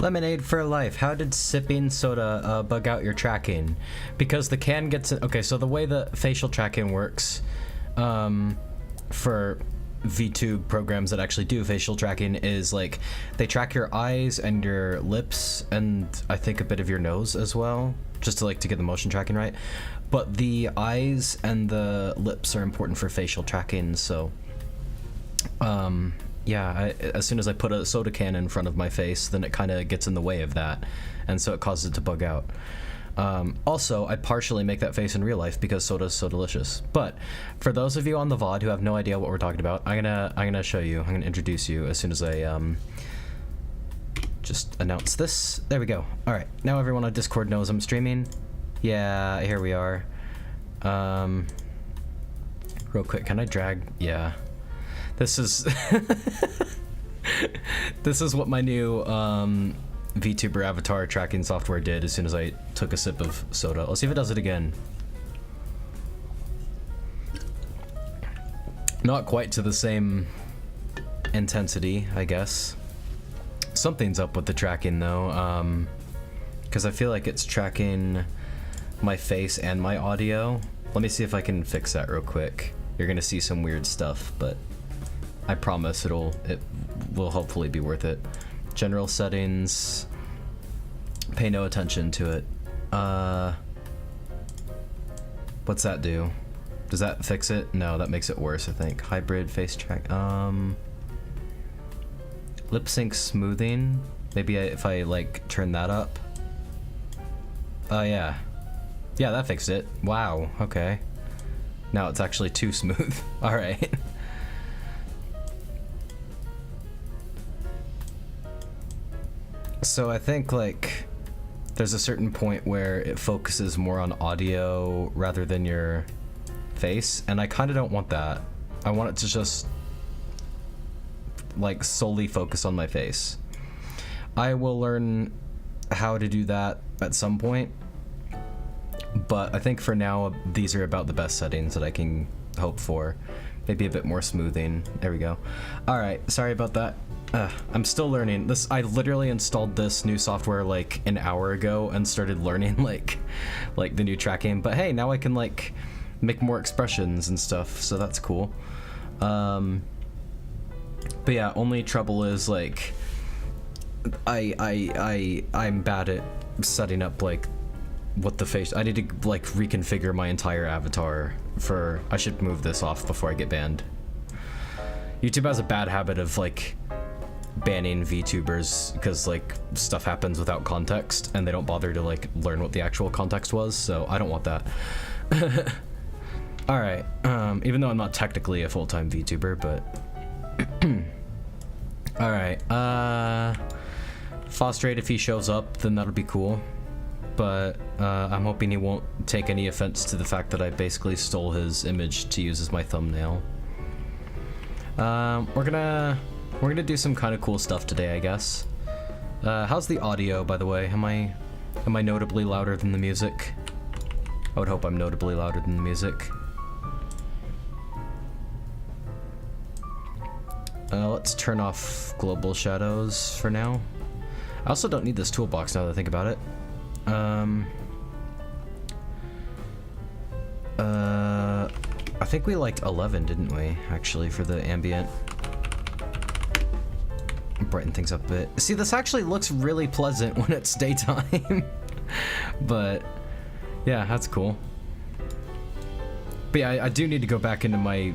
Lemonade for life. How did sipping soda bug out your tracking? Because the can gets in. Okay, so the way the facial tracking works for VTube programs that actually do facial tracking is like they track your eyes and your lips and I think a bit of your nose as well, just to get the motion tracking right. But the eyes and the lips are important for facial tracking, so yeah, as soon as I put a soda can in front of my face, then it kind of gets in the way of that, and so it causes it to bug out. Also, I partially make that face in real life because soda's so delicious. But for those of you on the VOD who have no idea what we're talking about, I'm gonna show you. I'm gonna introduce you as soon as I just announce this. There we go. All right, now everyone on Discord knows I'm streaming. Yeah, here we are. Real quick, can I drag? Yeah. This is this is what my new VTuber avatar tracking software did as soon as I took a sip of soda. Let's see if it does it again. Not quite to the same intensity, I guess. Something's up with the tracking though, because I feel like it's tracking my face and my audio. Let me see if I can fix that real quick. You're gonna see some weird stuff, but I promise it will hopefully be worth it. General settings. Pay no attention to it. What's that do? Does that fix it? No, that makes it worse, I think. Hybrid face track. Lip sync smoothing. Maybe if I turn that up. Oh yeah. Yeah, that fixed it. Wow, okay. Now it's actually too smooth. Alright. So I think there's a certain point where it focuses more on audio rather than your face, and I kind of don't want that. I want it to just solely focus on my face. I will learn how to do that at some point, but I think for now these are about the best settings that I can hope for. Maybe a bit more smoothing. There we go. All right, sorry about that. I'm still learning this. I literally installed this new software an hour ago and started learning the new tracking, but hey, now I can make more expressions and stuff, so that's cool. But yeah, only trouble is I'm bad at setting up what the face. I need to reconfigure my entire avatar for. I should move this off before I get banned. YouTube has a bad habit of banning VTubers because stuff happens without context and they don't bother to learn what the actual context was, so I don't want that. All right, even though I'm not technically a full-time VTuber, but all right. Fostrate, if he shows up, then that'll be cool, but I'm hoping he won't take any offense to the fact that I basically stole his image to use as my thumbnail. We're gonna do some kind of cool stuff today, I guess. How's the audio, by the way? Am I notably louder than the music? I would hope I'm notably louder than the music. Let's turn off global shadows for now. I also don't need this toolbox now that I think about it. I think we liked 11, didn't we? Actually, for the ambient. Brighten things up a bit. See, this actually looks really pleasant when it's daytime. But yeah, that's cool. But yeah, I do need to go back into my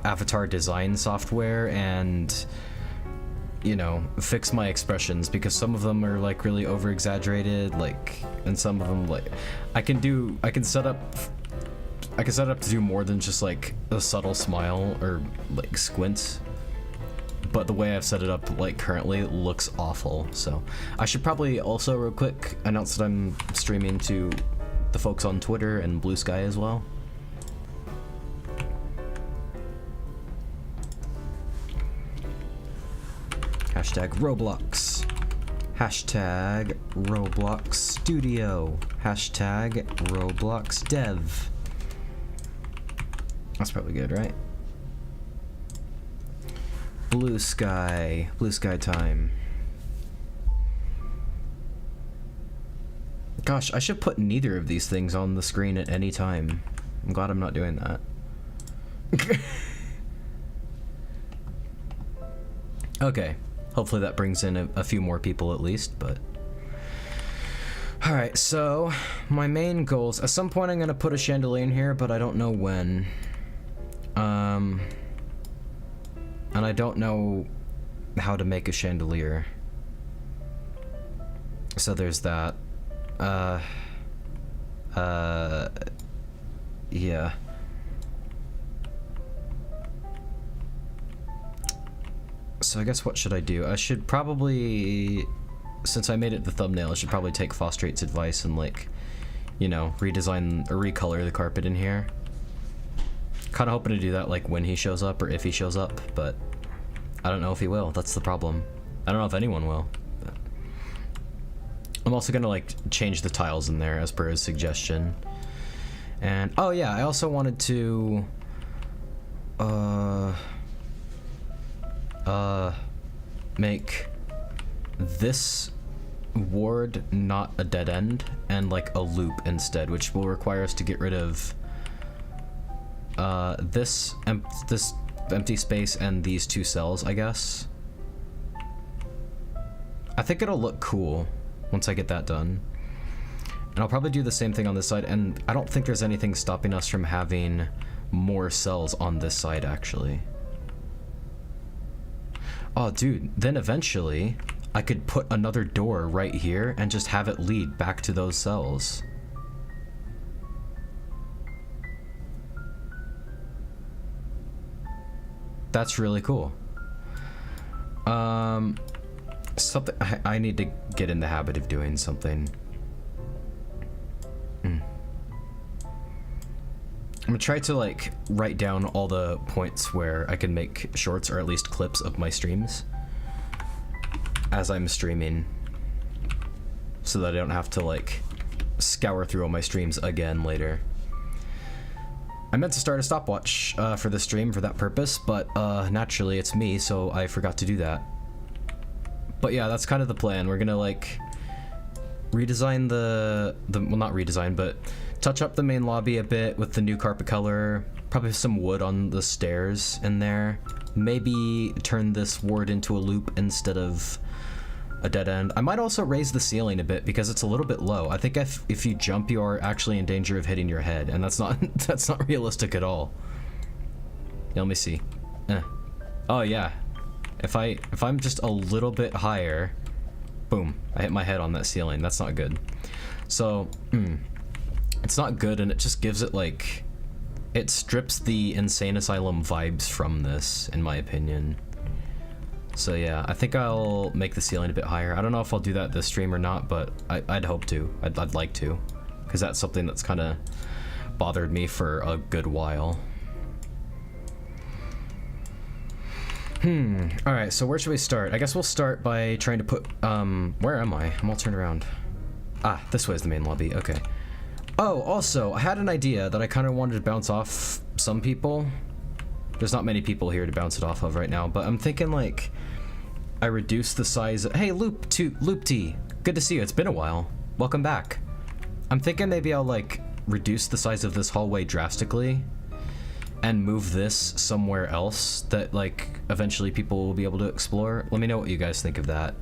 avatar design software and fix my expressions, because some of them are really over exaggerated, and some of them I can set up to do more than just a subtle smile or squint, but the way I've set it up currently it looks awful. So I should probably also real quick announce that I'm streaming to the folks on Twitter and Blue Sky as well. Hashtag Roblox. Hashtag Roblox Studio. Hashtag Roblox Dev. That's probably good, right? Blue sky time. Gosh, I should put neither of these things on the screen at any time. I'm glad I'm not doing that. Okay, hopefully that brings in a few more people at least, but... Alright, so my main goals, at some point I'm gonna put a chandelier in here, but I don't know when. And I don't know how to make a chandelier. So there's that. Yeah. So I guess what should I do? I should probably, since I made it the thumbnail, I should probably take Fostrate's advice and, like, you know, redesign or recolor the carpet in here. Kind of hoping to do that, like, when he shows up or if he shows up, but I don't know if he will. That's the problem. I don't know if anyone will. But I'm also gonna, like, change the tiles in there as per his suggestion. And, oh yeah, I also wanted to, make this ward not a dead end and like a loop instead, which will require us to get rid of this empty space and these two cells, I guess. I think it'll look cool once I get that done. And I'll probably do the same thing on this side, and I don't think there's anything stopping us from having more cells on this side, actually. Oh, dude, then eventually I could put another door right here and just have it lead back to those cells. That's really cool. Something I need to get in the habit of doing something. I'm gonna try to, like, write down all the points where I can make shorts or at least clips of my streams as I'm streaming, so that I don't have to, like, scour through all my streams again later. I meant to start a stopwatch for the stream for that purpose, but naturally it's me, so I forgot to do that. But yeah, that's kind of the plan. We're gonna, like, redesign well, not redesign, but touch up the main lobby a bit with the new carpet color, probably some wood on the stairs in there, maybe turn this ward into a loop instead of a dead end. I might also raise the ceiling a bit because it's a little bit low. I think if you jump, you are actually in danger of hitting your head, and that's not that's not realistic at all. Yeah, let me see. Oh yeah, if I'm just a little bit higher, boom, I hit my head on that ceiling. That's not good. So it's not good, and it just gives it, like, it strips the Insane Asylum vibes from this, in my opinion. So yeah, I think I'll make the ceiling a bit higher. I don't know if I'll do that this stream or not, but I'd hope to. I'd like to, because that's something that's kind of bothered me for a good while. Alright, so where should we start? I guess we'll start by trying to put, where am I? I'm all turned around. Ah, this way is the main lobby, okay. Oh, also, I had an idea that I kind of wanted to bounce off some people. There's not many people here to bounce it off of right now, but I'm thinking, like, I reduce the size of, hey, Loop T, good to see you, it's been a while. Welcome back. I'm thinking maybe I'll, like, reduce the size of this hallway drastically and move this somewhere else that, like, eventually people will be able to explore. Let me know what you guys think of that.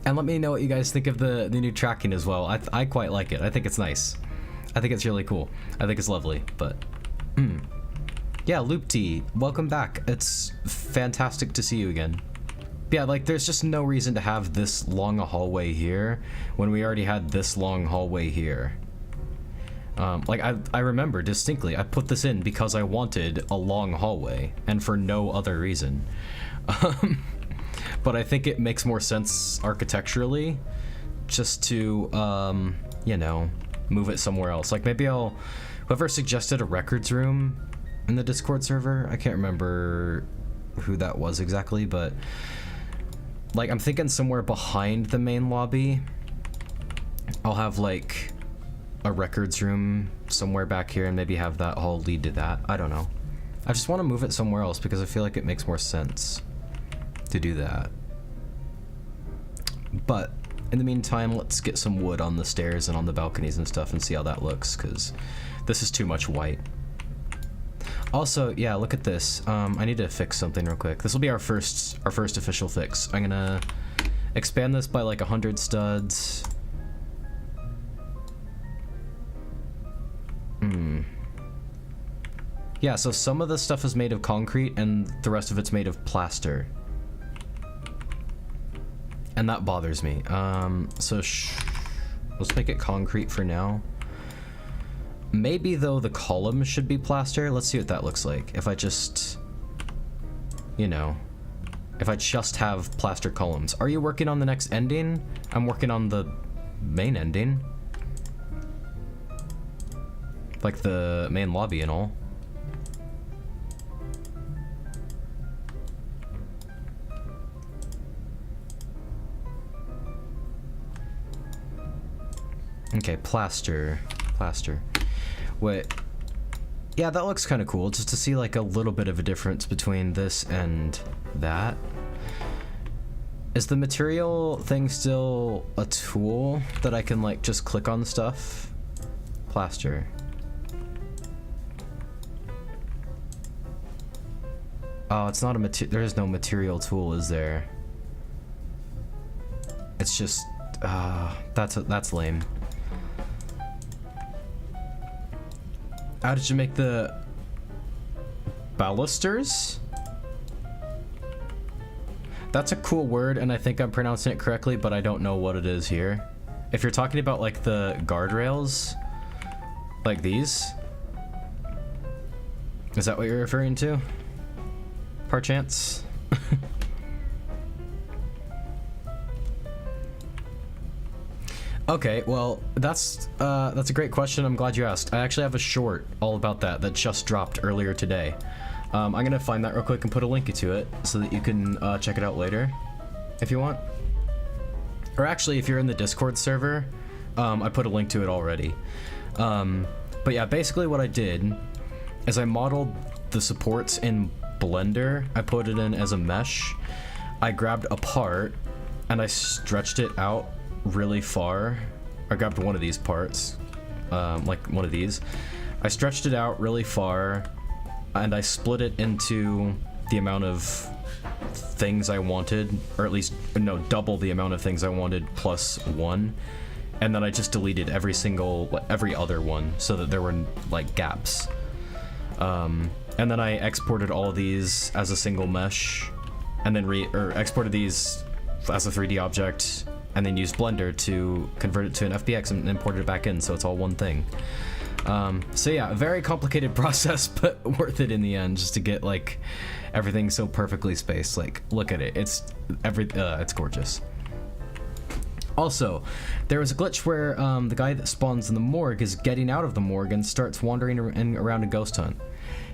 And let me know what you guys think of the new tracking as well. I quite like it. I think it's nice. I think it's really cool. I think it's lovely, but... Yeah, Loop T, welcome back. It's fantastic to see you again. Yeah, like, there's just no reason to have this long a hallway here when we already had this long hallway here. Like, I remember distinctly, I put this in because I wanted a long hallway, and for no other reason. But I think it makes more sense architecturally just to, you know, move it somewhere else. Like, maybe whoever suggested a records room in the Discord server, I can't remember who that was exactly, but, like, I'm thinking somewhere behind the main lobby, I'll have, like, a records room somewhere back here and maybe have that hall lead to that. I don't know. I just want to move it somewhere else because I feel like it makes more sense to do that. But in the meantime, let's get some wood on the stairs and on the balconies and stuff and see how that looks, because this is too much white. Also, yeah, look at this. I need to fix something real quick. This will be our first official fix. I'm gonna expand this by like 100 studs. Yeah, so some of the stuff is made of concrete and the rest of it's made of plaster. And that bothers me. So let's make it concrete for now. Maybe though the columns should be plaster. Let's see what that looks like. If I just, you know, if I just have plaster columns. Are you working on the next ending? I'm working on the main ending. Like the main lobby and all. Okay, plaster. Wait. Yeah, that looks kind of cool, just to see like a little bit of a difference between this and that. Is the material thing still a tool that I can like just click on stuff? Plaster. Oh, it's not a there is no material tool, is there? It's just, that's lame. How did you make the balusters? That's a cool word, and I think I'm pronouncing it correctly, but I don't know what it is here. If you're talking about like the guardrails, like these, is that what you're referring to? Perchance? Okay, well, that's a great question. I'm glad you asked. I actually have a short all about that just dropped earlier today. I'm gonna find that real quick and put a link to it so that you can check it out later if you want. Or actually, if you're in the Discord server, I put a link to it already. But yeah, basically what I did is I modeled the supports in Blender. I put it in as a mesh. I grabbed a part and I stretched it out really far. I grabbed one of these parts, like one of these. I stretched it out really far and I split it into the amount of things I wanted, or at least, no, double the amount of things I wanted plus one. And then I just deleted every other one so that there were like gaps. And then I exported all of these as a single mesh and then exported these as a 3D object, and then used Blender to convert it to an FBX and import it back in, so it's all one thing. So yeah, a very complicated process, but worth it in the end, just to get like everything so perfectly spaced. Like, look at it, it's gorgeous. Also, there was a glitch where the guy that spawns in the morgue is getting out of the morgue and starts wandering around a ghost hunt.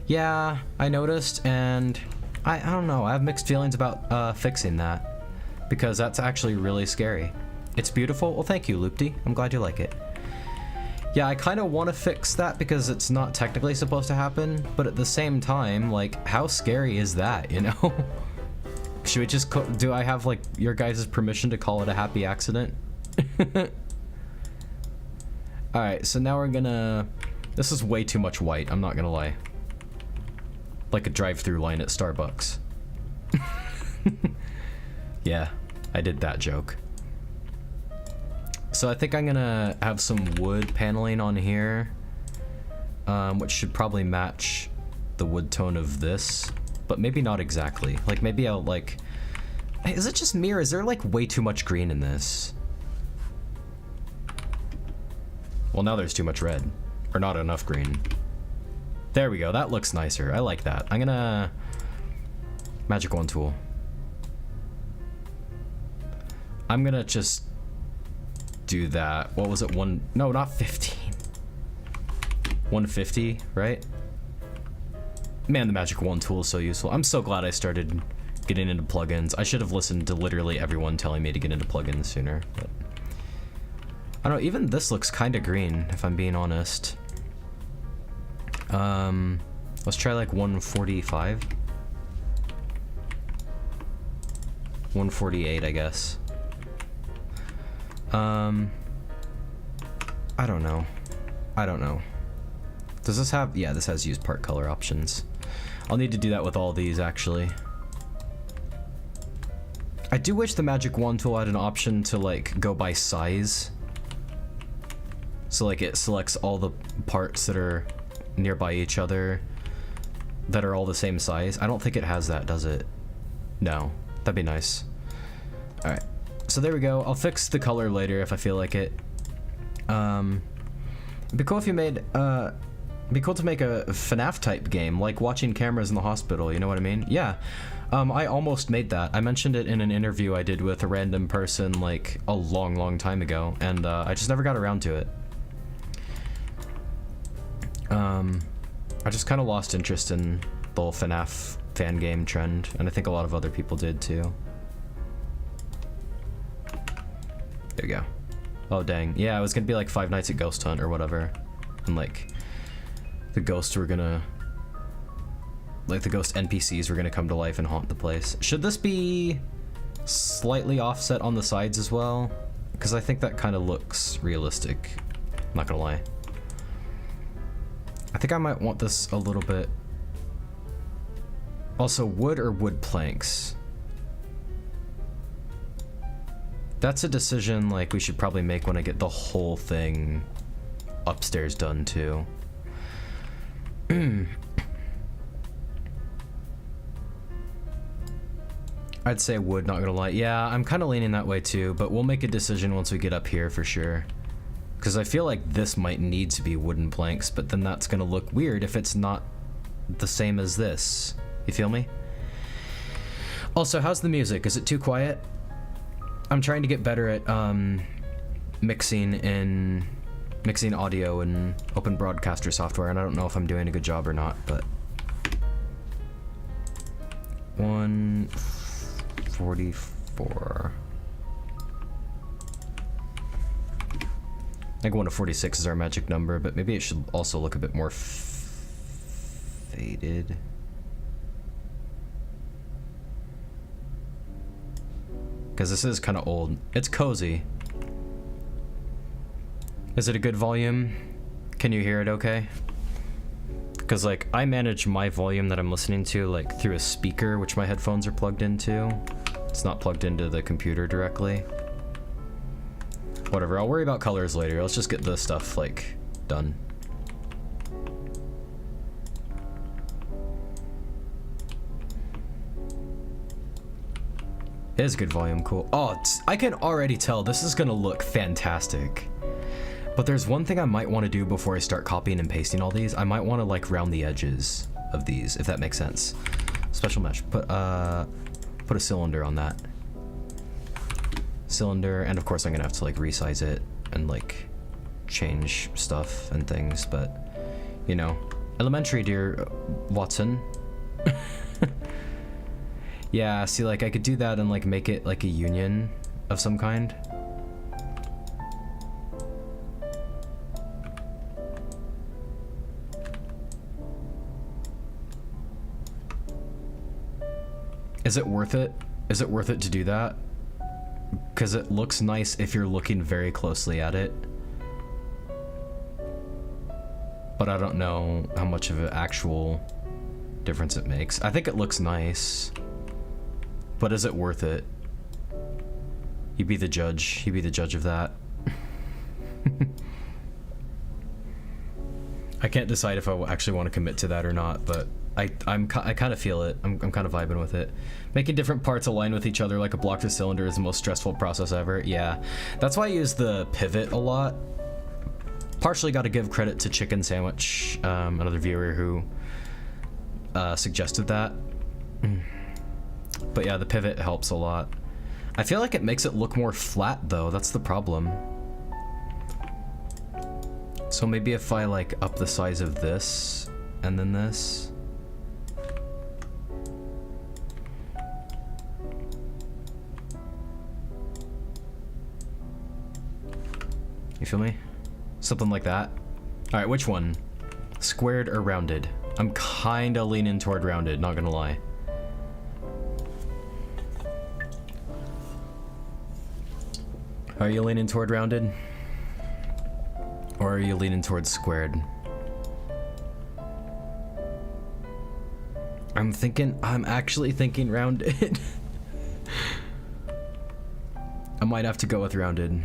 Yeah, I noticed, and I don't know, I have mixed feelings about fixing that. Because that's actually really scary. It's beautiful. Well, thank you, Loopty. I'm glad you like it. Yeah, I kind of want to fix that because it's not technically supposed to happen, but at the same time, like, how scary is that, you know? Should we just do I have, like, your guys' permission to call it a happy accident? Alright, so now we're gonna... This is way too much white, I'm not gonna lie. Like a drive-through line at Starbucks. Yeah, I did that joke. So I think I'm gonna have some wood paneling on here, which should probably match the wood tone of this, but maybe not exactly. Like, maybe I'll like... Is it just me, or is there like way too much green in this? Well, now there's too much red, or not enough green. There we go, that looks nicer. I like that. I'm gonna... Magic wand tool. I'm gonna just do that. What was it? No, not 15. 150, right? Man, the magic wand tool is so useful. I'm so glad I started getting into plugins. I should have listened to literally everyone telling me to get into plugins sooner, but I don't know, even this looks kind of green, if I'm being honest. Let's try like 145. 148, I guess. I don't know. I don't know. Does this have... Yeah, this has use part color options. I'll need to do that with all these, actually. I do wish the magic wand tool had an option to, like, go by size. So, like, it selects all the parts that are nearby each other that are all the same size. I don't think it has that, does it? No. That'd be nice. Alright. So there we go. I'll fix the color later if I feel like it. It'd be cool if you made, it'd be cool to make a FNAF type game, like watching cameras in the hospital, you know what I mean? Yeah. I almost made that. I mentioned it in an interview I did with a random person, like, a long time ago, and, I just never got around to it. I just kind of lost interest in the whole FNAF fan game trend, and I think a lot of other people did too. There we go. Oh dang. Yeah, it was gonna be like Five Nights at Ghost Hunt or whatever. And like, the ghosts were gonna... Like the ghost NPCs were gonna come to life and haunt the place. Should this be slightly offset on the sides as well? Because I think that kind of looks realistic. I'm not gonna lie. I think I might want this a little bit... Also, wood or wood planks? That's a decision, like, we should probably make when I get the whole thing upstairs done, too. I'd say wood, not gonna lie. Yeah, I'm kind of leaning that way, too, but we'll make a decision once we get up here, for sure. Because I feel like this might need to be wooden planks, but then that's gonna look weird if it's not the same as this. You feel me? Also, how's the music? Is it too quiet? I'm trying to get better at mixing audio in Open Broadcaster software, and I don't know if I'm doing a good job or not, but 144. I think 146 is our magic number, but maybe it should also look a bit more faded. Because this is kind of old. It's cozy. Is it a good volume? Can you hear it okay? Because, like, I manage my volume that I'm listening to, like, through a speaker, which my headphones are plugged into. It's not plugged into the computer directly. Whatever, I'll worry about colors later. Let's just get this stuff, like, done. It is good volume, cool. Oh, I can already tell this is gonna look fantastic. But there's one thing I might want to do before I start copying and pasting all these. I might want to like round the edges of these, if that makes sense. Special mesh, put a cylinder on that. Cylinder, and of course I'm gonna have to like resize it and like change stuff and things, but you know, elementary, dear Watson. Yeah, see, like, I could do that and, like, make it, like, a union of some kind. Is it worth it? Is it worth it to do that? Because it looks nice if you're looking very closely at it. But I don't know how much of an actual difference it makes. I think it looks nice. But is it worth it? You be the judge. You be the judge of that. I can't decide if I actually want to commit to that or not, but I kind of feel it. I'm kind of vibing with it. Making different parts align with each other like a block to cylinder is the most stressful process ever. Yeah, that's why I use the pivot a lot. Partially got to give credit to Chicken Sandwich, another viewer who suggested that. But yeah, the pivot helps a lot. I feel like it makes it look more flat though, that's the problem. So maybe if I like up the size of this and then this. You feel me? Something like that. All right, which one? Squared or rounded? I'm kinda leaning toward rounded, not gonna lie. Are you leaning toward rounded? Or are you leaning towards squared? I'm actually thinking rounded. I might have to go with rounded.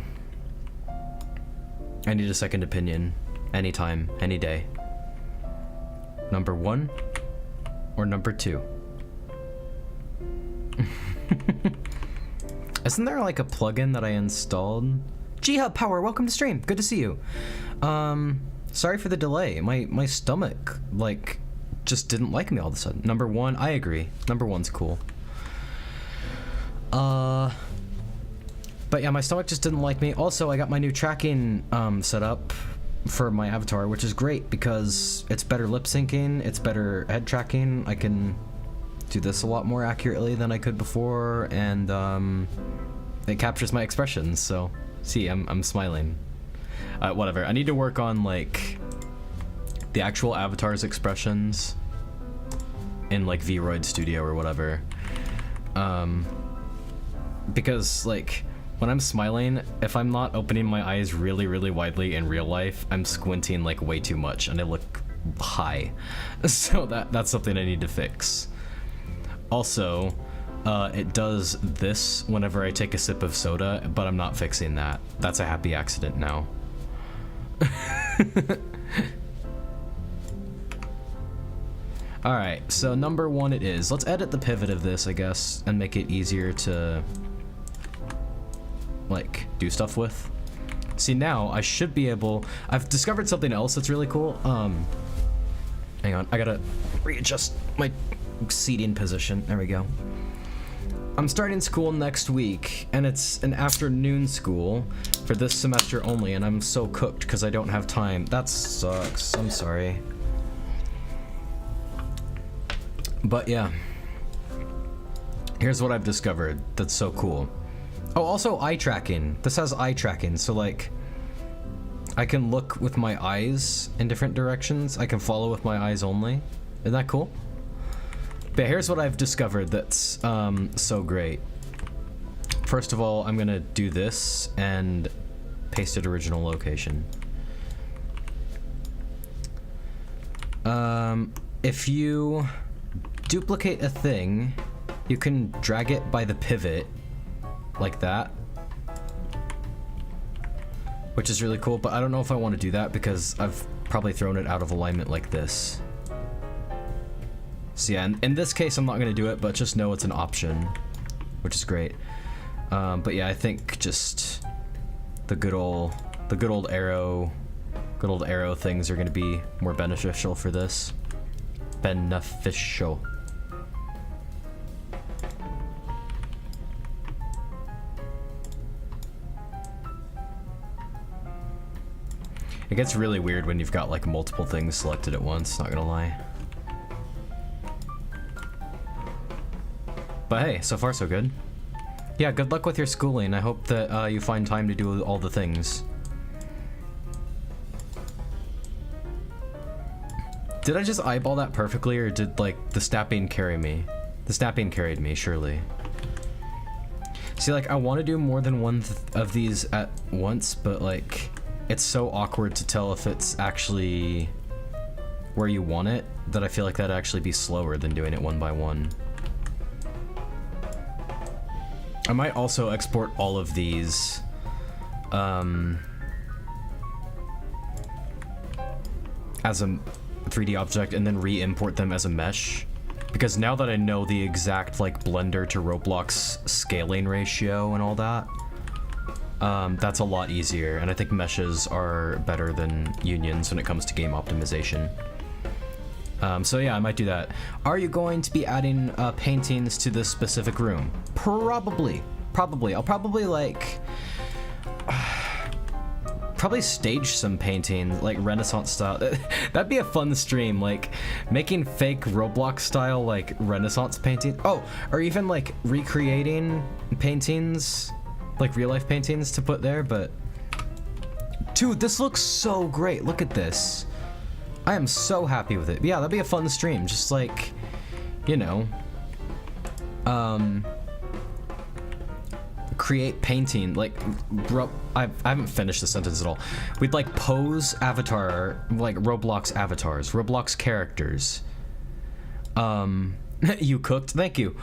I need a second opinion. Anytime, any day. Number 1 or number 2? Isn't there like a plugin that I installed? G-Hub Power, welcome to stream. Good to see you. Sorry for the delay. My stomach like just didn't like me all of a sudden. Number 1, I agree. Number 1's cool. But yeah, my stomach just didn't like me. Also, I got my new tracking set up for my avatar, which is great because it's better lip syncing, it's better head tracking. I can do this a lot more accurately than I could before, and it captures my expressions. So, see, I'm smiling. Whatever. I need to work on like the actual avatar's expressions in like Vroid Studio or whatever. Because like when I'm smiling, if I'm not opening my eyes really, really widely in real life, I'm squinting like way too much and I look high. So that's something I need to fix. Also, it does this whenever I take a sip of soda, but I'm not fixing that. That's a happy accident now. Alright, so number 1 it is. Let's edit the pivot of this, I guess, and make it easier to like do stuff with. See, now I should be able, I've discovered something else that's really cool. Hang on, I gotta readjust my seating position. There we go. I'm starting school next week, and it's an afternoon school for this semester only, and I'm so cooked because I don't have time. That sucks. I'm sorry. But yeah. Here's what I've discovered that's so cool. Oh, also eye tracking. This has eye tracking, so like I can look with my eyes in different directions. I can follow with my eyes only. Isn't that cool? But here's what I've discovered that's so great. First of all, I'm gonna do this and paste it original location. If you duplicate a thing, you can drag it by the pivot like that, which is really cool, but I don't know if I want to do that because I've probably thrown it out of alignment like this. So yeah, in this case I'm not going to do it, but just know it's an option, which is great. But yeah, I think just the good old arrow things are going to be more beneficial for this. Beneficial. It gets really weird when you've got like multiple things selected at once, not gonna lie. But hey, so far so good. Yeah, good luck with your schooling. I hope that you find time to do all the things. Did I just eyeball that perfectly, or did like the snapping carry me? The snapping carried me, surely. See, like I want to do more than one of these at once, but like it's so awkward to tell if it's actually where you want it that I feel like that'd actually be slower than doing it one by one. I might also export all of these as a 3D object and then re-import them as a mesh, because now that I know the exact like Blender to Roblox scaling ratio and all that, that's a lot easier, and I think meshes are better than unions when it comes to game optimization. So yeah, I might do that. Are you going to be adding paintings to this specific room? Probably. I'll probably like probably stage some painting, like Renaissance style. That'd be a fun stream, like making fake Roblox style like Renaissance painting. Oh, or even like recreating paintings, like real life paintings to put there. But dude, this looks so great. Look at this. I am so happy with it. Yeah, that'd be a fun stream. Just like, you know, create painting, like, bro, I haven't finished the sentence at all. We'd like pose avatar, like Roblox avatars, Roblox characters. You cooked, thank you.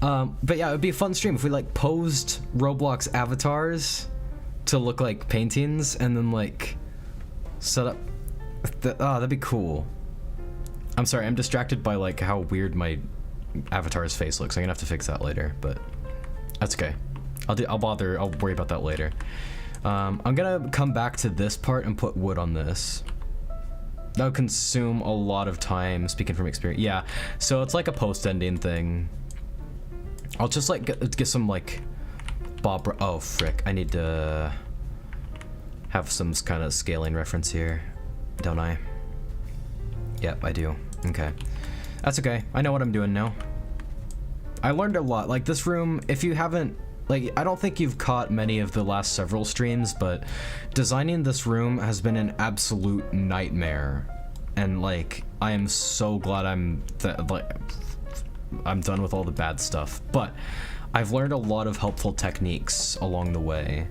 But yeah, it would be a fun stream if we like posed Roblox avatars to look like paintings and then like set up that'd be cool. I'm sorry, I'm distracted by like how weird my avatar's face looks. I'm gonna have to fix that later, but that's okay. I'll worry about that later. I'm gonna come back to this part and put wood on this. That'll consume a lot of time, speaking from experience. Yeah, so it's like a post-ending thing. I'll just like get some like oh frick, I need to have some kind of scaling reference here, don't I? Yep, I do. Okay, that's okay. I know what I'm doing now. I learned a lot. Like this room, if you haven't, like, I don't think you've caught many of the last several streams, but designing this room has been an absolute nightmare. And like, I am so glad I'm done with all the bad stuff. But I've learned a lot of helpful techniques along the way.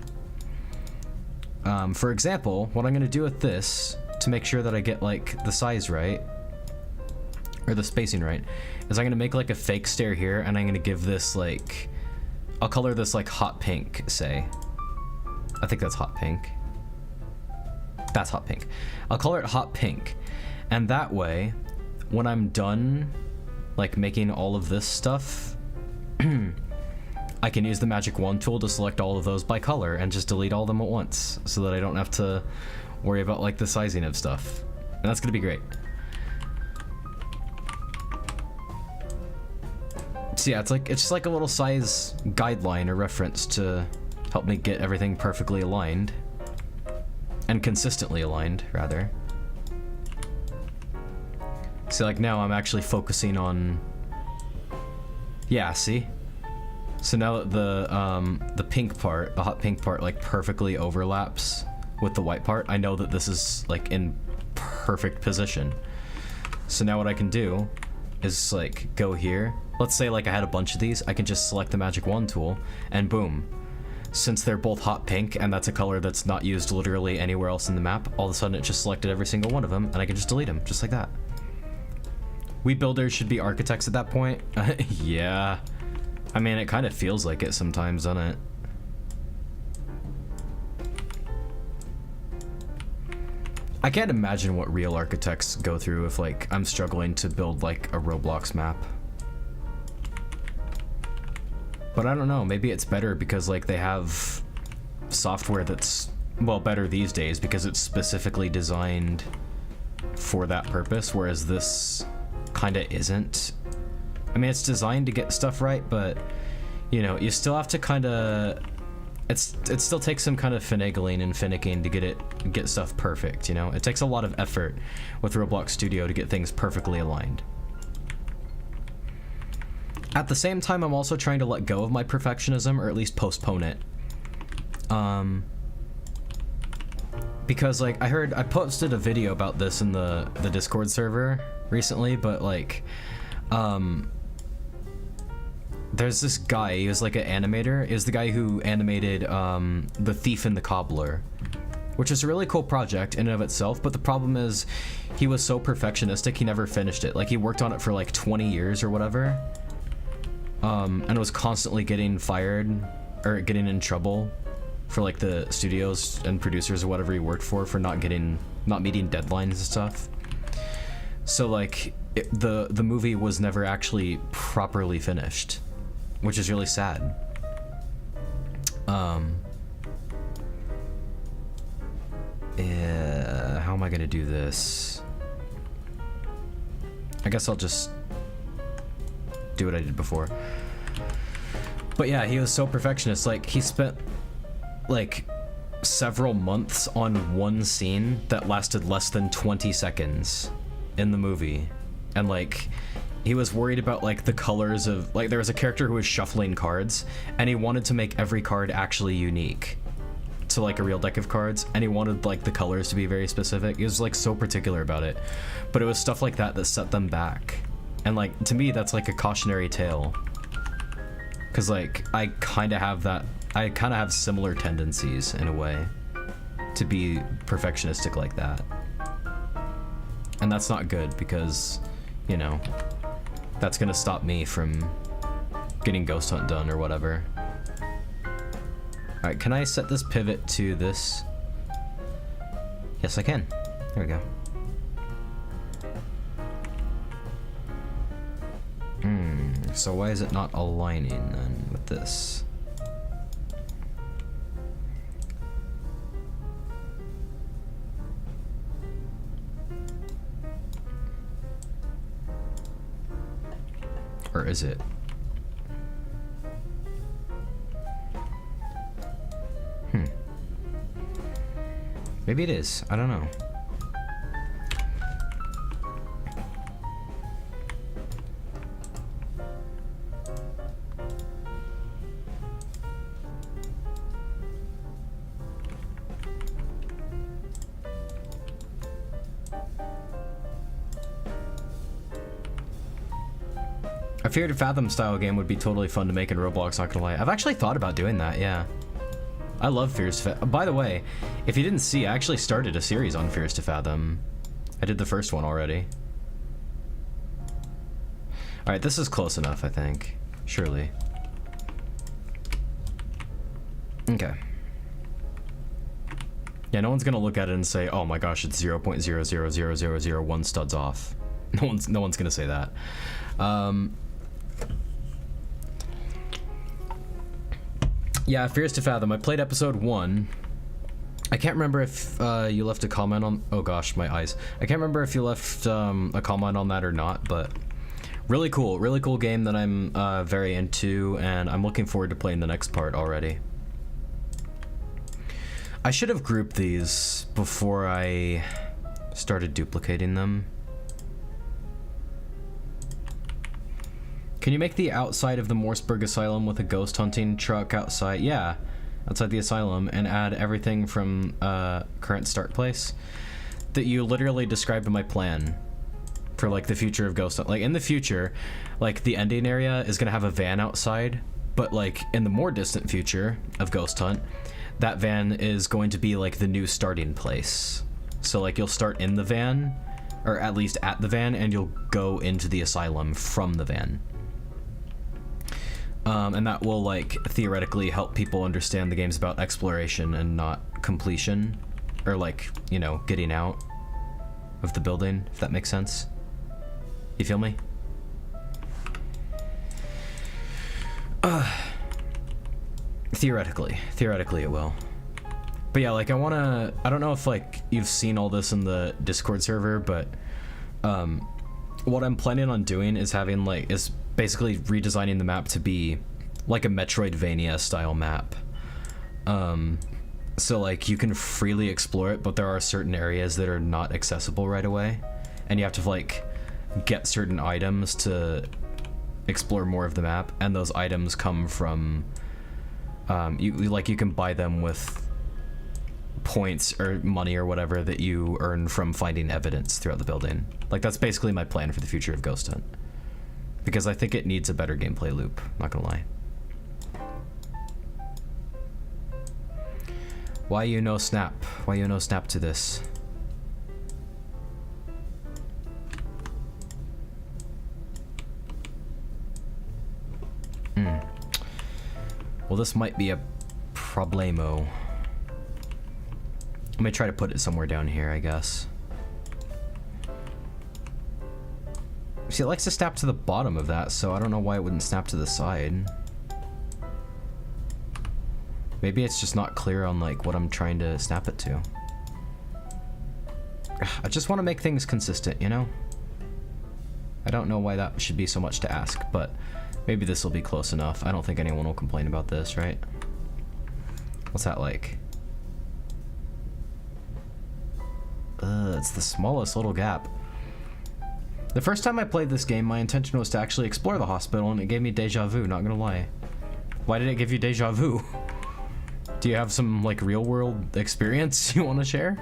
For example, what I'm gonna do with this to make sure that I get like the size right, or the spacing right, is I'm gonna make like a fake stair here, and I'm gonna give this like, I'll color this like hot pink, say. I think that's hot pink. That's hot pink. I'll color it hot pink. And that way, when I'm done like making all of this stuff, I can use the magic wand tool to select all of those by color and just delete all of them at once so that I don't have to worry about like the sizing of stuff. And that's gonna be great. So yeah, it's just like a little size guideline or reference to help me get everything perfectly aligned. And consistently aligned, rather. See, like now I'm actually focusing on, yeah, see? So now that the pink part, the hot pink part, like perfectly overlaps with the white part, I know that this is like in perfect position. So now what I can do is like go here. Let's say like I had a bunch of these, I can just select the magic wand tool and boom. Since they're both hot pink and that's a color that's not used literally anywhere else in the map, all of a sudden it just selected every single one of them and I can just delete them just like that. We builders should be architects at that point. Yeah. I mean, it kind of feels like it sometimes, doesn't it? I can't imagine what real architects go through if, like, I'm struggling to build, like, a Roblox map. But I don't know, maybe it's better because, like, they have software that's, well, better these days because it's specifically designed for that purpose, whereas this kinda isn't. I mean, it's designed to get stuff right, but, you know, you still have to kinda... It still takes some kind of finagling and finicking to get stuff perfect, you know? It takes a lot of effort with Roblox Studio to get things perfectly aligned. At the same time, I'm also trying to let go of my perfectionism, or at least postpone it. Because, like, I posted a video about this in the Discord server recently, but, like, there's this guy, he was like an animator. He was the guy who animated The Thief and the Cobbler, which is a really cool project in and of itself, but the problem is he was so perfectionistic he never finished it. Like, he worked on it for like 20 years or whatever, and was constantly getting fired or getting in trouble for like the studios and producers or whatever he worked for not meeting deadlines and stuff. So like the movie was never actually properly finished, which is really sad. Yeah, how am I gonna do this? I guess I'll just do what I did before. But yeah, he was so perfectionist. Like, he spent like several months on one scene that lasted less than 20 seconds in the movie. And like, he was worried about like the colors of, like, there was a character who was shuffling cards and he wanted to make every card actually unique to like a real deck of cards, and he wanted like the colors to be very specific. He was like so particular about it, but it was stuff like that that set them back. And like to me, that's like a cautionary tale, because like I kind of have similar tendencies in a way to be perfectionistic like that, and that's not good, because you know that's gonna stop me from getting Ghost Hunt done or whatever. Alright, can I set this pivot to this? Yes, I can. There we go. So why is it not aligning then with this? Or is it? Maybe it is. I don't know. A Fear to Fathom style game would be totally fun to make in Roblox, not gonna lie. I've actually thought about doing that, yeah. I love Fears to Fathom. By the way, if you didn't see, I actually started a series on Fears to Fathom. I did the first one already. Alright, this is close enough, I think. Surely. Okay. Yeah, no one's gonna look at it and say, oh my gosh, it's 0.000001 studs off. No one's gonna say that. Yeah, Fears to Fathom. I played episode 1. I can't remember if you left a comment on... Oh gosh, my eyes. I can't remember if you left a comment on that or not, but really cool game that I'm very into, and I'm looking forward to playing the next part already. I should have grouped these before I started duplicating them. Can you make the outside of the Morseburg Asylum with a ghost hunting truck outside? Yeah, outside the asylum, and add everything from current start place that you literally described in my plan for like the future of Ghost Hunt. Like in the future, like the ending area is gonna have a van outside, but like in the more distant future of Ghost Hunt, that van is going to be like the new starting place. So like you'll start in the van, or at least at the van, and you'll go into the asylum from the van. And that will like theoretically help people understand the game's about exploration and not completion, or like, you know, getting out of the building, if that makes sense. You feel me? Theoretically it will. But yeah, like I don't know if like you've seen all this in the Discord server, but what I'm planning on doing is is basically redesigning the map to be like a Metroidvania style map. So like you can freely explore it, but there are certain areas that are not accessible right away, and you have to like get certain items to explore more of the map, and those items come from you can buy them with points or money or whatever that you earn from finding evidence throughout the building. Like that's basically my plan for the future of Ghost Hunt, because I think it needs a better gameplay loop, not gonna lie. Why you no snap? Why you no snap to this? Well, this might be a problemo. Let me try to put it somewhere down here, I guess. See, it likes to snap to the bottom of that, so I don't know why it wouldn't snap to the side. Maybe it's just not clear on like what I'm trying to snap it to. I just want to make things consistent, you know? I don't know why that should be so much to ask, but maybe this will be close enough. I don't think anyone will complain about this, right? What's that like? It's the smallest little gap. The first time I played this game, my intention was to actually explore the hospital, and it gave me deja vu, not gonna lie. Why did it give you deja vu? Do you have some like real world experience you want to share?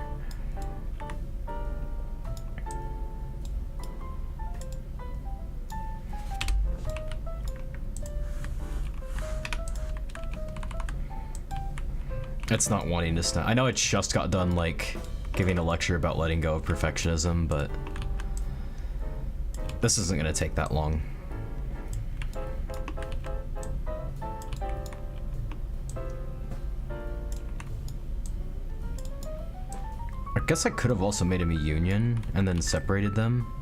It's not wanting to snap. I know it just got done like giving a lecture about letting go of perfectionism, but this isn't gonna take that long. I guess I could have also made him a union and then separated them.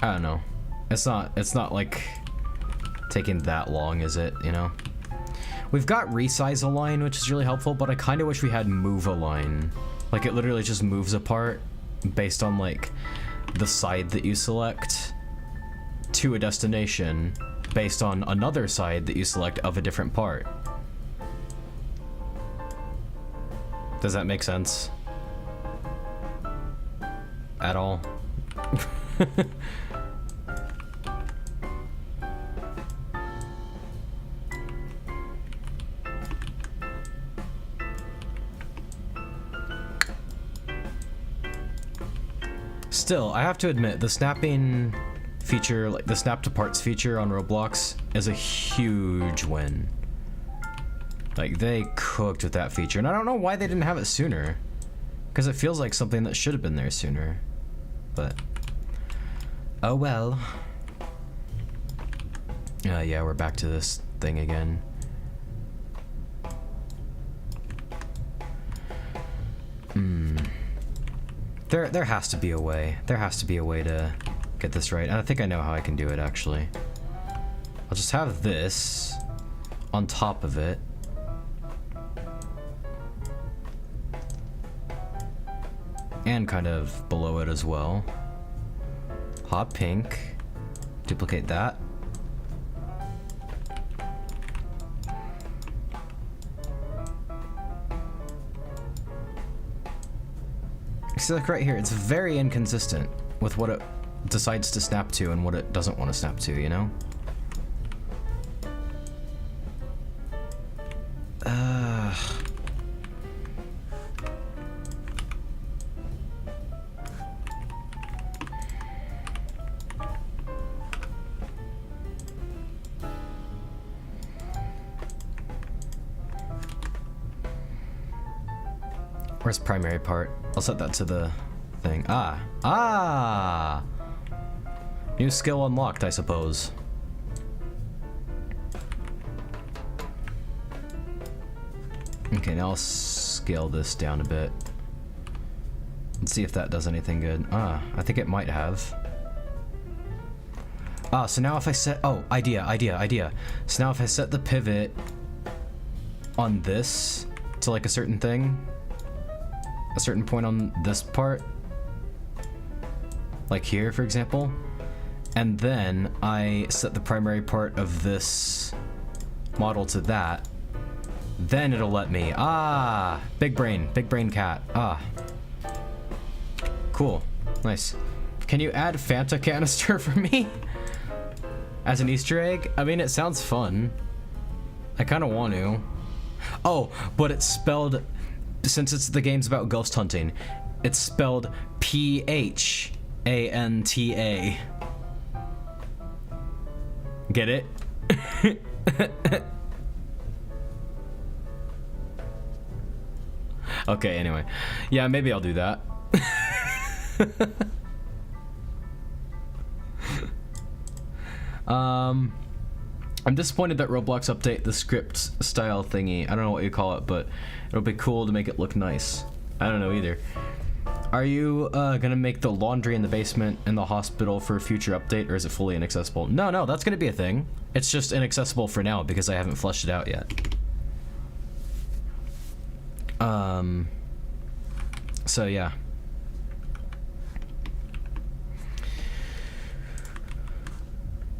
I don't know. It's not like taking that long, is it, you know? We've got resize align, which is really helpful, but I kind of wish we had move align. Like it literally just moves apart based on like the side that you select to a destination based on another side that you select of a different part. Does that make sense? At all? Still, I have to admit, the snapping feature, like the snap to parts feature on Roblox, is a huge win. Like, they cooked with that feature, and I don't know why they didn't have it sooner. Because it feels like something that should have been there sooner. But, oh well. Yeah, we're back to this thing again. There has to be a way. There has to be a way to get this right. And I think I know how I can do it, actually. I'll just have this on top of it. And kind of below it as well. Hot pink. Duplicate that. See, like right here, it's very inconsistent with what it decides to snap to and what it doesn't want to snap to, you know? Where's primary part? I'll set that to the thing. Ah! New skill unlocked, I suppose. Okay, now I'll scale this down a bit. Let's see if that does anything good. I think it might have. So now if I set... Oh, idea. So now if I set the pivot on this to like a certain thing, a certain point on this part, like here, for example, and then I set the primary part of this model to that, then it'll let me. Big brain cat. Cool, nice. Can you add Fanta canister for me as an Easter egg? I mean, it sounds fun. I kind of want to. Oh, but it's spelled, since it's the game's about ghost hunting, it's spelled P-H-A-N-T-A. Get it? Okay, anyway. Yeah, maybe I'll do that. I'm disappointed that Roblox update the script style thingy. I don't know what you call it, but it'll be cool to make it look nice. I don't know either. Are you gonna make the laundry in the basement in the hospital for a future update, or is it fully inaccessible? No, that's gonna be a thing. It's just inaccessible for now because I haven't fleshed it out yet. So yeah.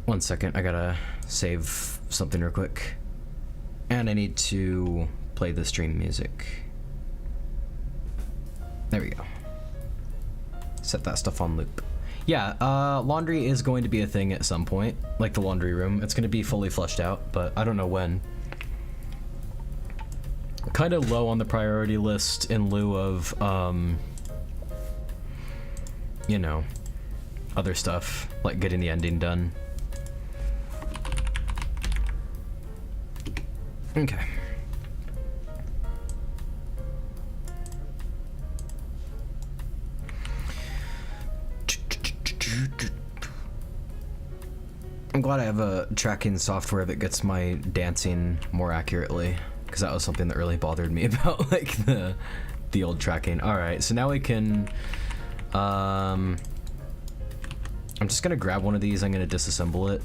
One second, I gotta save something real quick. And I need to play the stream music. There we go. Set that stuff on loop. Yeah, laundry is going to be a thing at some point, like the laundry room. It's going to be fully fleshed out, but I don't know when. Kind of low on the priority list in lieu of, you know, other stuff, like getting the ending done. Okay. I'm glad I have a tracking software that gets my dancing more accurately, because that was something that really bothered me about like the old tracking. All right, so now we can. I'm just gonna grab one of these. I'm gonna disassemble it.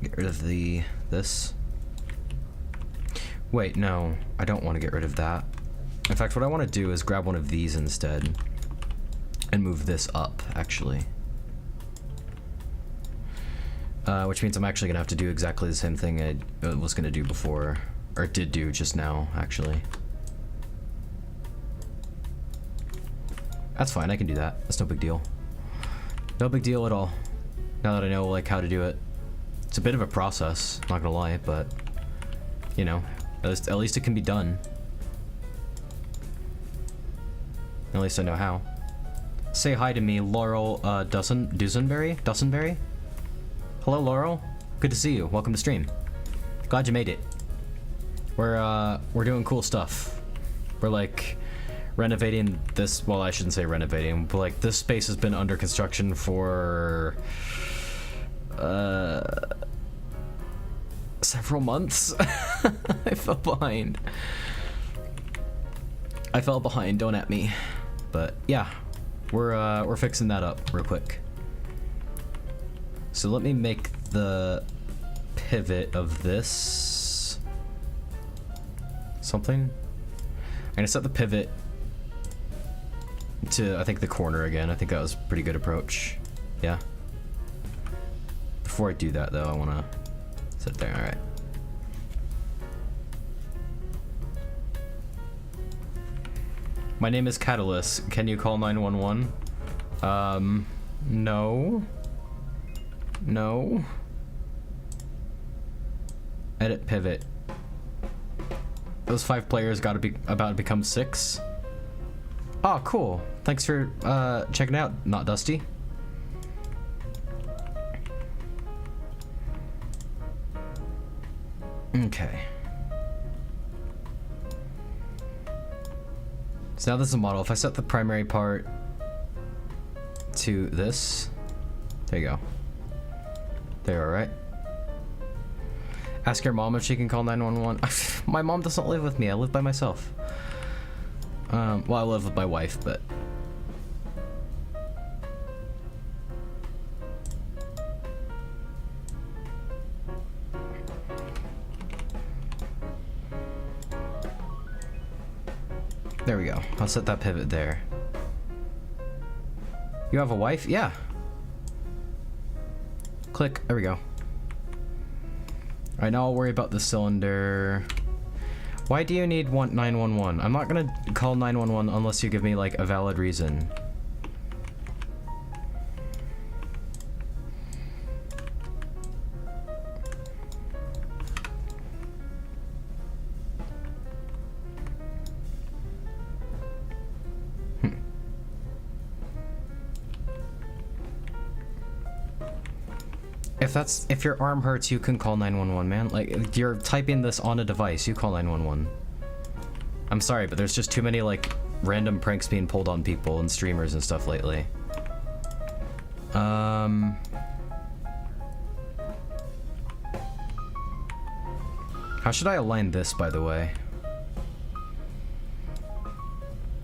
Get rid of this. Wait, no, I don't want to get rid of that. In fact, what I want to do is grab one of these instead and move this up, actually. Which means I'm actually gonna have to do exactly the same thing I was gonna do before, or did do just now, actually. That's fine, I can do that. That's no big deal. No big deal at all. Now that I know like how to do it. It's a bit of a process, not gonna lie, but you know, at least it can be done. At least I know how. Say hi to me, Laurel Dusenberry? Hello, Laurel. Good to see you. Welcome to stream. Glad you made it. We're doing cool stuff. We're like renovating this. Well, I shouldn't say renovating, but like this space has been under construction for several months. I fell behind. Don't at me. But yeah, we're fixing that up real quick. So let me make the pivot of this something. I'm gonna set the pivot to, I think, the corner again. I think that was a pretty good approach. Yeah. Before I do that though, I wanna set it there. All right. My name is Catulus. Can you call 911? No. No. Edit pivot. Those 5 players gotta be about to become 6. Oh, cool. Thanks for checking out, Not Dusty. Okay. So now this is a model. If I set the primary part to this, there you go. There, all right. Ask your mom if she can call 911. My mom doesn't live with me. I live by myself. Well, I live with my wife, but there we go. I'll set that pivot there. You have a wife? Yeah. Click. There we go. Alright, now I'll worry about the cylinder. Why do you need 911? I'm not gonna call 911 unless you give me like a valid reason. If your arm hurts, you can call 911, man. Like, you're typing this on a device, you call 911. I'm sorry, but there's just too many, like, random pranks being pulled on people and streamers and stuff lately. How should I align this, by the way?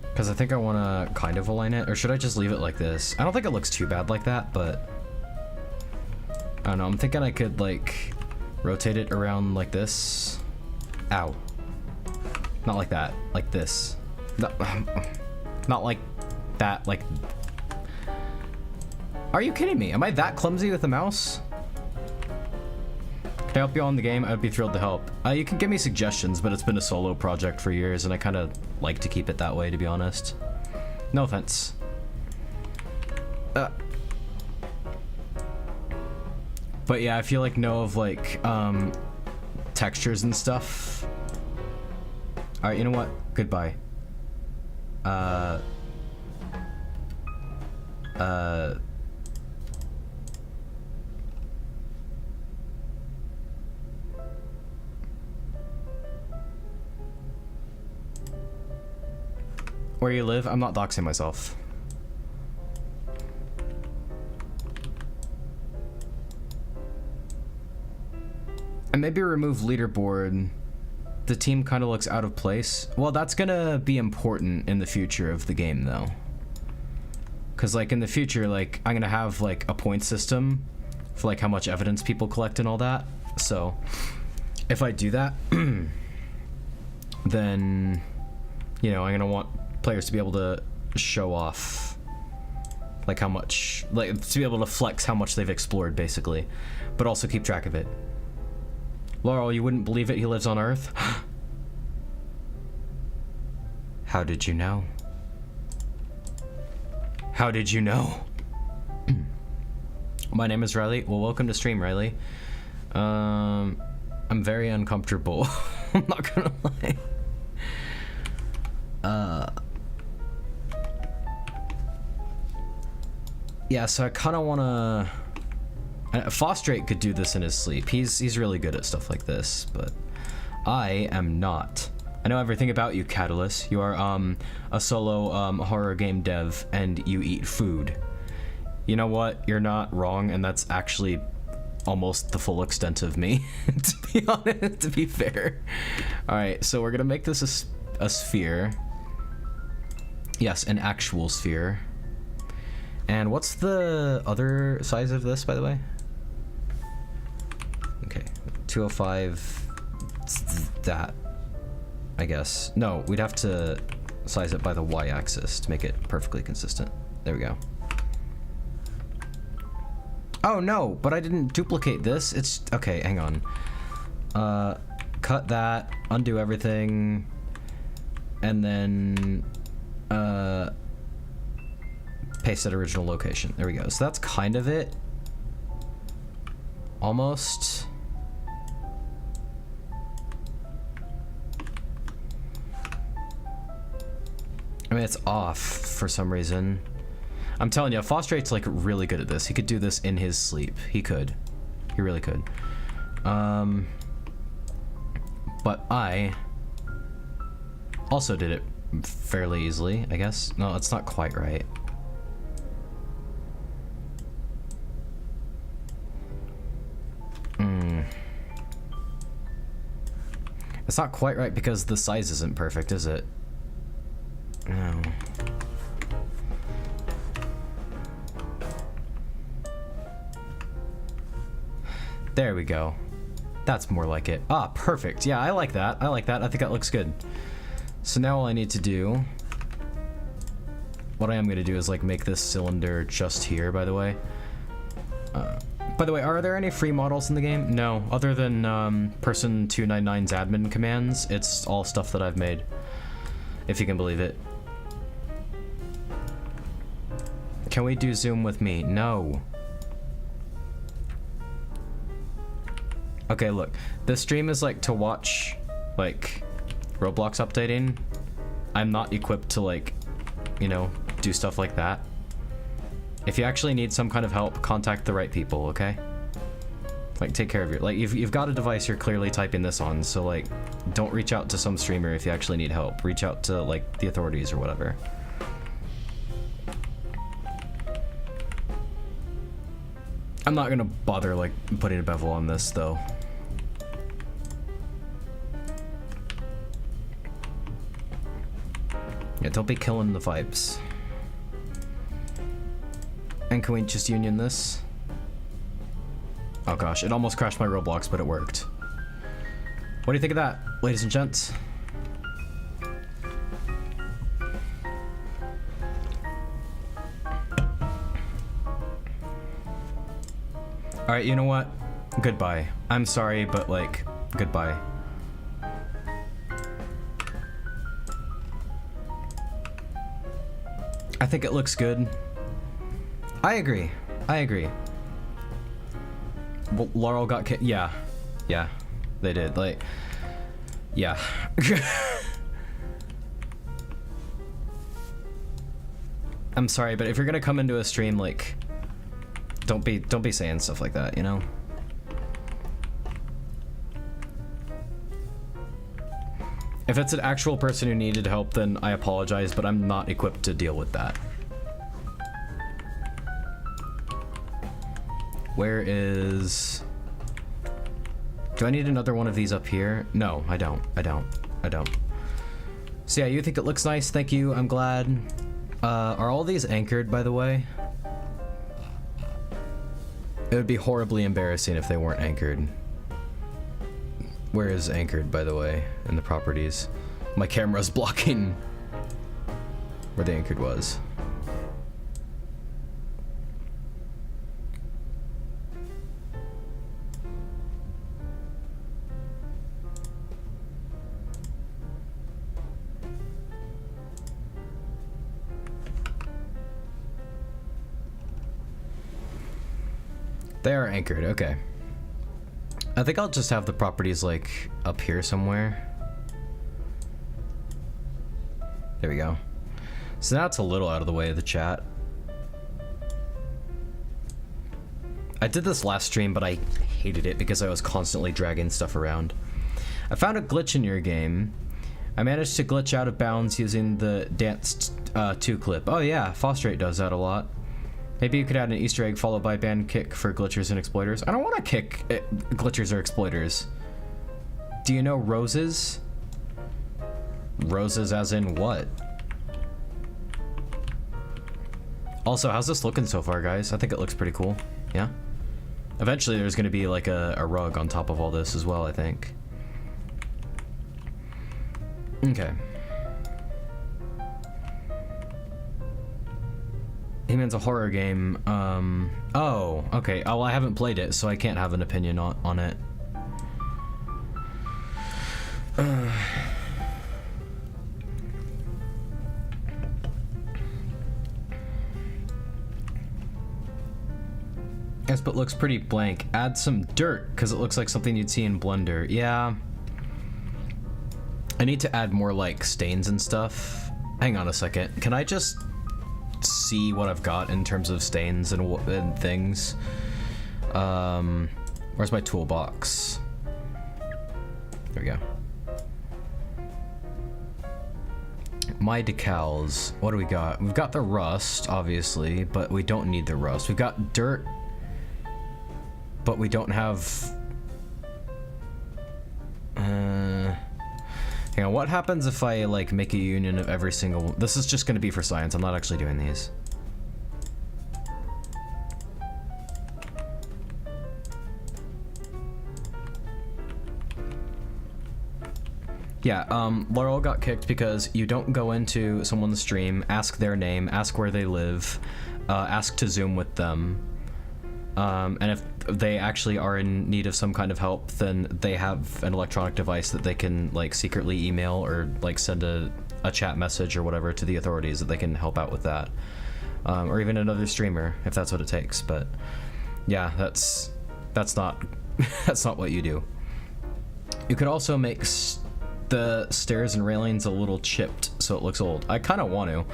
Because I think I want to kind of align it, or should I just leave it like this? I don't think it looks too bad like that, but I don't know, I'm thinking I could, like, rotate it around like this. Ow. Not like that, like this. Not like that, like... Are you kidding me? Am I that clumsy with the mouse? If I help you on the game, I'd be thrilled to help. You can give me suggestions, but it's been a solo project for years, and I kind of like to keep it that way, to be honest. No offense. But yeah, if you like know of like textures and stuff. All right, you know what? Goodbye. Where you live? I'm not doxing myself. And maybe remove leaderboard. The team kind of looks out of place. Well, that's gonna be important in the future of the game, though. Because, like, in the future, like, I'm gonna have, like, a point system for, like, how much evidence people collect and all that. So, if I do that, then, you know, I'm gonna want players to be able to show off, like, how much, like, to be able to flex how much they've explored, basically. But also keep track of it. Laurel, you wouldn't believe it, he lives on Earth? How did you know? How did you know? My name is Riley. Well, welcome to stream, Riley. I'm very uncomfortable. I'm not gonna lie. Yeah, so I kind of want to... Fostrate could do this in his sleep. He's really good at stuff like this, but I am not. I know everything about you, Catulus. You are a solo horror game dev, and you eat food. You know what? You're not wrong, and that's actually almost the full extent of me, to be honest, to be fair. All right, so we're gonna make this a sphere. Yes, an actual sphere. And what's the other size of this, by the way? Okay, 205, that, I guess. No, we'd have to size it by the y-axis to make it perfectly consistent. There we go. Oh no, but I didn't duplicate this. It's, okay, hang on. Cut that, undo everything, and then, paste at original location. There we go. So that's kind of it. Almost. I mean, it's off for some reason. I'm telling you, Fostrate's like really good at this. He could do this in his sleep. He could. He really could. But I also did it fairly easily, I guess. No, it's not quite right. It's not quite right because the size isn't perfect, is it? No. There we go. That's more like it. Ah, perfect. Yeah, I like that. I like that. I think that looks good. So now all I need to do... What I am going to do is, like, make this cylinder just here, by the way. By the way, are there any free models in the game? No, other than Person 299's admin commands. It's all stuff that I've made, if you can believe it. Can we do Zoom with me? No. Okay, look. This stream is like to watch, like, Roblox updating. I'm not equipped to, like, you know, do stuff like that. If you actually need some kind of help, contact the right people, okay? Like, take care of your... Like, you've got a device you're clearly typing this on, so, like, don't reach out to some streamer if you actually need help. Reach out to, like, the authorities or whatever. I'm not gonna bother, like, putting a bevel on this, though. Yeah, don't be killing the vibes. And can we just union this? Oh gosh, it almost crashed my Roblox, but it worked. What do you think of that, ladies and gents? Alright, you know what? Goodbye. I'm sorry, but, like, goodbye. I think it looks good. I agree. I agree. Well, Laurel got kicked. Yeah. Yeah. They did. Like, yeah. I'm sorry, but if you're gonna come into a stream, like, don't be saying stuff like that, you know? If it's an actual person who needed help, then I apologize, but I'm not equipped to deal with that. Where is... Do I need another one of these up here? No, I don't. I don't. I don't. So yeah, you think it looks nice? Thank you. I'm glad. Are all these anchored, by the way? It would be horribly embarrassing if they weren't anchored. Where is anchored, by the way, in the properties? My camera's blocking where the anchored was. They are anchored, okay. I think I'll just have the properties like up here somewhere. There we go. So now it's a little out of the way of the chat. I did this last stream, but I hated it because I was constantly dragging stuff around. I found a glitch in your game. I managed to glitch out of bounds using the Dance 2 clip. Oh yeah, Fosterate does that a lot. Maybe you could add an Easter egg followed by ban kick for glitchers and exploiters. I don't want to kick glitchers or exploiters. Do you know roses? Roses as in what? Also, how's this looking so far, guys? I think it looks pretty cool. Yeah? Eventually there's going to be like a rug on top of all this as well, I think. Okay. He-Man's a horror game. Oh, okay. Oh, well, I haven't played it, so I can't have an opinion on it. Yes, but looks pretty blank. Add some dirt, because it looks like something you'd see in Blender. Yeah. I need to add more, like, stains and stuff. Hang on a second. Can I just see what I've got in terms of stains and things? Where's my toolbox? There we go. My decals. What do we got? We've got the rust, obviously, but we don't need the rust. We've got dirt, but we don't have... Hang on, what happens if I, like, make a union of every single... This is just gonna be for science, I'm not actually doing these. Yeah, Laurel got kicked because you don't go into someone's stream, ask their name, ask where they live, ask to Zoom with them. And if they actually are in need of some kind of help, then they have an electronic device that they can, like, secretly email or, like, send a chat message or whatever to the authorities that they can help out with that. Or even another streamer, if that's what it takes. But yeah, that's not that's not what you do. You could also make the stairs and railings a little chipped so it looks old. I kind of want to.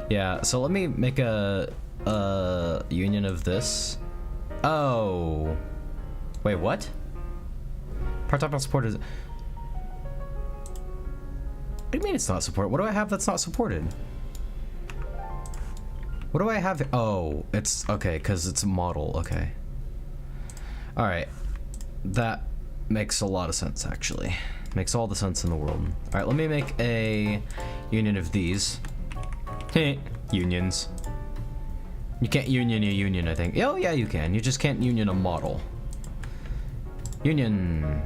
Yeah, so let me make a union of this. Oh. Wait, what? Part-time not supported. What do you mean it's not supported? What do I have that's not supported? What do I have? Oh, it's okay, because it's a model. Okay. Alright. That makes a lot of sense, actually. Makes all the sense in the world. Alright, let me make a union of these. Unions. You can't union a union, I think. Oh, yeah, you can. You just can't union a model. Union.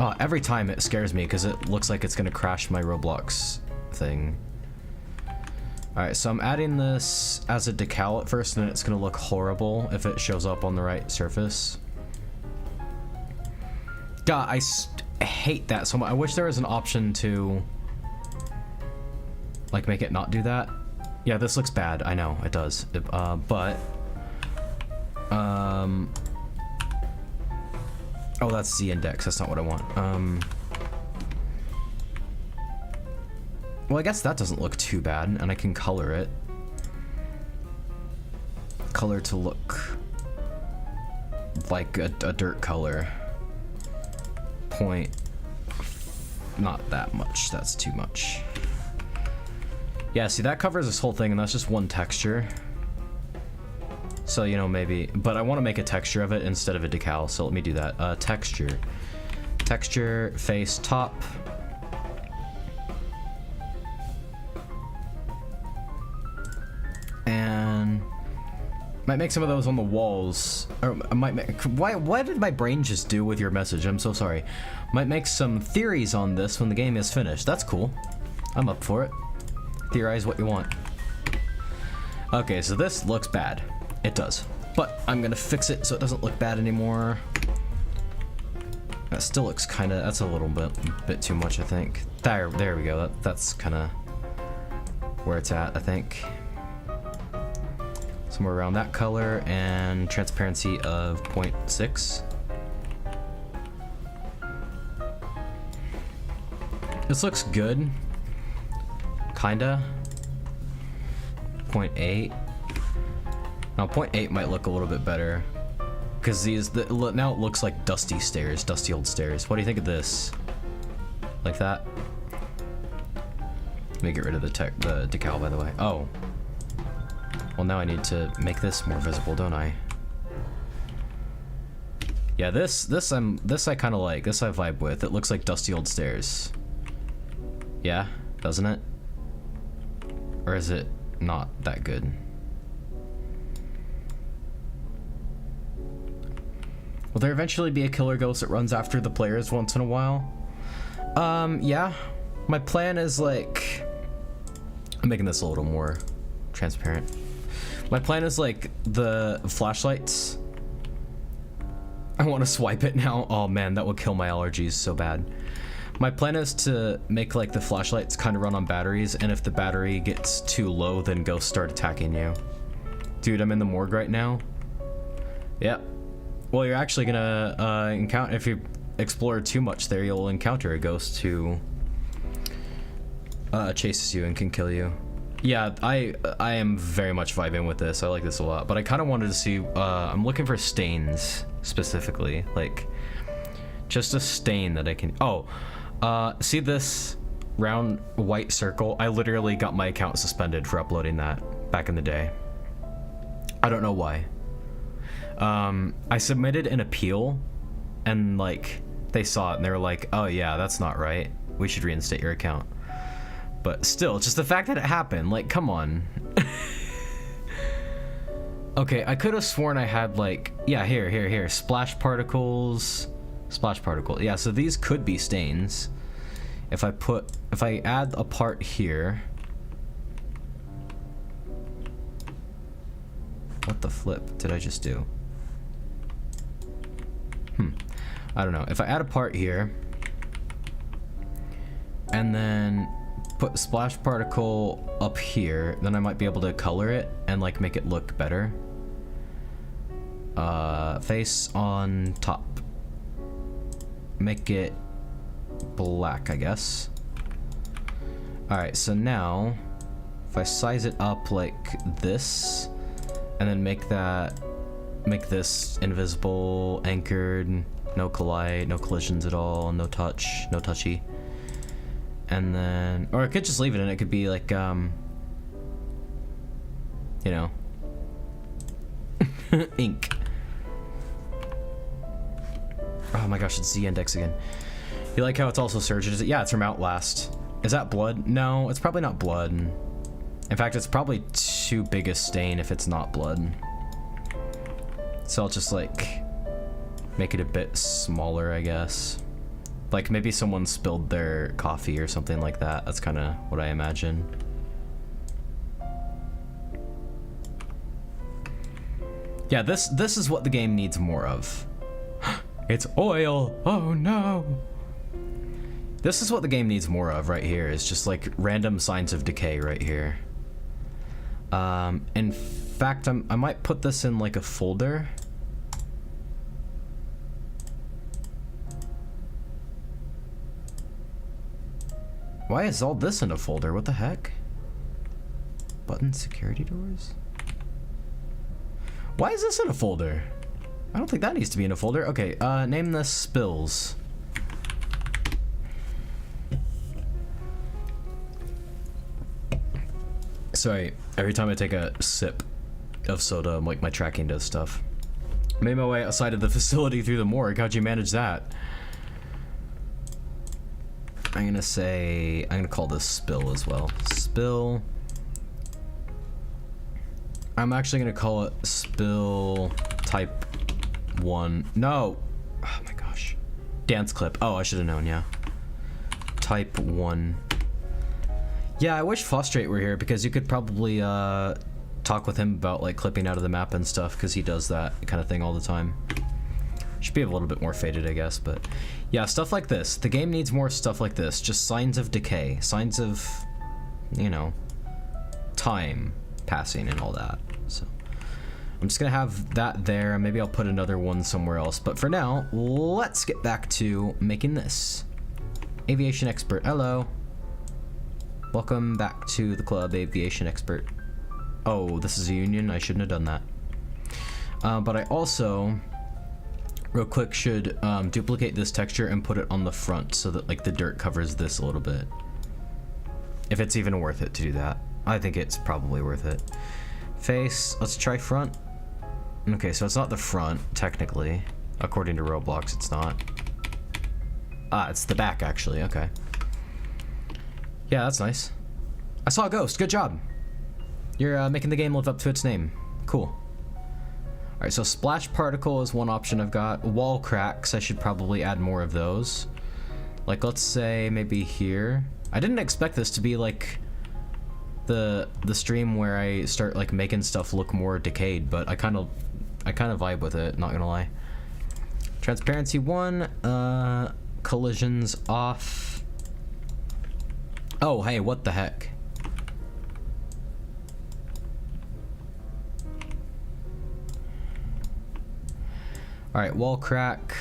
Oh, every time it scares me because it looks like it's going to crash my Roblox thing. Alright, so I'm adding this as a decal at first, and then it's going to look horrible if it shows up on the right surface. God, I hate that so much. I wish there was an option to, like, make it not do that. Yeah, this looks bad. I know, it does. But... Oh, that's Z index. That's not what I want. Well, I guess that doesn't look too bad, and I can color it. Color to look like a dirt color. Point. Not that much. That's too much. Yeah, see, that covers this whole thing, and that's just one texture. So, you know, maybe... But I want to make a texture of it instead of a decal, so let me do that. Texture. Texture, face, top. And... Might make some of those on the walls. Or I might make... What did my brain just do with your message? I'm so sorry. Might make some theories on this when the game is finished. That's cool. I'm up for it. Theorize what you want. Okay, so this looks bad. It does. But I'm gonna fix it so it doesn't look bad anymore. That still looks kind of... That's a little bit too much, I think. There we go. That's kind of where it's at, I think. Somewhere around that color, and transparency of 0.6. This looks good. Kinda. 0.8. Now 0.8 might look a little bit better. Because now it looks like dusty stairs, dusty old stairs. What do you think of this? Like that? Let me get rid of the decal, by the way. Oh. Well, now I need to make this more visible, don't I? Yeah, this I kind of like. This I vibe with. It looks like dusty old stairs. Yeah, doesn't it? Or is it not that good? Will there eventually be a killer ghost that runs after the players once in a while? Yeah. My plan is like... I'm making this a little more transparent. My plan is like the flashlights. I want to swipe it now. Oh man, that would kill my allergies so bad. My plan is to make like the flashlights kind of run on batteries, and if the battery gets too low, then ghosts start attacking you. Dude, I'm in the morgue right now. Yep. Well, you're actually gonna encounter, if you explore too much there, you'll encounter a ghost who chases you and can kill you. Yeah, I am very much vibing with this. I like this a lot, but I kind of wanted to see, I'm looking for stains specifically, like just a stain that I can, see this round white circle? I literally got my account suspended for uploading that back in the day. I don't know why. I submitted an appeal, and like they saw it and they were like, oh yeah, that's not right. We should reinstate your account. But still, just the fact that it happened, like, come on. Okay, I could have sworn I had like, yeah, here, splash particles, splash particle. Yeah, so these could be stains. If I add a part here. What the flip did I just do? I don't know. If I add a part here, and then put splash particle up here, then I might be able to color it and like make it look better. Face on top. Make it black, I guess. Alright, so now if I size it up like this, and then make this invisible, anchored, no collide, no collisions at all, no touch, no touchy. And then, or I could just leave it and it could be like, you know, ink. Oh my gosh, it's Z index again. You like how it's also surged? Yeah, it's from Outlast. Is that blood? No, it's probably not blood. In fact, it's probably too big a stain if it's not blood. So I'll just like make it a bit smaller, I guess. Like maybe someone spilled their coffee or something like that. That's kind of what I imagine. Yeah, this is what the game needs more of. It's oil. Oh no. This is what the game needs more of right here. Is just like random signs of decay right here. In fact, I might put this in like a folder. Why is all this in a folder? What the heck? Button security doors? Why is this in a folder? I don't think that needs to be in a folder. Okay, name this spills. Sorry, every time I take a sip of soda, like my tracking does stuff. Made my way outside of the facility through the morgue. How'd you manage that? I'm gonna call this spill as well. Spill. I'm actually gonna call it spill type 1. No! Oh my gosh. Dance clip. Oh, I should have known, yeah. Type 1. Yeah, I wish Frustrate were here because you could probably talk with him about like clipping out of the map and stuff because he does that kind of thing all the time. Should be a little bit more faded, I guess, but yeah, stuff like this. The game needs more stuff like this. Just signs of decay, signs of, you know, time passing and all that. So I'm just gonna have that there, and maybe I'll put another one somewhere else. But for now, let's get back to making this. Aviation expert, hello. Welcome back to the club, aviation expert. Oh, this is a union. I shouldn't have done that. But I also, real quick, should duplicate this texture and put it on the front so that like the dirt covers this a little bit. If it's even worth it to do that. I think it's probably worth it. Face, let's try front. Okay, so it's not the front, technically. According to Roblox, it's not. Ah, it's the back, actually, okay. Yeah, that's nice. I saw a ghost, good job. You're making the game live up to its name. Cool. Alright, so splash particle is one option I've got. Wall cracks, I should probably add more of those. Like, let's say maybe here. I didn't expect this to be like the stream where I start like making stuff look more decayed, but I kind of vibe with it, not gonna lie. Transparency 1, collisions off. Oh, hey, what the heck? All right, wall crack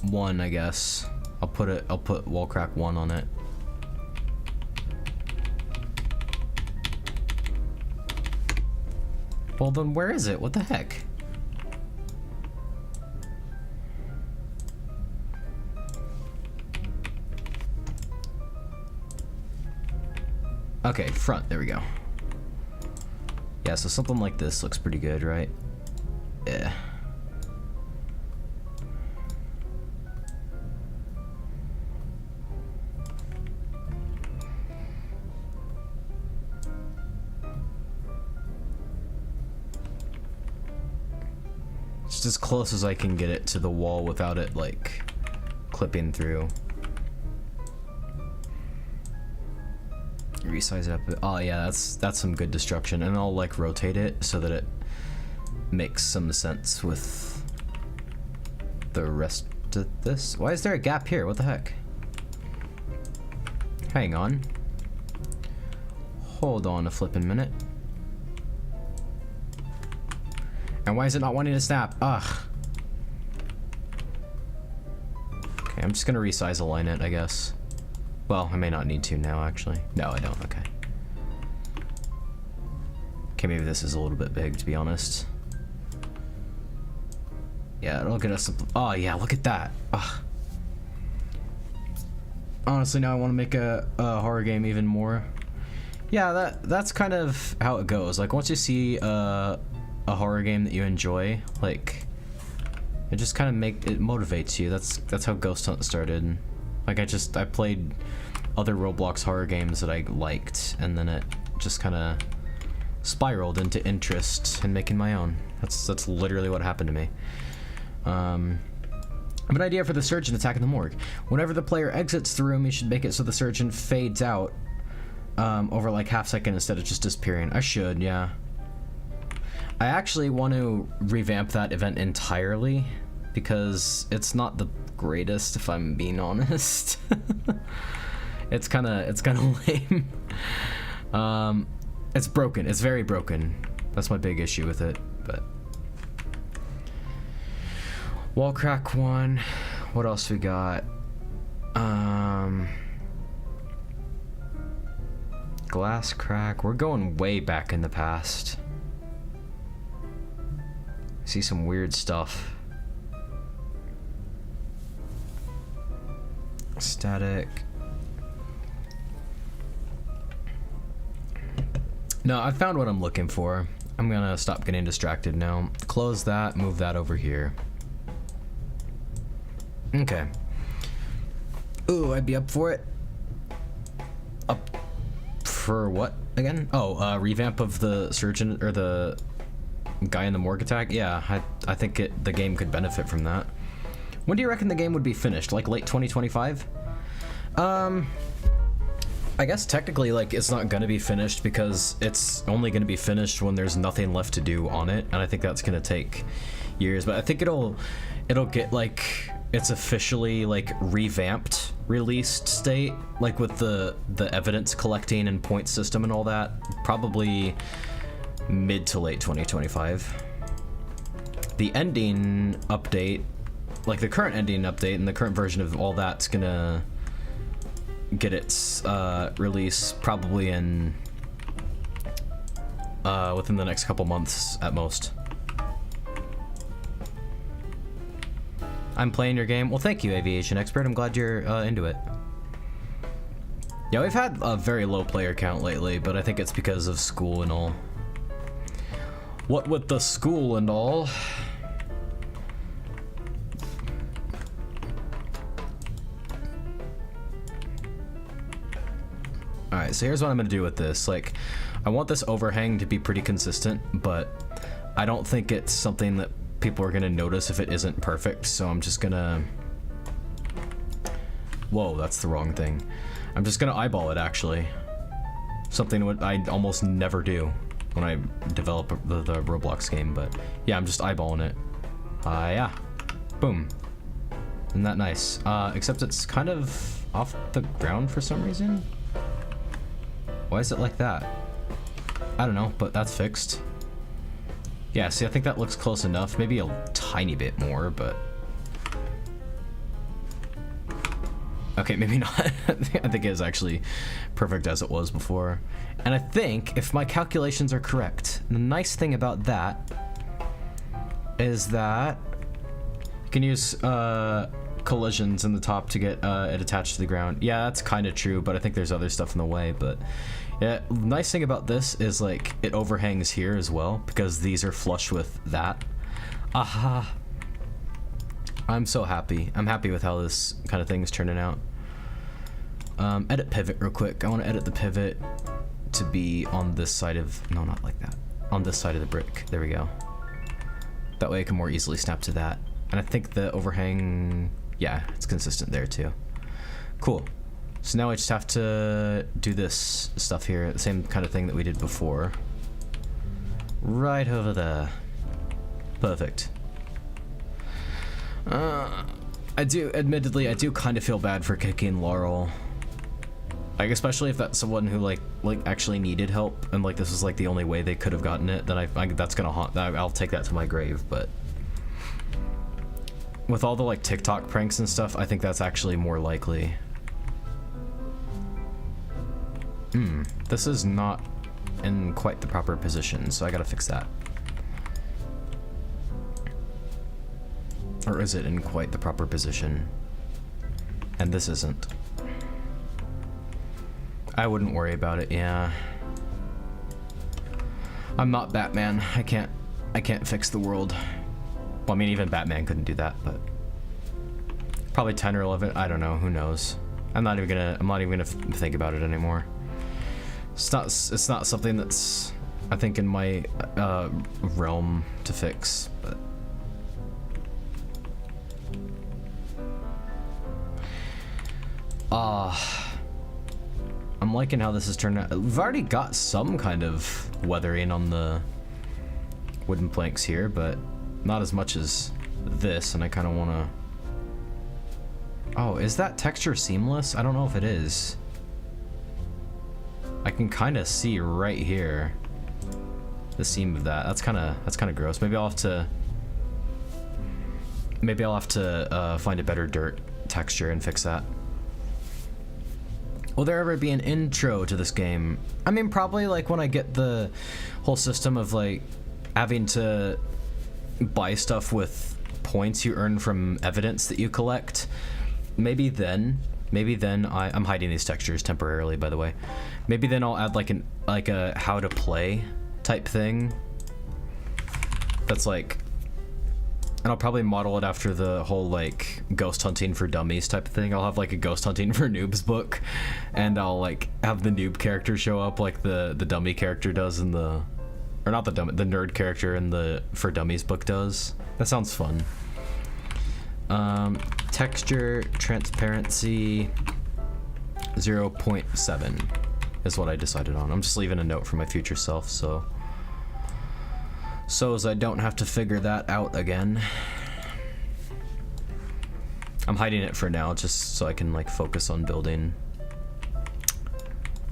1, I guess. I'll put wall crack 1 on it. Well, then where is it? What the heck? Okay, front, there we go. Yeah, so something like this looks pretty good, right? Yeah. Just as close as I can get it to the wall without it, like, clipping through. Resize it up. Oh yeah, that's some good destruction, and I'll like rotate it so that it makes some sense with the rest of this. Why is there a gap here? What the heck? Hang on. Hold on a flippin' minute. And why is it not wanting to snap? Ugh. Okay, I'm just gonna resize align it, I guess. Well, I may not need to now, actually. No, I don't. Okay. Okay, maybe this is a little bit big, to be honest. Yeah, it'll get us... Oh, yeah, look at that. Ugh. Honestly, now I want to make a horror game even more. Yeah, that's kind of how it goes. Like, once you see a horror game that you enjoy, like, it just kind of it motivates you. That's how Ghost Hunt started. Like, I played other Roblox horror games that I liked, and then it just kind of spiraled into interest in making my own. That's literally what happened to me. I have an idea for the surgeon attacking the morgue. Whenever the player exits the room, you should make it so the surgeon fades out over like half second instead of just disappearing. I should, yeah. I actually want to revamp that event entirely because it's not the greatest, if I'm being honest. It's kind of lame. It's broken. It's very broken. That's my big issue with it, but... Wall crack 1. What else we got? Glass crack. We're going way back in the past. See some weird stuff. Static. No, I found what I'm looking for. I'm gonna stop getting distracted now. Close that, move that over here. Okay. Ooh, I'd be up for it. Up for what again? Oh, revamp of the surgeon or the guy in the morgue attack. Yeah, I think the game could benefit from that. When do you reckon the game would be finished? Like late 2025? I guess technically, like, it's not gonna be finished because it's only gonna be finished when there's nothing left to do on it, and I think that's gonna take years. But I think it'll get like it's officially like revamped, released state, like with the evidence collecting and point system and all that, probably mid to late 2025. The ending update, like the current ending update and the current version of all that's gonna get its release probably in within the next couple months at most. I'm playing your game. Well, thank you, Aviation Expert. I'm glad you're into it. Yeah, we've had a very low player count lately, but I think it's because of school and all. What with the school and all? Alright, so here's what I'm gonna do with this. Like, I want this overhang to be pretty consistent, but I don't think it's something that people are gonna notice if it isn't perfect, so I'm just gonna... Whoa, that's the wrong thing. I'm just gonna eyeball it, actually. Something I almost never do when I develop the Roblox game, but yeah, I'm just eyeballing it. Yeah. Boom. Isn't that nice? Except it's kind of off the ground for some reason. Why is it like that? I don't know, but that's fixed. Yeah, see, I think that looks close enough. Maybe a tiny bit more, but... Okay, maybe not. I think it is actually perfect as it was before. And I think, if my calculations are correct, the nice thing about that is that you can use collisions in the top to get it attached to the ground. Yeah, that's kind of true, but I think there's other stuff in the way. But yeah, nice thing about this is like it overhangs here as well because these are flush with that. Aha. I'm so happy. I'm happy with how this kind of thing is turning out. Edit pivot real quick. I want to edit the pivot to be on this side of... No, not like that. On this side of the brick. There we go. That way I can more easily snap to that. And I think the overhang... Yeah, it's consistent there too. Cool. So now I just have to do this stuff here. The same kind of thing that we did before. Right over there. Perfect. Admittedly, I do kind of feel bad for kicking Laurel. Like, especially if that's someone who like actually needed help, and like this is like the only way they could have gotten it. Then that's gonna haunt. I'll take that to my grave. But with all the like TikTok pranks and stuff, I think that's actually more likely. This is not in quite the proper position, so I gotta fix that. Or is it in quite the proper position? And this isn't. I wouldn't worry about it, yeah. I'm not Batman. I can't fix the world. Well, I mean, even Batman couldn't do that, but probably 10 or 11, I don't know, who knows. I'm not even gonna think about it anymore. It's not something that's, I think, in my realm to fix, but I'm liking how this has turned out. We've already got some kind of weathering on the wooden planks here, but not as much as this, and I kind of want to... Oh, is that texture seamless? I don't know if it is. I can kind of see right here the seam of that. That's kind of gross. Maybe I'll have to find a better dirt texture and fix that. Will there ever be an intro to this game? I mean, probably like when I get the whole system of like having to buy stuff with points you earn from evidence that you collect. Maybe then I'm hiding these textures temporarily, by the way. Maybe then I'll add like a how to play type thing. That's like, and I'll probably model it after the whole like ghost hunting for dummies type of thing. I'll have like a ghost hunting for noobs book, and I'll like have the noob character show up like the dummy character does in the, or not the nerd character in the for dummies book does. That sounds fun. Texture transparency 0.7 is what I decided on. I'm just leaving a note for my future self, so as I don't have to figure that out again. I'm hiding it for now just so I can like focus on building.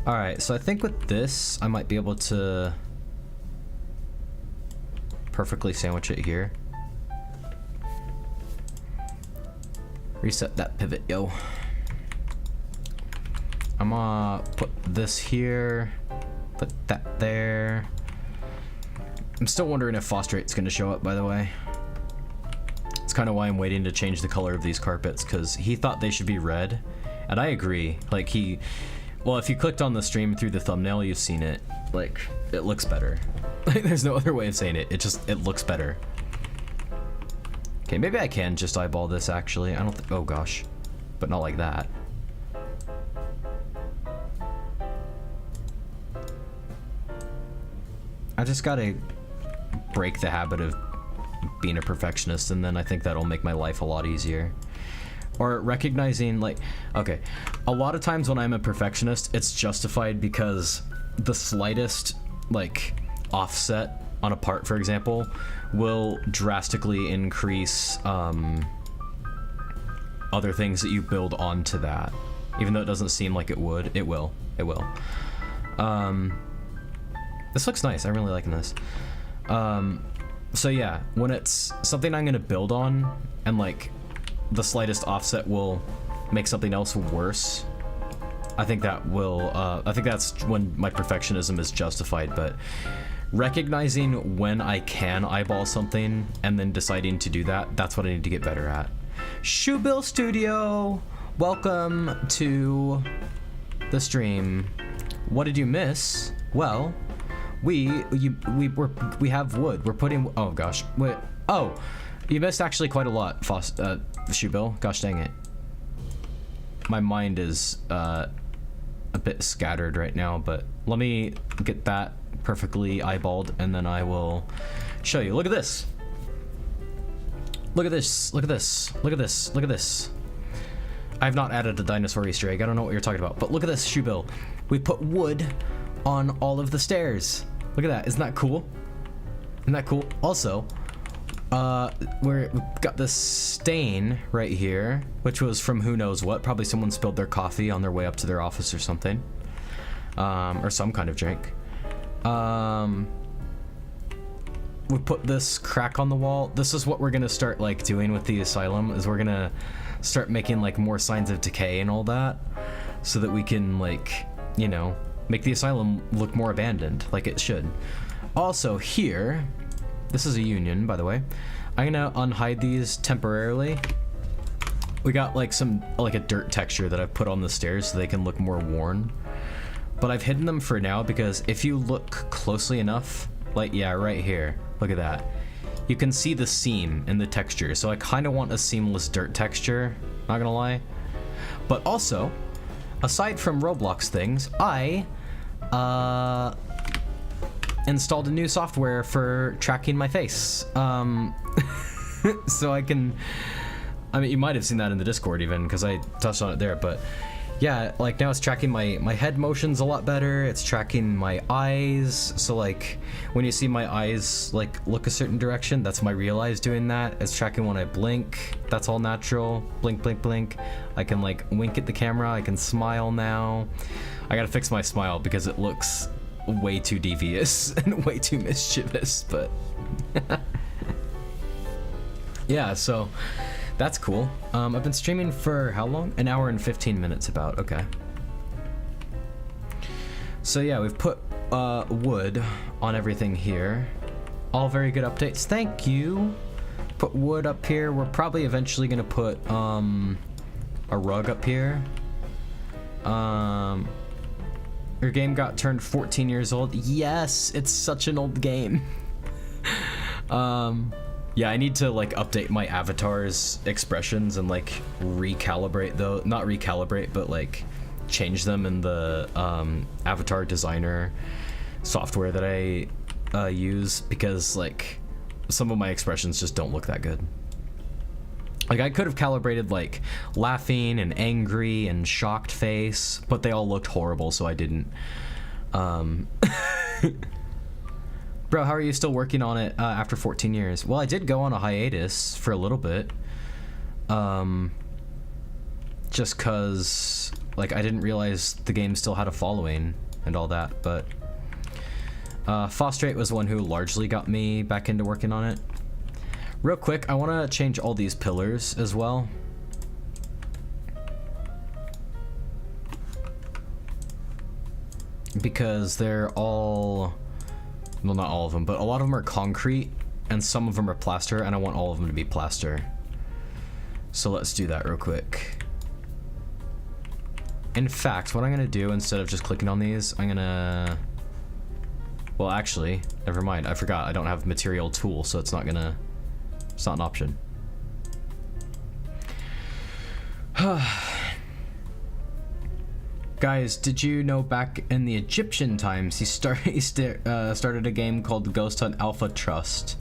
All right, so I think with this I might be able to perfectly sandwich it here. Reset that pivot, yo. I'm gonna put this here, put that there. I'm still wondering if Phosphate's gonna show up, by the way. It's kind of why I'm waiting to change the color of these carpets, because he thought they should be red, and I agree. Like well, if you clicked on the stream through the thumbnail, you've seen it. Like, it looks better. There's no other way of saying it. It looks better. Okay, maybe I can just eyeball this, actually. I don't think, oh gosh. But not like that. I just gotta break the habit of being a perfectionist, and then I think that'll make my life a lot easier. Or recognizing, like, okay, a lot of times when I'm a perfectionist, it's justified because the slightest, like, offset on a part, for example, will drastically increase other things that you build onto that. Even though it doesn't seem like it would, it will. It will. This looks nice. I'm really liking this. So yeah, when it's something I'm gonna build on, and like the slightest offset will make something else worse, I think that will, I think that's when my perfectionism is justified. But recognizing when I can eyeball something and then deciding to do that, that's what I need to get better at. Shoebill Studio, welcome to the stream. What did you miss? Well, we have wood. We're putting, oh gosh, wait, oh, you missed actually quite a lot, Shoebill. Gosh dang it. My mind is a bit scattered right now, but let me get that perfectly eyeballed, and then I will show you. Look at this. Look at this. Look at this. Look at this. Look at this. I have not added a dinosaur Easter egg. I don't know what you're talking about, but look at this, Shoebill. We put wood on all of the stairs. Look at that. Isn't that cool? Isn't that cool? Also, we've got this stain right here, which was from who knows what. Probably someone spilled their coffee on their way up to their office or something, or some kind of drink. We put this crack on the wall. This is what we're gonna start like doing with the asylum, is we're gonna start making like more signs of decay and all that, so that we can, like, you know, make the asylum look more abandoned, like it should. Also here, this is a union, by the way. I'm gonna unhide these temporarily. We got like a dirt texture that I've put on the stairs so they can look more worn. But I've hidden them for now because if you look closely enough, like, yeah, right here, look at that. You can see the seam in the texture, so I kind of want a seamless dirt texture, not gonna lie. But also, aside from Roblox things, I installed a new software for tracking my face. So I can, I mean, you might have seen that in the Discord even, because I touched on it there, but yeah, like now it's tracking my head motions a lot better. It's tracking my eyes. So like when you see my eyes like look a certain direction, that's my real eyes doing that. It's tracking when I blink. That's all natural. Blink, blink, blink. I can like wink at the camera. I can smile now. I gotta fix my smile because it looks way too devious and way too mischievous, but yeah, so that's cool. I've been streaming for how long? An hour and 15 minutes about, okay. So yeah, we've put wood on everything here. All very good updates, thank you. Put wood up here. We're probably eventually gonna put a rug up here. Your game got turned 14 years old. Yes, it's such an old game. Yeah, I need to like update my avatar's expressions and like recalibrate though, not recalibrate, but like change them in the avatar designer software that I use, because like some of my expressions just don't look that good. Like I could have calibrated like laughing and angry and shocked face, but they all looked horrible, so I didn't. Bro, how are you still working on it after 14 years? Well, I did go on a hiatus for a little bit. Just cause like I didn't realize the game still had a following and all that, but Fostrate was the one who largely got me back into working on it. Real quick, I want to change all these pillars as well. Because they're all, well, not all of them, but a lot of them are concrete and some of them are plaster, and I want all of them to be plaster. So let's do that real quick. In fact, what I'm gonna do, instead of just clicking on these, I'm gonna, well actually, never mind, I forgot, I don't have material tool, so it's not an option. Guys, did you know back in the Egyptian times he started a game called Ghost Hunt Alpha Trust?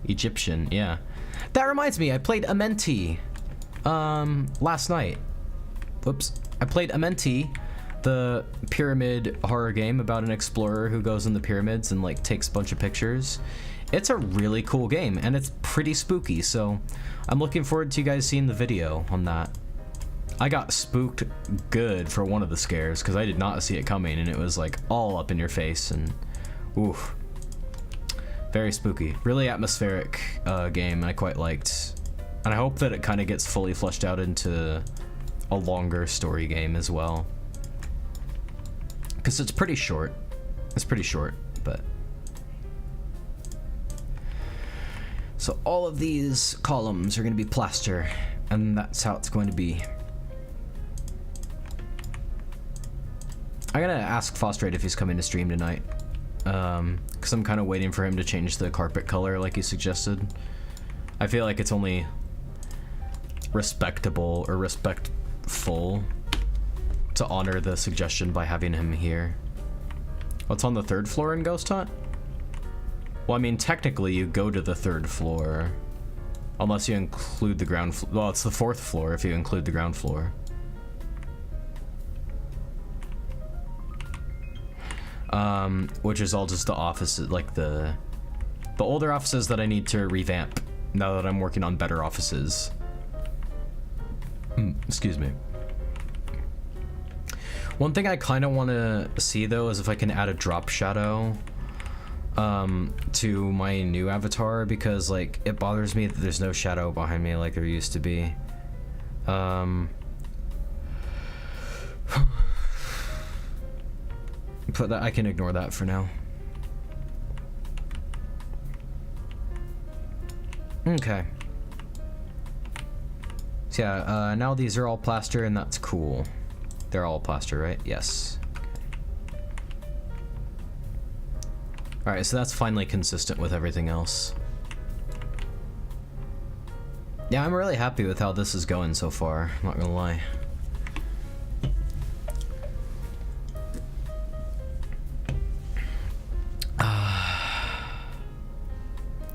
Egyptian, yeah. That reminds me, I played Amenti last night. Whoops. I played Amenti, the pyramid horror game about an explorer who goes in the pyramids and like takes a bunch of pictures. It's a really cool game and it's pretty spooky, so I'm looking forward to you guys seeing the video on that. I got spooked good for one of the scares because I did not see it coming, and it was like all up in your face, and oof. Very spooky. Really atmospheric game I quite liked. And I hope that it kind of gets fully fleshed out into a longer story game as well. Because it's pretty short. It's pretty short, but... So all of these columns are going to be plaster, and that's how it's going to be. I'm gonna ask Fostrate if he's coming to stream tonight, because I'm kind of waiting for him to change the carpet color like he suggested. I feel like it's only respectable or respectful to honor the suggestion by having him here. What's on the 3rd floor in Ghost Hunt? Well, I mean, technically you go to the 3rd floor, unless you include the ground floor. Well, it's the 4th floor if you include the ground floor. Which is all just the offices, like the older offices that I need to revamp now that I'm working on better offices. Excuse me. One thing I kind of want to see though is if I can add a drop shadow to my new avatar, because like it bothers me that there's no shadow behind me like there used to be. But that, I can ignore that for now. Okay. So yeah, now these are all plaster, and that's cool. They're all plaster, right? Yes. Okay. Alright, so that's finally consistent with everything else. Yeah, I'm really happy with how this is going so far, I'm not gonna lie.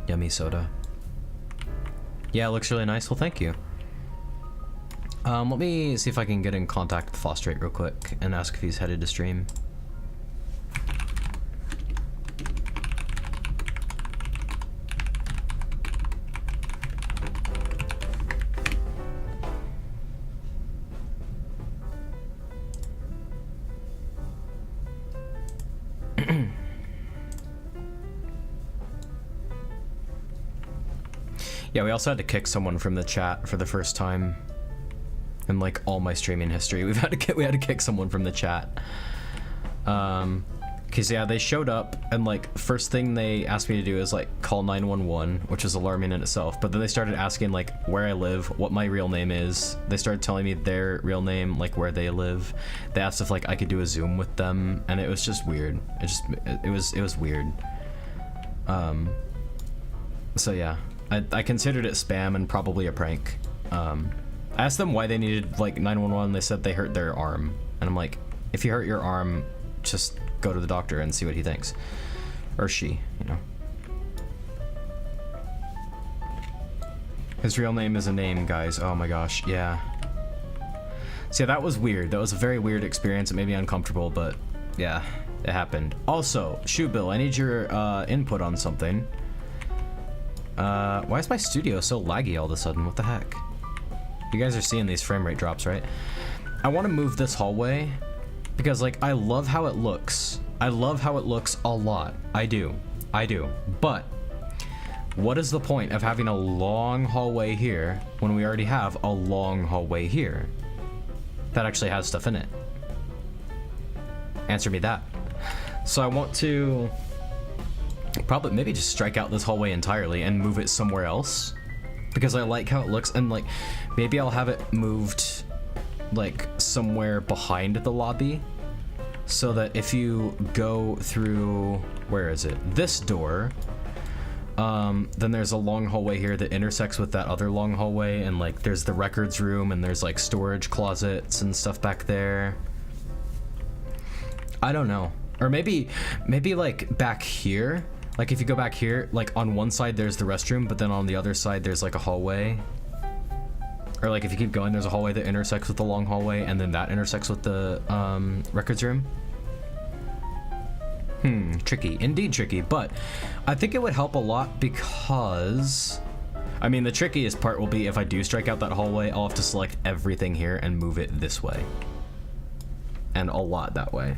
Yummy soda. Yeah, it looks really nice. Well, thank you. Let me see if I can get in contact with Fostrate real quick and ask if he's headed to stream. Yeah, we also had to kick someone from the chat for the first time in like all my streaming history. We had to kick someone from the chat. Cause yeah, they showed up and like first thing they asked me to do is like call 911, which is alarming in itself. But then they started asking like where I live, what my real name is. They started telling me their real name, like where they live. They asked if like I could do a Zoom with them, and it was just weird. It was weird. So yeah. I considered it spam and probably a prank. I asked them why they needed like 911. They said they hurt their arm, and I'm like, if you hurt your arm, just go to the doctor and see what he thinks, or she, you know. His real name is a name, guys. Oh my gosh, yeah. So yeah, that was weird. That was a very weird experience. It made me uncomfortable, but yeah, it happened. Also, Shoe Bill, I need your input on something. Why is my studio so laggy all of a sudden? What the heck? You guys are seeing these frame rate drops, right? I want to move this hallway because, like, I love how it looks. I love how it looks a lot. I do. But what is the point of having a long hallway here when we already have a long hallway here that actually has stuff in it? Answer me that. So I want to probably maybe just strike out this hallway entirely and move it somewhere else because I like how it looks, and like maybe I'll have it moved like somewhere behind the lobby so that if you go through, where is it, this door, then there's a long hallway here that intersects with that other long hallway, and like there's the records room and there's like storage closets and stuff back there. I don't know. Or maybe like back here. Like if you go back here, like on one side there's the restroom, but then on the other side there's like a hallway. Or like if you keep going, there's a hallway that intersects with the long hallway, and then that intersects with the records room. Tricky, indeed tricky, but I think it would help a lot because, I mean, the trickiest part will be if I do strike out that hallway, I'll have to select everything here and move it this way. And a lot that way.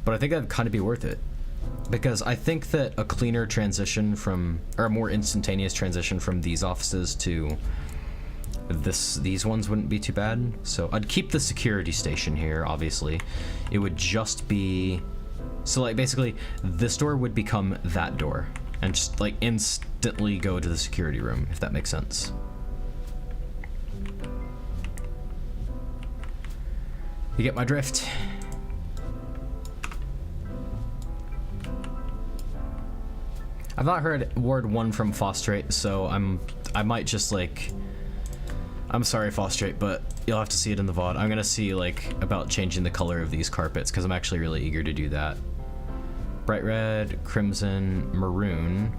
But I think that'd kind of be worth it. Because I think that a cleaner transition from, or a more instantaneous transition from these offices to these ones wouldn't be too bad. So I'd keep the security station here, obviously. It would just be, so like basically this door would become that door and just like instantly go to the security room, if that makes sense. You get my drift? I've not heard word 1 from Fostrate, so I might just like, I'm sorry Fostrate, but you'll have to see it in the VOD. I'm gonna see like about changing the color of these carpets because I'm actually really eager to do that. Bright red, crimson, maroon,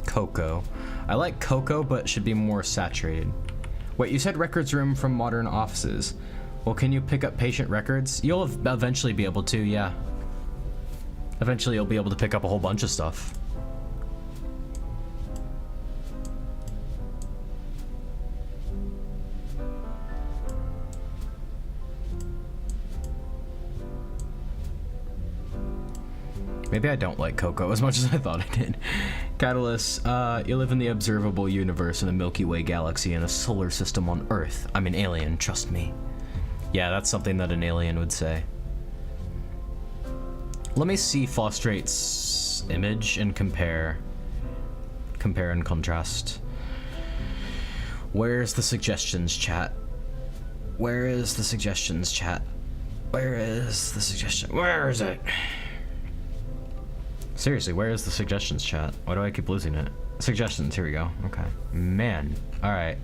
cocoa. I like cocoa, but should be more saturated. Wait, you said records room from modern offices. Well, can you pick up patient records? You'll eventually be able to, yeah. Eventually you'll be able to pick up a whole bunch of stuff. Maybe I don't like cocoa as much as I thought I did. Catulus, you live in the observable universe in the Milky Way galaxy in a solar system on Earth. I'm an alien, trust me. Yeah, that's something that an alien would say. Let me see Fostrate's image and compare and contrast. Where's the suggestions, chat? Where is the suggestions, chat? Where is the suggestion? Where is it? Seriously, where is the suggestions, chat? Why do I keep losing it? Suggestions, here we go. Okay. Man. Alright.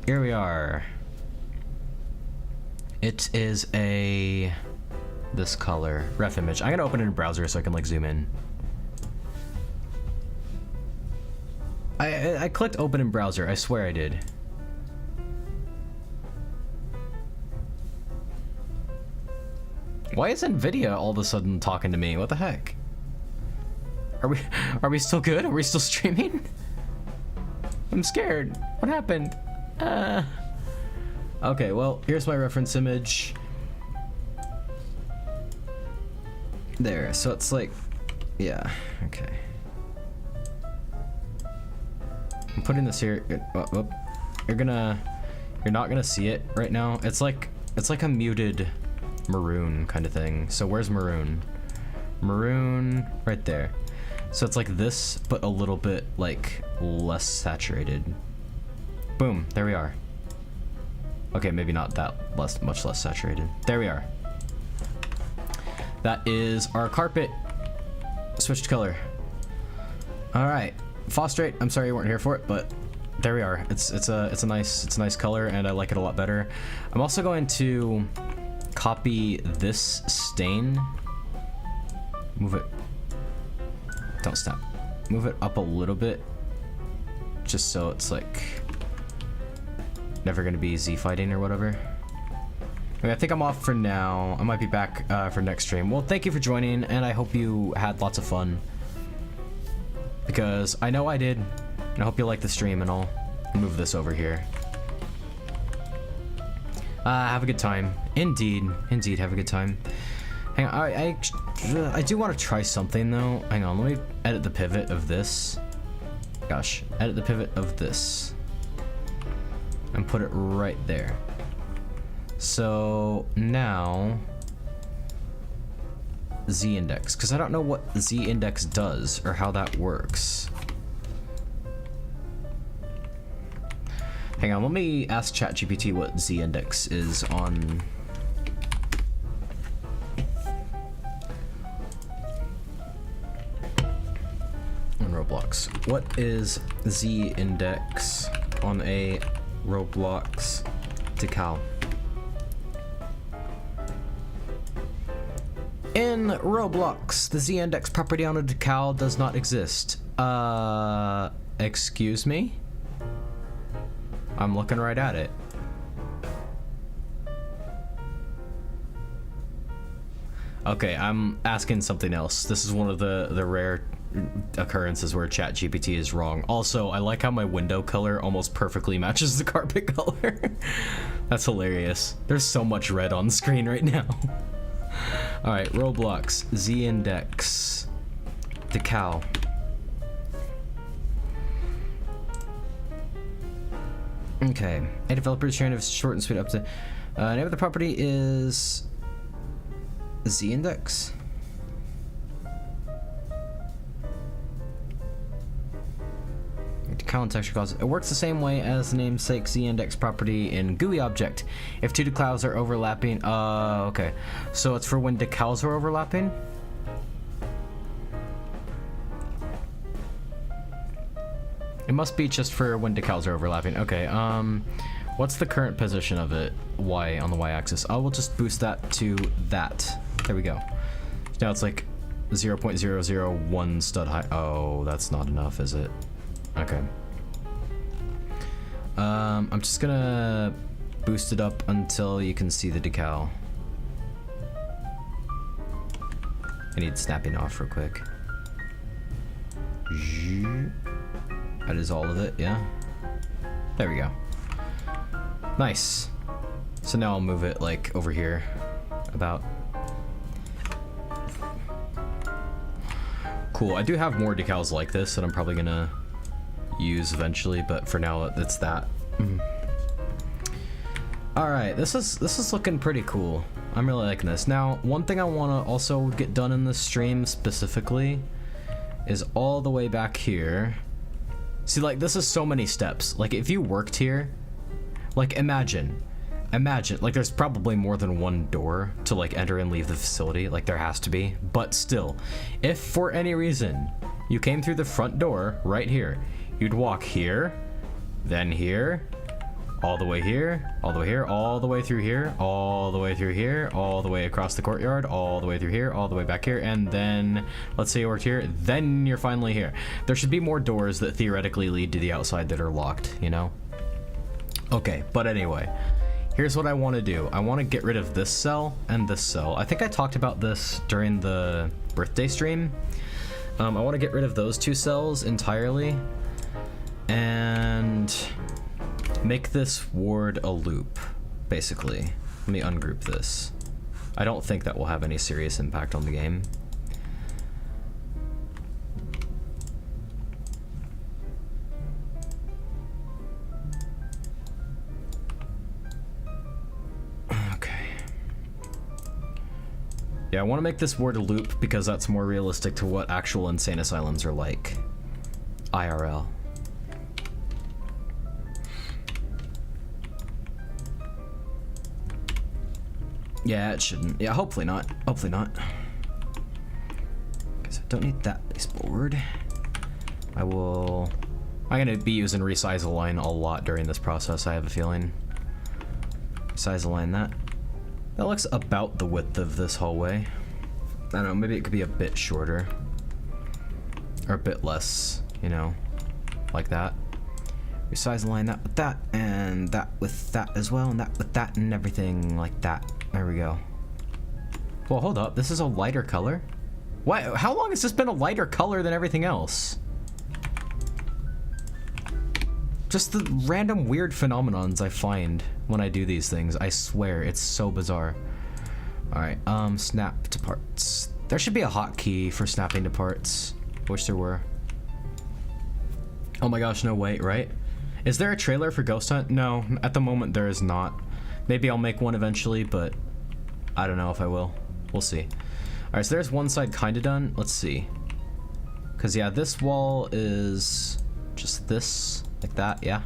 Here we are. It is this color. Ref image. I'm gonna open it in a browser so I can like zoom in. I clicked open in browser. I swear I did. Why is Nvidia all of a sudden talking to me? What the heck? Are we still good? Are we still streaming? I'm scared. What happened? Okay, well, here's my reference image. There, so it's like, yeah, okay. I'm putting this here. You're not gonna see it right now. It's like a muted maroon kind of thing. So where's maroon? Maroon right there. So it's like this, but a little bit like less saturated. Boom, there we are. Okay, maybe not that much less saturated. There we are. That is our carpet. Switched color. All right, Phostrate. I'm sorry you weren't here for it, but there we are. It's a nice color, and I like it a lot better. I'm also going to copy this stain. Move it. Don't stop. Move it up a little bit, just so it's like never gonna be Z fighting or whatever. I mean, I think I'm off for now. I might be back for next stream. Well, thank you for joining, and I hope you had lots of fun. Because I know I did, and I hope you liked the stream, and I'll move this over here. Have a good time. Indeed, have a good time. Hang on, I do want to try something though. Hang on, let me edit the pivot of this. Gosh, edit the pivot of this. And put it right there. So now Z index, because I don't know what Z index does or how that works. Hang on, let me ask ChatGPT what Z index is on Roblox. What is Z index on a Roblox decal? In Roblox, the Z-index property on a decal does not exist. Excuse me? I'm looking right at it. Okay, I'm asking something else. This is one of the rare occurrences where ChatGPT is wrong. Also, I like how my window color almost perfectly matches the carpet color. That's hilarious. There's so much red on the screen right now. All right, Roblox, Z-index, decal. Okay, a developer's trying to short and sweet up to. Name of the property is Z-index. Decal and texture clause. It works the same way as the namesake Z-index property in GUI object. If two decals are overlapping, okay. So it's for when decals are overlapping? It must be just for when decals are overlapping. Okay, what's the current position of it? Y on the y-axis. I will just boost that to that. There we go. Now it's like 0.001 stud height. Oh, that's not enough, is it? Okay. I'm just gonna boost it up until you can see the decal. I need snapping off real quick. That is all of it, yeah? There we go. Nice. So now I'll move it like over here, about. Cool, I do have more decals like this that I'm probably gonna use eventually, but for now it's that. All right, this is looking pretty cool. I'm really liking this. Now, one thing I want to also get done in this stream specifically is all the way back here. See, like, this is so many steps. Like, if you worked here, like, imagine, like, there's probably more than one door to, like, enter and leave the facility. Like, there has to be. But still, if for any reason you came through the front door right here, you'd walk here, then here, all the way here, all the way here, all the way through here, all the way through here, all the way across the courtyard, all the way through here, all the way back here, and then let's say it worked here, then you're finally here. There should be more doors that theoretically lead to the outside that are locked, you know? Okay, but anyway, here's what I want to do. I want to get rid of this cell and this cell. I think I talked about this during the birthday stream. I want to get rid of those two cells entirely and make this ward a loop, basically. Let me ungroup this. I don't think that will have any serious impact on the game. Okay. Yeah, I want to make this ward a loop because that's more realistic to what actual insane asylums are like. IRL. Yeah, it shouldn't. Yeah, hopefully not. Hopefully not. Because I don't need that baseboard. I'm gonna be using resize align a lot during this process, I have a feeling. Resize align that. That looks about the width of this hallway. I don't know, maybe it could be a bit shorter. Or a bit less, you know, like that. Resize align that with that, and that with that as well, and that with that, and everything like that. There we go. Well, hold up. This is a lighter color? Why? How long has this been a lighter color than everything else? Just the random weird phenomenons I find when I do these things. I swear, it's so bizarre. Alright, snap to parts. There should be a hotkey for snapping to parts. Wish there were. Oh my gosh, no, wait, right? Is there a trailer for Ghost Hunt? No, at the moment there is not. Maybe I'll make one eventually, but I don't know if I will. We'll see. Alright, so there's one side kind of done. Let's see. Because, yeah, this wall is just this, like that, yeah.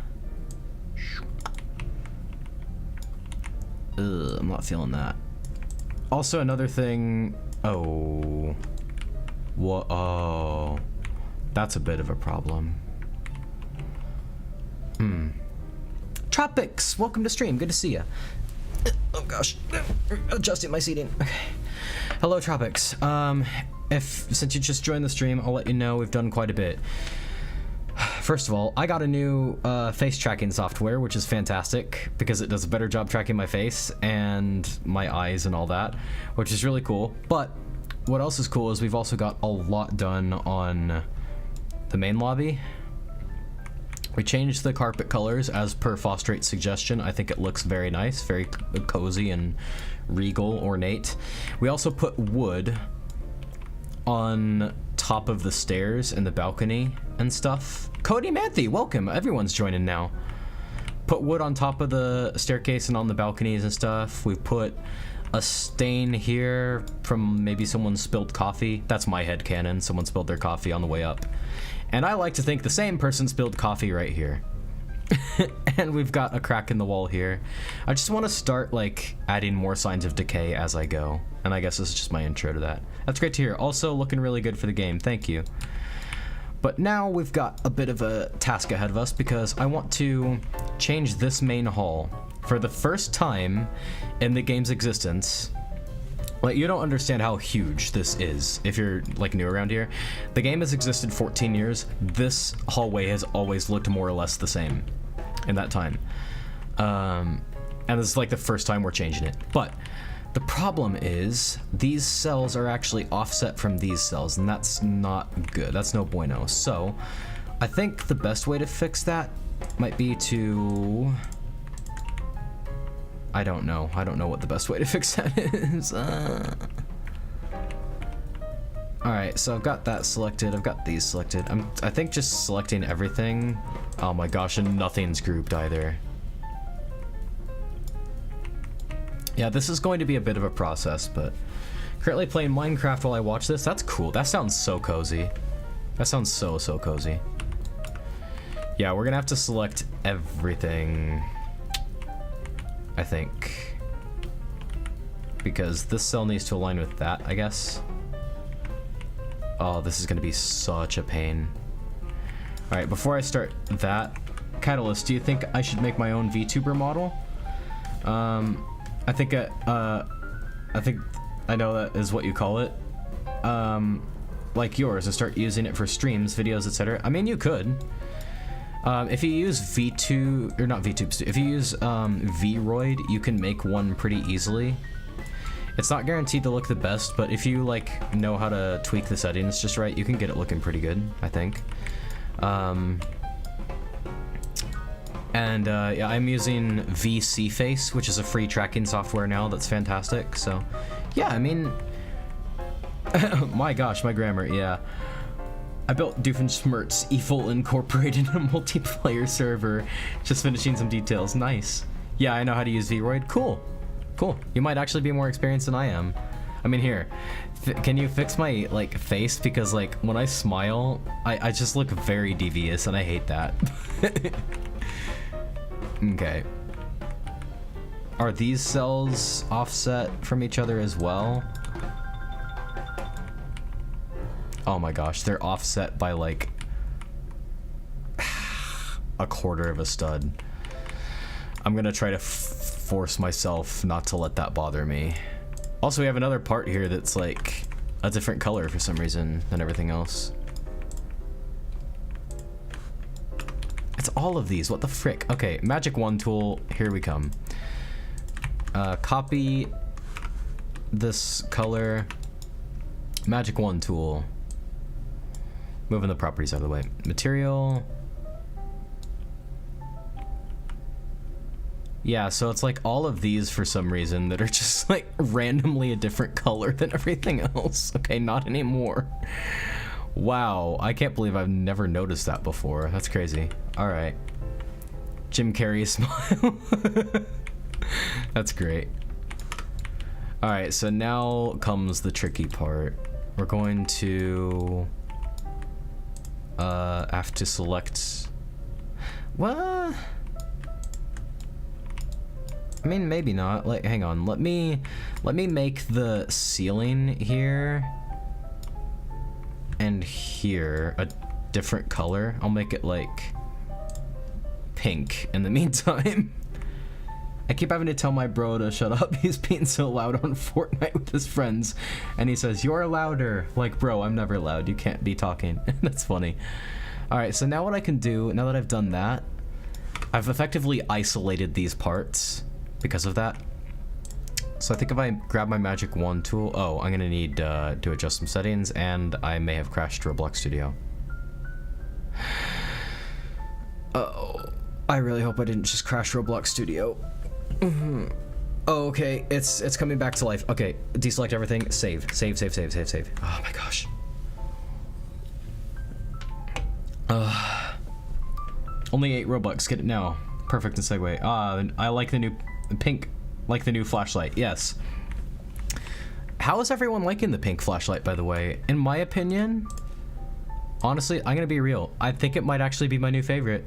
Ugh, I'm not feeling that. Also, another thing... Oh. What? Oh. That's a bit of a problem. Tropics, welcome to stream. Good to see you. Oh gosh, adjusting my seating. Okay. Hello, Tropics. Since you just joined the stream, I'll let you know we've done quite a bit. First of all, I got a new face tracking software, which is fantastic because it does a better job tracking my face and my eyes and all that, which is really cool. But what else is cool is we've also got a lot done on the main lobby. We changed the carpet colors as per Fostrate's suggestion. I think it looks very nice, very cozy and regal, ornate. We also put wood on top of the stairs and the balcony and stuff. Cody Manthe, welcome. Everyone's joining now. Put wood on top of the staircase and on the balconies and stuff. We put a stain here from maybe someone spilled coffee. That's my headcanon. Someone spilled their coffee on the way up. And I like to think the same person spilled coffee right here. And we've got a crack in the wall here. I just want to start, like, adding more signs of decay as I go. And I guess this is just my intro to that. That's great to hear. Also, looking really good for the game. Thank you. But now we've got a bit of a task ahead of us because I want to change this main hall. For the first time in the game's existence, like, you don't understand how huge this is if you're, like, new around here. The game has existed 14 years. This hallway has always looked more or less the same in that time. And this is, like, the first time we're changing it. But the problem is these cells are actually offset from these cells, and that's not good. That's no bueno. So I think the best way to fix that might be to... I don't know. I don't know what the best way to fix that is. Alright, so I've got that selected. I've got these selected. I think just selecting everything. Oh my gosh, and nothing's grouped either. Yeah, this is going to be a bit of a process, but currently playing Minecraft while I watch this. That's cool. That sounds so cozy. That sounds so cozy. Yeah, we're gonna have to select everything, I think, because this cell needs to align with that, I guess. Oh, this is gonna be such a pain. All right, before I start that, Catulus, do you think I should make my own VTuber model? I think I know that is what you call it. Like yours, and start using it for streams, videos, etc. I mean, you could. If you use V2, or not VTubes, if you use Vroid, you can make one pretty easily. It's not guaranteed to look the best, but if you like know how to tweak the settings just right, you can get it looking pretty good, I think. Yeah, I'm using VC Face, which is a free tracking software now that's fantastic. So, yeah, I mean, my gosh, my grammar, yeah. I built Doofenshmirtz Evil incorporated in a multiplayer server. Just finishing some details. Nice. Yeah, I know how to use Vroid. Cool. Cool. You might actually be more experienced than I am. I mean, here, can you fix my, like, face? Because, like, when I smile, I just look very devious, and I hate that. Okay. Are these cells offset from each other as well? Oh my gosh, they're offset by like a quarter of a stud. I'm gonna try to force myself not to let that bother me. Also, we have another part here that's like a different color for some reason than everything else. It's all of these, what the frick? Okay, magic wand tool, here we come. Copy this color, magic wand tool. Moving the properties out of the way. Material. Yeah, so it's like all of these for some reason that are just like randomly a different color than everything else. Okay, not anymore. Wow, I can't believe I've never noticed that before. That's crazy. All right. Jim Carrey smile. That's great. All right, so now comes the tricky part. We're going to have to select. What? I mean, maybe not. Like, hang on. Let me make the ceiling here and here a different color. I'll make it like pink in the meantime. I keep having to tell my bro to shut up. He's being so loud on Fortnite with his friends. And he says, "You're louder." Like, bro, I'm never loud. You can't be talking. That's funny. All right, so now what I can do, now that I've done that, I've effectively isolated these parts because of that. So I think if I grab my magic wand tool, oh, I'm gonna need to adjust some settings, and I may have crashed Roblox Studio. Uh-oh. I really hope I didn't just crash Roblox Studio. Oh, okay, it's coming back to life. Okay, deselect everything, save. Oh my gosh. Only 8 Robux, get it now. Perfect and segue. I like the new pink, like the new flashlight, yes. How is everyone liking the pink flashlight, by the way? In my opinion, honestly, I'm gonna be real. I think it might actually be my new favorite.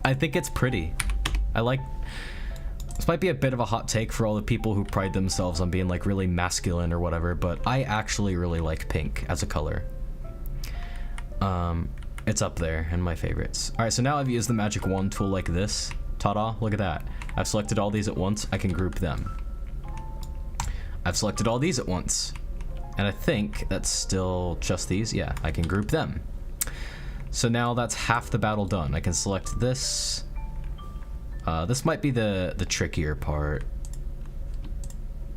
I think it's pretty. This might be a bit of a hot take for all the people who pride themselves on being like really masculine or whatever, but I actually really like pink as a color. It's up there in my favorites. All right, so now I've used the magic wand tool like this. Ta-da, look at that. I've selected all these at once. I can group them. I've selected all these at once. And I think that's still just these. Yeah, I can group them. So now that's half the battle done. I can select this. This might be the trickier part,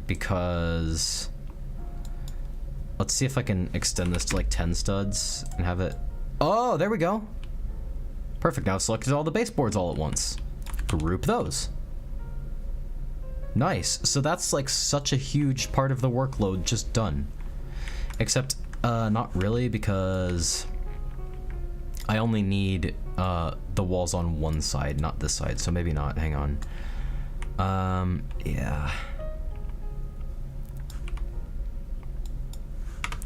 because let's see if I can extend this to like 10 studs and have it. Oh, there we go. Perfect. Now I've selected all the baseboards all at once. Group those. Nice. So that's like such a huge part of the workload just done. Except not really, because I only need the walls on one side, not this side, so maybe not. Hang on. Yeah.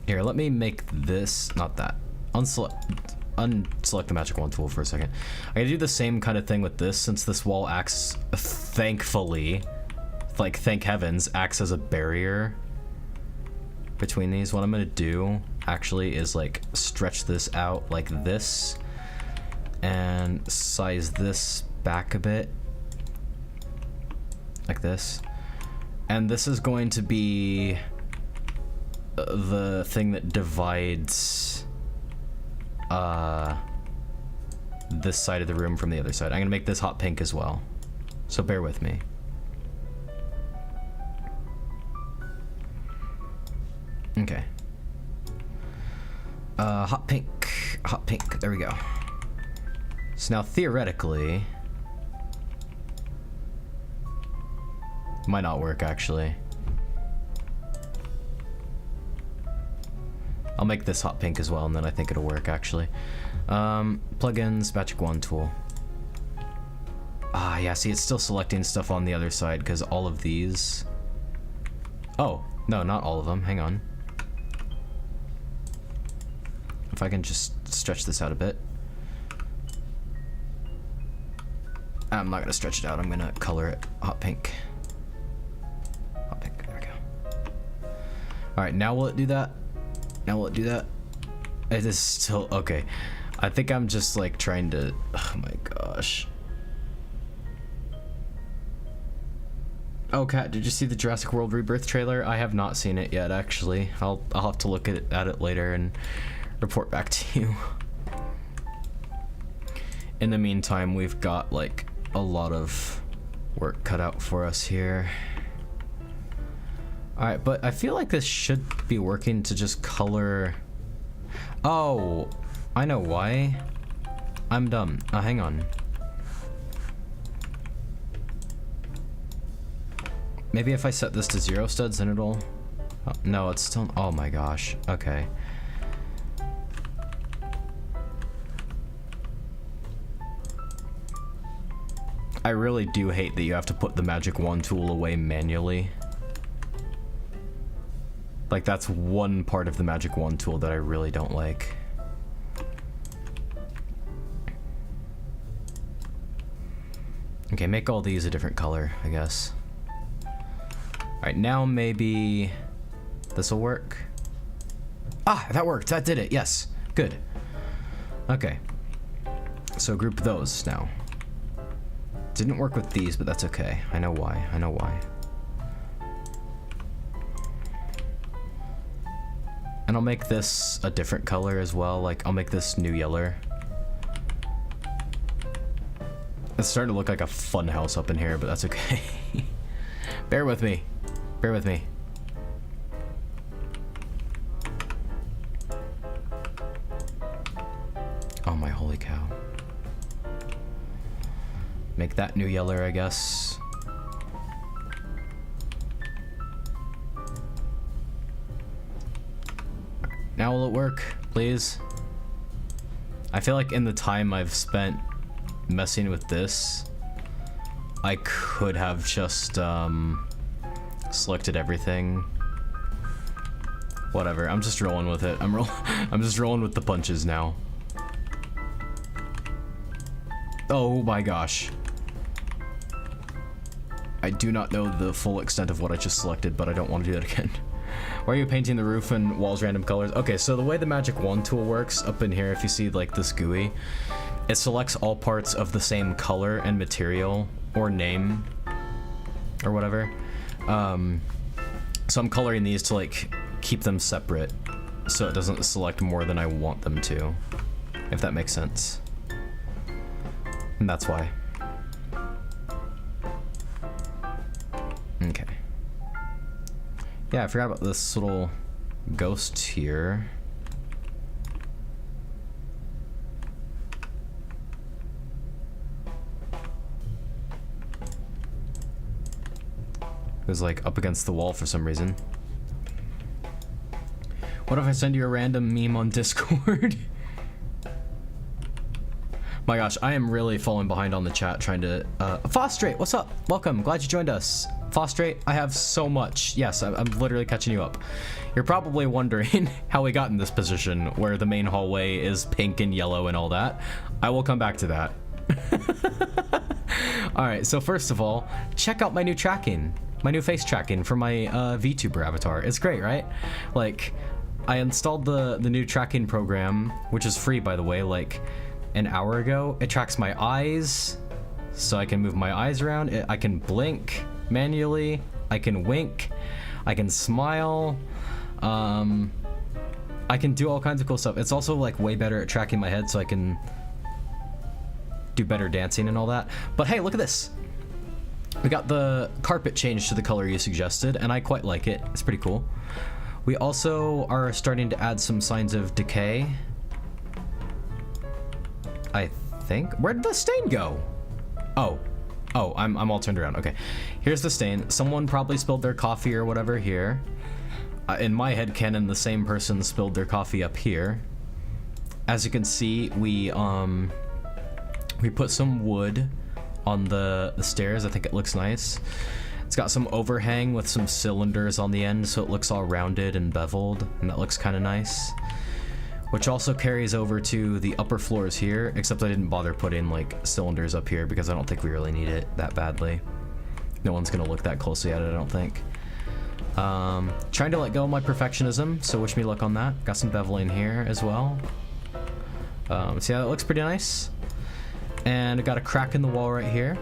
Here, let me make this, not that. Unselect the magic wand tool for a second. I'm gonna do the same kind of thing with this, since this wall acts, thankfully, like thank heavens, acts as a barrier between these. What I'm gonna do actually is like stretch this out like this, and size this back a bit, like this. And this is going to be the thing that divides this side of the room from the other side. I'm gonna make this hot pink as well, so bear with me. Okay. Hot pink, there we go. So now theoretically, might not work actually. I'll make this hot pink as well, and then I think it'll work actually. Plugins, magic wand tool. Ah, yeah, see, it's still selecting stuff on the other side because all of these. Oh, no, not all of them. Hang on. If I can just stretch this out a bit. I'm not gonna stretch it out, I'm gonna color it hot pink. Hot pink, there we go. Alright, now will it do that? Now will it do that? It is still, okay. I think I'm just like trying to, oh my gosh. Oh, Kat, did you see the Jurassic World Rebirth trailer? I have not seen it yet, actually. I'll have to look at it later and report back to you. In the meantime, we've got like a lot of work cut out for us here. Alright, but I feel like this should be working to just color. Oh, I know why. I'm dumb. Hang on. Maybe if I set this to 0 studs, then it'll. Oh, no, it's still. Oh my gosh. Okay. I really do hate that you have to put the magic wand tool away manually. Like, that's one part of the magic wand tool that I really don't like. Okay, make all these a different color, I guess. Alright, now maybe this'll work. Ah, that worked. That did it. Yes. Good. Okay. So group those now. Didn't work with these, but that's okay. I know why. I know why. And I'll make this a different color as well. Like, I'll make this new yellow. It's starting to look like a fun house up in here, but that's okay. Bear with me. Bear with me. Oh my holy cow. Make that new yellow, I guess. Now will it work, please? I feel like in the time I've spent messing with this, I could have just selected everything. Whatever, I'm just rolling with it. I'm just rolling with the punches now. Oh my gosh. I do not know the full extent of what I just selected, but I don't want to do that again. Why are you painting the roof and walls random colors? Okay, so the way the magic wand tool works up in here, if you see like this GUI, it selects all parts of the same color and material or name or whatever. So I'm coloring these to like keep them separate so it doesn't select more than I want them to, if that makes sense. And that's why. Okay. Yeah, I forgot about this little ghost here. It was like up against the wall for some reason. What if I send you a random meme on Discord? My gosh, I am really falling behind on the chat trying to... Fostrate, what's up? Welcome, glad you joined us. Fostrate, I have so much. Yes, I'm literally catching you up. You're probably wondering how we got in this position where the main hallway is pink and yellow and all that. I will come back to that. Alright, so first of all, check out my new tracking. My new face tracking for my VTuber avatar. It's great, right? Like, I installed the new tracking program, which is free, by the way. Like, an hour ago. It tracks my eyes, so I can move my eyes around. I can blink manually. I can wink. I can smile. I can do all kinds of cool stuff. It's also like way better at tracking my head, so I can do better dancing and all that. But hey, look at this. We got the carpet changed to the color you suggested, and I quite like it. It's pretty cool. We also are starting to add some signs of decay. I think. Where did the stain go? Oh, I'm all turned around. Okay, here's the stain. Someone probably spilled their coffee or whatever here. In my headcanon, the same person spilled their coffee up here. As you can see, we put some wood on the stairs. I think it looks nice. It's got some overhang with some cylinders on the end, so it looks all rounded and beveled, and that looks kind of nice. Which also carries over to the upper floors here, except I didn't bother putting like cylinders up here because I don't think we really need it that badly. No one's gonna look that closely at it, I don't think. Trying to let go of my perfectionism, so wish me luck on that. Got some beveling here as well. See how that looks pretty nice? And I got a crack in the wall right here.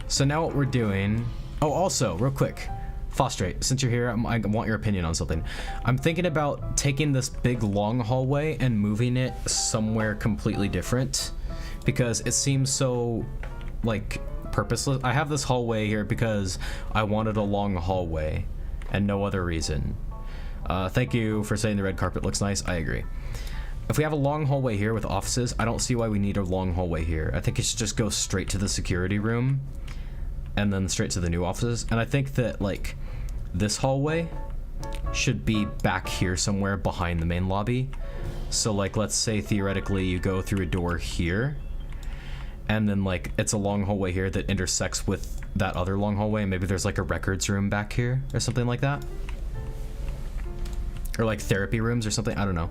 So now what we're doing... Oh, also, real quick. Fostrate, since you're here, I want your opinion on something. I'm thinking about taking this big long hallway and moving it somewhere completely different, because it seems so, like, purposeless. I have this hallway here because I wanted a long hallway and no other reason. Thank you for saying the red carpet looks nice. I agree. If we have a long hallway here with offices, I don't see why we need a long hallway here. I think it should just go straight to the security room and then straight to the new offices. And I think that, like, this hallway should be back here somewhere behind the main lobby. So, like, let's say theoretically you go through a door here, and then, like, it's a long hallway here that intersects with that other long hallway, and maybe there's, like, a records room back here or something like that. Or, like, therapy rooms or something. I don't know.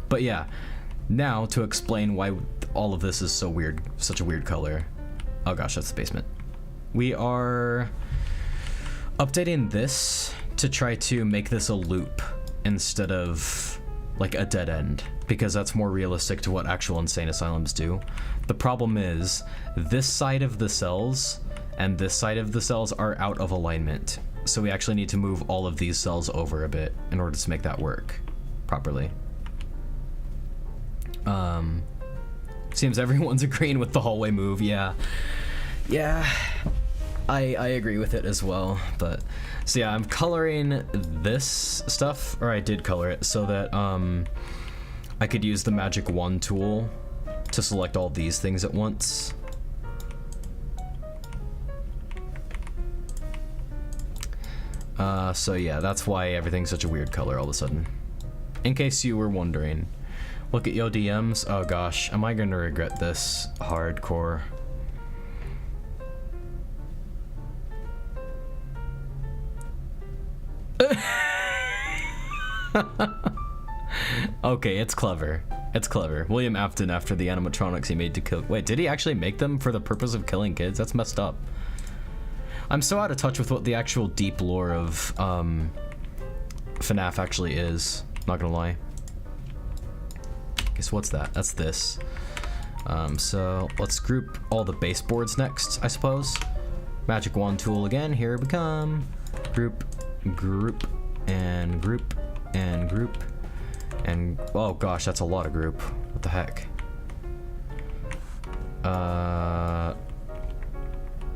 But yeah, now to explain why all of this is so weird, such a weird color. Oh gosh, that's the basement. We are updating this to try to make this a loop instead of like a dead end, because that's more realistic to what actual insane asylums do. The problem is this side of the cells and this side of the cells are out of alignment. So we actually need to move all of these cells over a bit in order to make that work properly. Seems everyone's agreeing with the hallway move. Yeah, I agree with it as well. But so yeah, I'm coloring this stuff, or I did color it so that I could use the magic wand tool to select all these things at once. So yeah, that's why everything's such a weird color all of a sudden. In case you were wondering. Look at your DMs. Oh gosh, am I gonna regret this hardcore? Okay, it's clever. It's clever. William Afton after the animatronics he made to kill... Wait, did he actually make them for the purpose of killing kids? That's messed up. I'm so out of touch with what the actual deep lore of FNAF actually is. Not gonna lie. Guess what's that? That's this. So let's group all the baseboards next, I suppose. Magic wand tool again. Here we come. Group, group, and group, and group, and oh gosh, that's a lot of group. What the heck?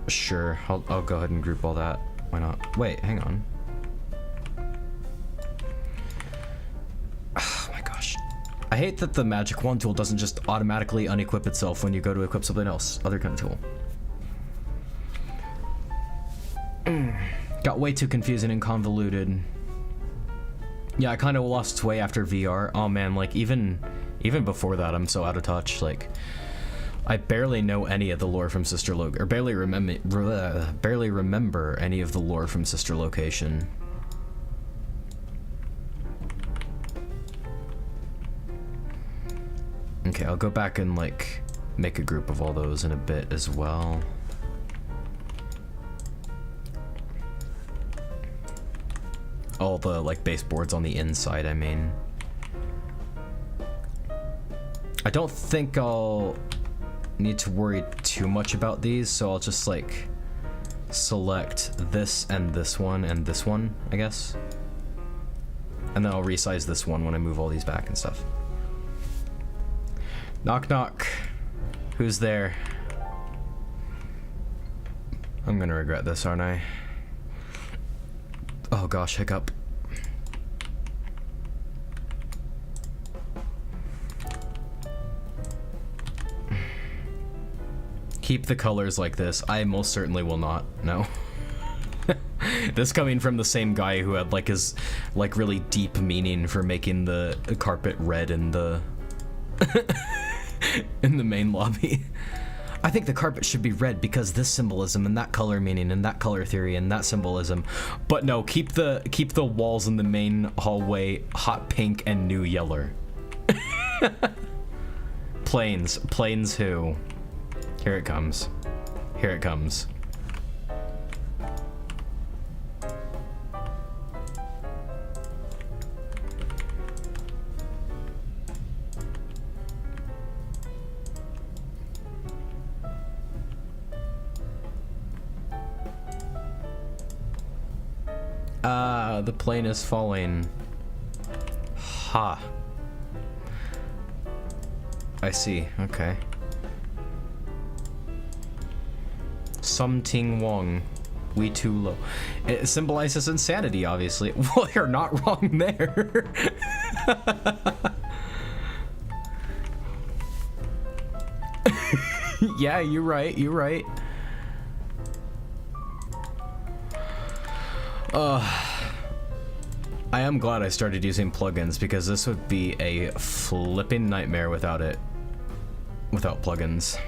Sure. I'll go ahead and group all that. Why not? Wait, hang on. I hate that the magic wand tool doesn't just automatically unequip itself when you go to equip something else, other kind of tool. Got way too confusing and convoluted. Yeah, I kind of lost its way after VR. Oh man, like even before that, I'm so out of touch. Like, I barely know any of the lore from Sister Location, or barely remember any of the lore from Sister Location. Okay, I'll go back and like make a group of all those in a bit as well. All the like baseboards on the inside, I mean. don't think I'll need to worry too much about these, so I'll just like select this and this one and this one, I guess. And then I'll resize this one when I move all these back and stuff. Knock knock. Who's there? I'm gonna regret this, aren't I? Oh gosh, hiccup. Keep the colors like this. I most certainly will not. No. This coming from the same guy who had like his like really deep meaning for making the carpet red in the in the main lobby. I think the carpet should be red because this symbolism and that color meaning and that color theory and that symbolism. But no, keep the walls in the main hallway hot pink and new yellow. Planes who? Here it comes. Here it comes. The plane is falling. Ha. I see, okay. Something Wong. We too low. It symbolizes insanity, obviously. Well, you're not wrong there. Yeah, you're right, you're right. I am glad I started using plugins because this would be a flipping nightmare without it. Without plugins.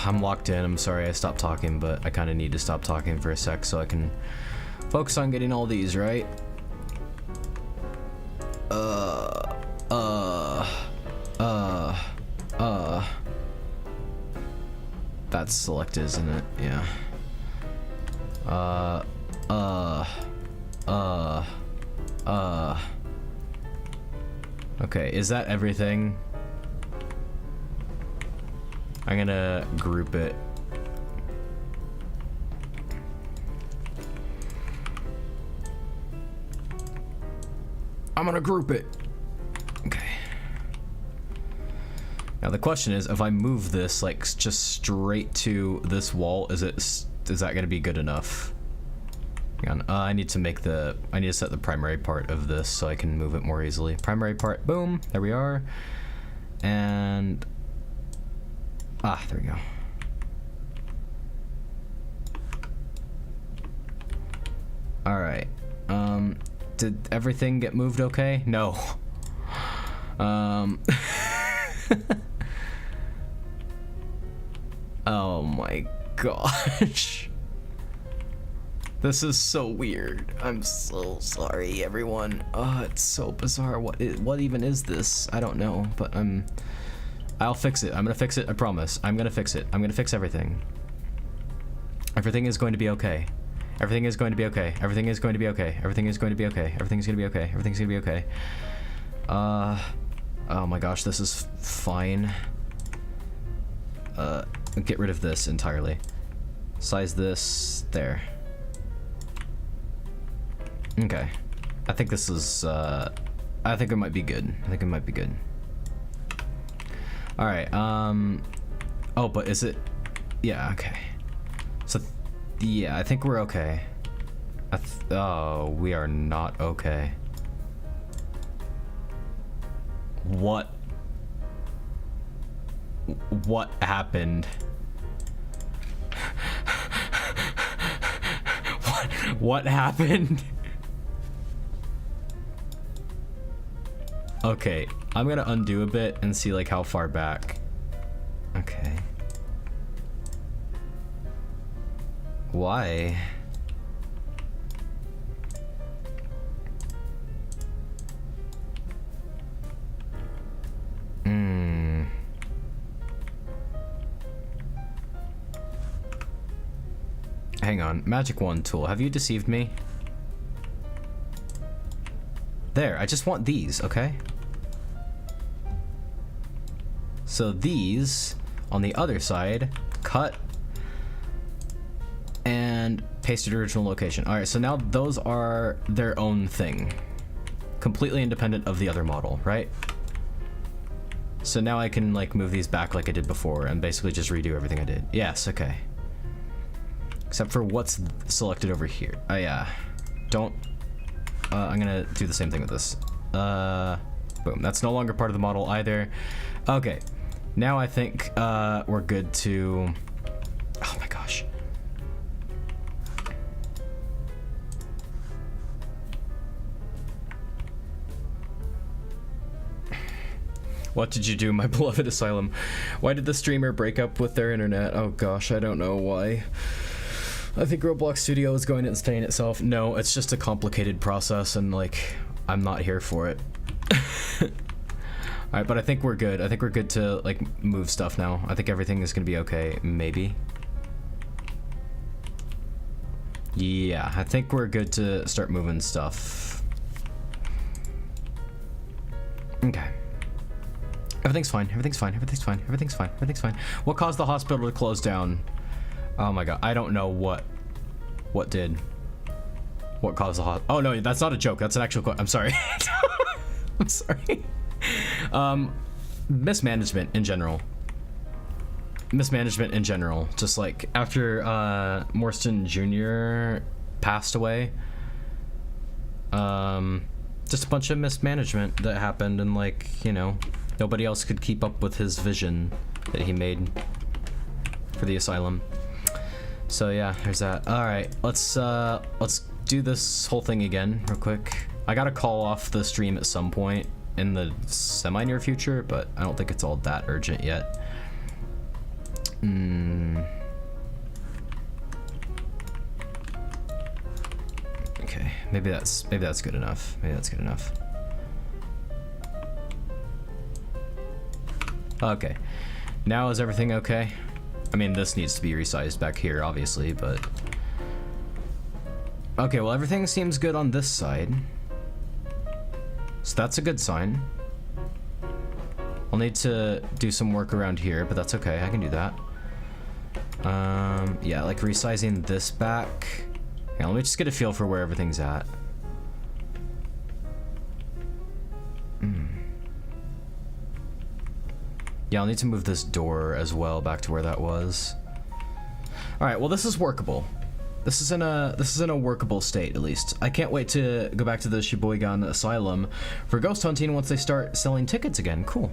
I'm locked in. I'm sorry I stopped talking, but I kind of need to stop talking for a sec so I can focus on getting all these right. That's selected, isn't it? Yeah. Okay, is that everything? I'm gonna group it. I'm gonna group it. Okay. Now the question is, if I move this like just straight to this wall, is that gonna be good enough? Hang on. I need to set the primary part of this so I can move it more easily. Primary part, boom, there we are. And there we go. All right. Did everything get moved okay? No. Oh my gosh. This is so weird. I'm so sorry, everyone. It's so bizarre. What even is this? I don't know, but I'll fix it. I'm gonna fix it, I promise. I'm gonna fix it. I'm gonna fix everything. Everything is going to be okay. Everything is going to be okay. Everything is going to be okay. Everything is going to be okay. Everything's gonna be okay. Everything's gonna be okay. Oh my gosh, this is fine. Get rid of this entirely. Size this there. Okay. I think this is, I think it might be good. I think it might be good. All right, oh, but is it, yeah, okay. So, yeah, I think we're okay. Oh, we are not okay. What happened? What happened? Okay, I'm gonna undo a bit and see like how far back. Okay. Why? Hang on. Magic wand tool. Have you deceived me? There. I just want these, okay? So these, on the other side, cut and pasted original location. Alright, so now those are their own thing. Completely independent of the other model, right? So now I can like move these back like I did before and basically just redo everything I did. Yes, okay. Except for what's selected over here. Oh yeah. Don't... I'm gonna do the same thing with this. Boom. That's no longer part of the model either. Okay. Now I think we're good to... Oh my gosh. What did you do, my beloved asylum? Why did the streamer break up with their internet? Oh gosh, I don't know why. I think Roblox Studio is going to sustain itself. No, it's just a complicated process and like, I'm not here for it. Alright, but I think we're good. I think we're good to like move stuff now. I think everything is gonna be okay, maybe. Yeah, I think we're good to start moving stuff. Okay. Everything's fine, everything's fine, everything's fine, everything's fine, everything's fine. What caused the hospital to close down? Oh my god, I don't know what did. What caused the hospital? Oh no, that's not a joke, that's an actual question. I'm sorry. I'm sorry. Mismanagement in general. Mismanagement in general. Just like after Morstan Jr. passed away. Just a bunch of mismanagement that happened and like, you know, nobody else could keep up with his vision that he made for the asylum. So yeah, there's that. All right, let's do this whole thing again real quick. I gotta call off the stream at some point in the semi-near future, but I don't think it's all that urgent yet. Okay, maybe that's good enough. Maybe that's good enough. Okay, now is everything okay? I mean, this needs to be resized back here, obviously, but... Okay, well, everything seems good on this side. So that's a good sign. I'll need to do some work around here, but that's okay, I can do that. Yeah, like resizing this back. Yeah, let me just get a feel for where everything's at. Yeah, I'll need to move this door as well back to where that was. All right, well, this is workable. This is in a workable state, at least. I can't wait to go back to the Sheboygan Asylum for ghost hunting once they start selling tickets again. Cool.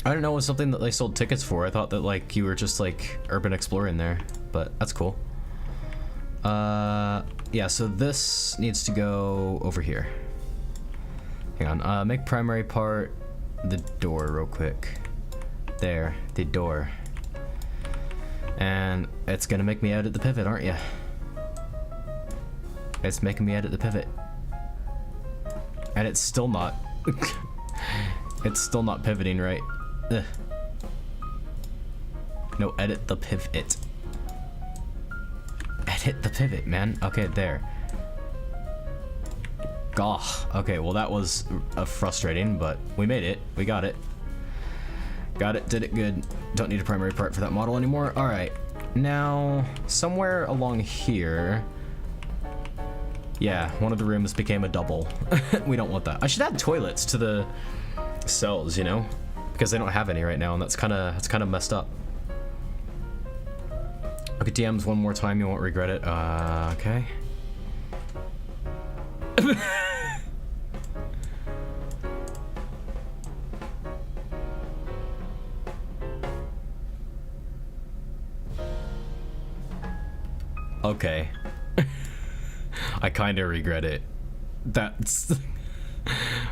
I didn't know it was something that they sold tickets for. I thought that like you were just like urban exploring there, but that's cool. Yeah, so this needs to go over here. Hang on, make primary part the door real quick. There, the door. And it's gonna make me edit the pivot, aren't you? It's making me edit the pivot. And it's still not. It's still not pivoting right. Ugh. No, edit the pivot. Edit the pivot, man. Okay, there. Gah. Okay, well that was frustrating, but we made it. We got it. Got it, did it good. Don't need a primary part for that model anymore. All right, now somewhere along here. Yeah, one of the rooms became a double. We don't want that. I should add toilets to the cells, you know, because they don't have any right now, and that's kind of messed up. Look at DMs one more time, you won't regret it. Okay. Okay. I kind of regret it. That's...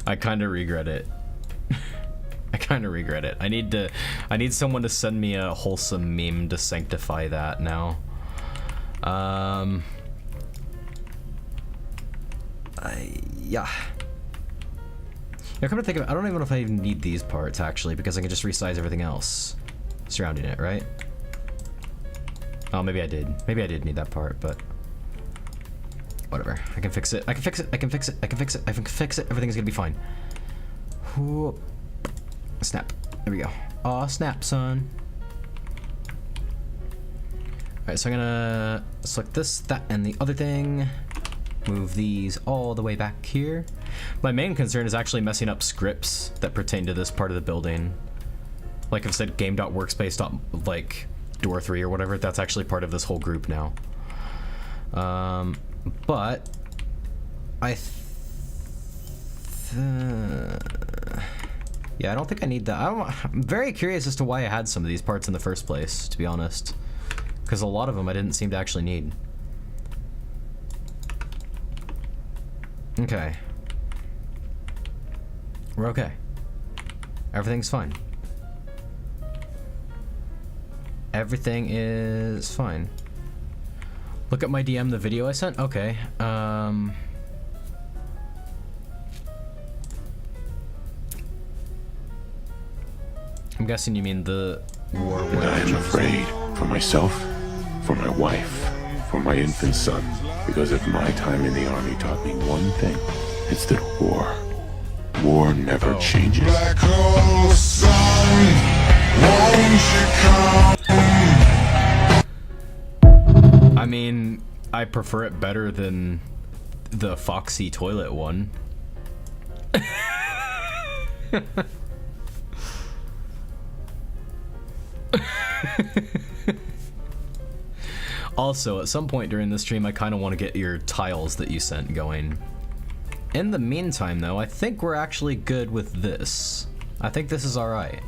I kind of regret it. I kind of regret it. I need someone to send me a wholesome meme to sanctify that now. Yeah. Now come to think of it, I don't even know if I even need these parts actually, because I can just resize everything else surrounding it, right? Oh, maybe I did. Maybe I did need that part, but whatever. I can fix it. I can fix it. I can fix it. I can fix it. I can fix it. Everything's gonna be fine. Whoop. Snap. There we go. Aw, snap, son. Alright, so I'm gonna select this, that, and the other thing. Move these all the way back here. My main concern is actually messing up scripts that pertain to this part of the building. Like I've said, game.workspace. Like door 3 or whatever, that's actually part of this whole group now. But yeah, I don't think I need that. I'm very curious as to why I had some of these parts in the first place, to be honest, because a lot of them I didn't seem to actually need. Okay. We're okay. Everything's fine. Everything is fine. Look at my DM, the video I sent? Okay. I'm guessing you mean the war. And I am afraid for myself, for my wife, for my infant son, because if my time in the army taught me one thing, it's that war never changes. Black hole sun, won't you come? I mean, I prefer it better than the Foxy toilet one. Also, at some point during the stream, I kind of want to get your tiles that you sent going. In the meantime, though, I think we're actually good with this. I think this is alright.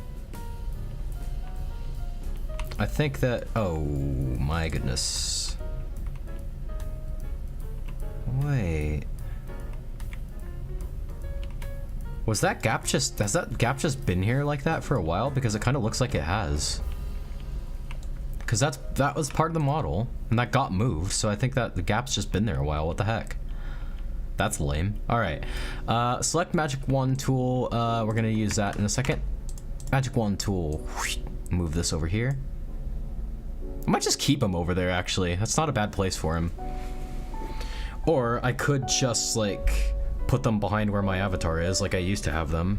I think that... Oh, my goodness. Wait. Was that gap just... Has that gap just been here like that for a while? Because it kind of looks like it has. Because that was part of the model, and that got moved, so I think that the gap's just been there a while. What the heck? That's lame. Alright. Select Magic Wand tool. We're going to use that in a second. Magic Wand tool. Move this over here. I might just keep him over there, actually. That's not a bad place for him. Or I could just, like, put them behind where my avatar is, like I used to have them.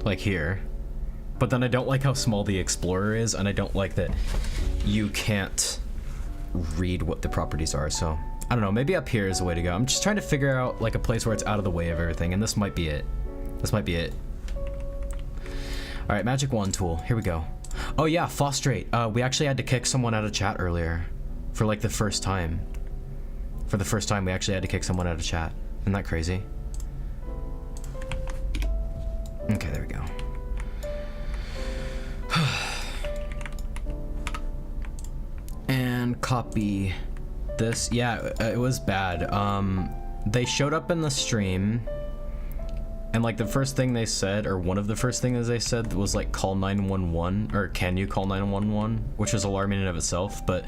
Like here. But then I don't like how small the Explorer is, and I don't like that you can't read what the properties are, so I don't know, maybe up here is the way to go. I'm just trying to figure out like a place where it's out of the way of everything, and this might be it. This might be it. Alright, Magic Wand tool, here we go. Oh yeah, Fostrate. We actually had to kick someone out of chat earlier. For like the first time. For the first time we actually had to kick someone out of chat. Isn't that crazy? Okay, there we go. And copy this. Yeah, it was bad. They showed up in the stream, and like the first thing they said, or one of the first things they said was like call 911, or can you call 911, which was alarming in and of itself. But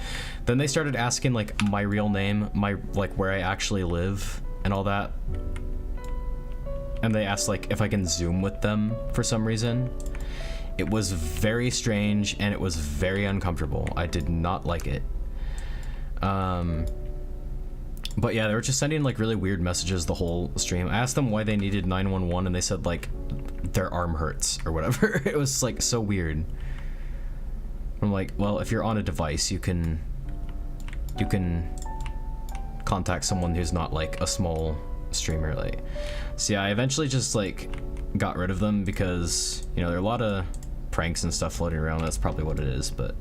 then they started asking like my real name, my like where I actually live and all that. And they asked like if I can Zoom with them for some reason. It was very strange and it was very uncomfortable. I did not like it. But yeah, they were just sending like really weird messages the whole stream. I asked them why they needed 911 and they said like their arm hurts or whatever. It was like so weird. I'm like, well, if you're on a device, you can contact someone who's not like a small streamer. Like, so yeah, I eventually just like got rid of them because, you know, there are a lot of pranks and stuff floating around. That's probably what it is. But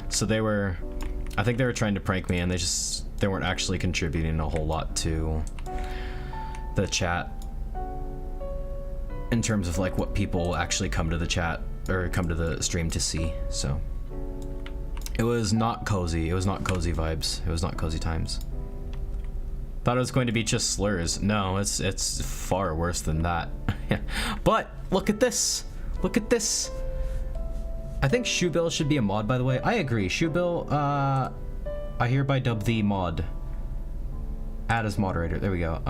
so they were, I think they were trying to prank me, and they weren't actually contributing a whole lot to the chat in terms of like what people actually come to the chat or come to the stream to see. So it was not cozy. It was not cozy vibes. It was not cozy times. Thought it was going to be just slurs. No, it's far worse than that. But look at this. Look at this. I think Shoebill should be a mod, by the way. I agree. Shoebill, I hereby dub thee mod. Add as moderator. There we go.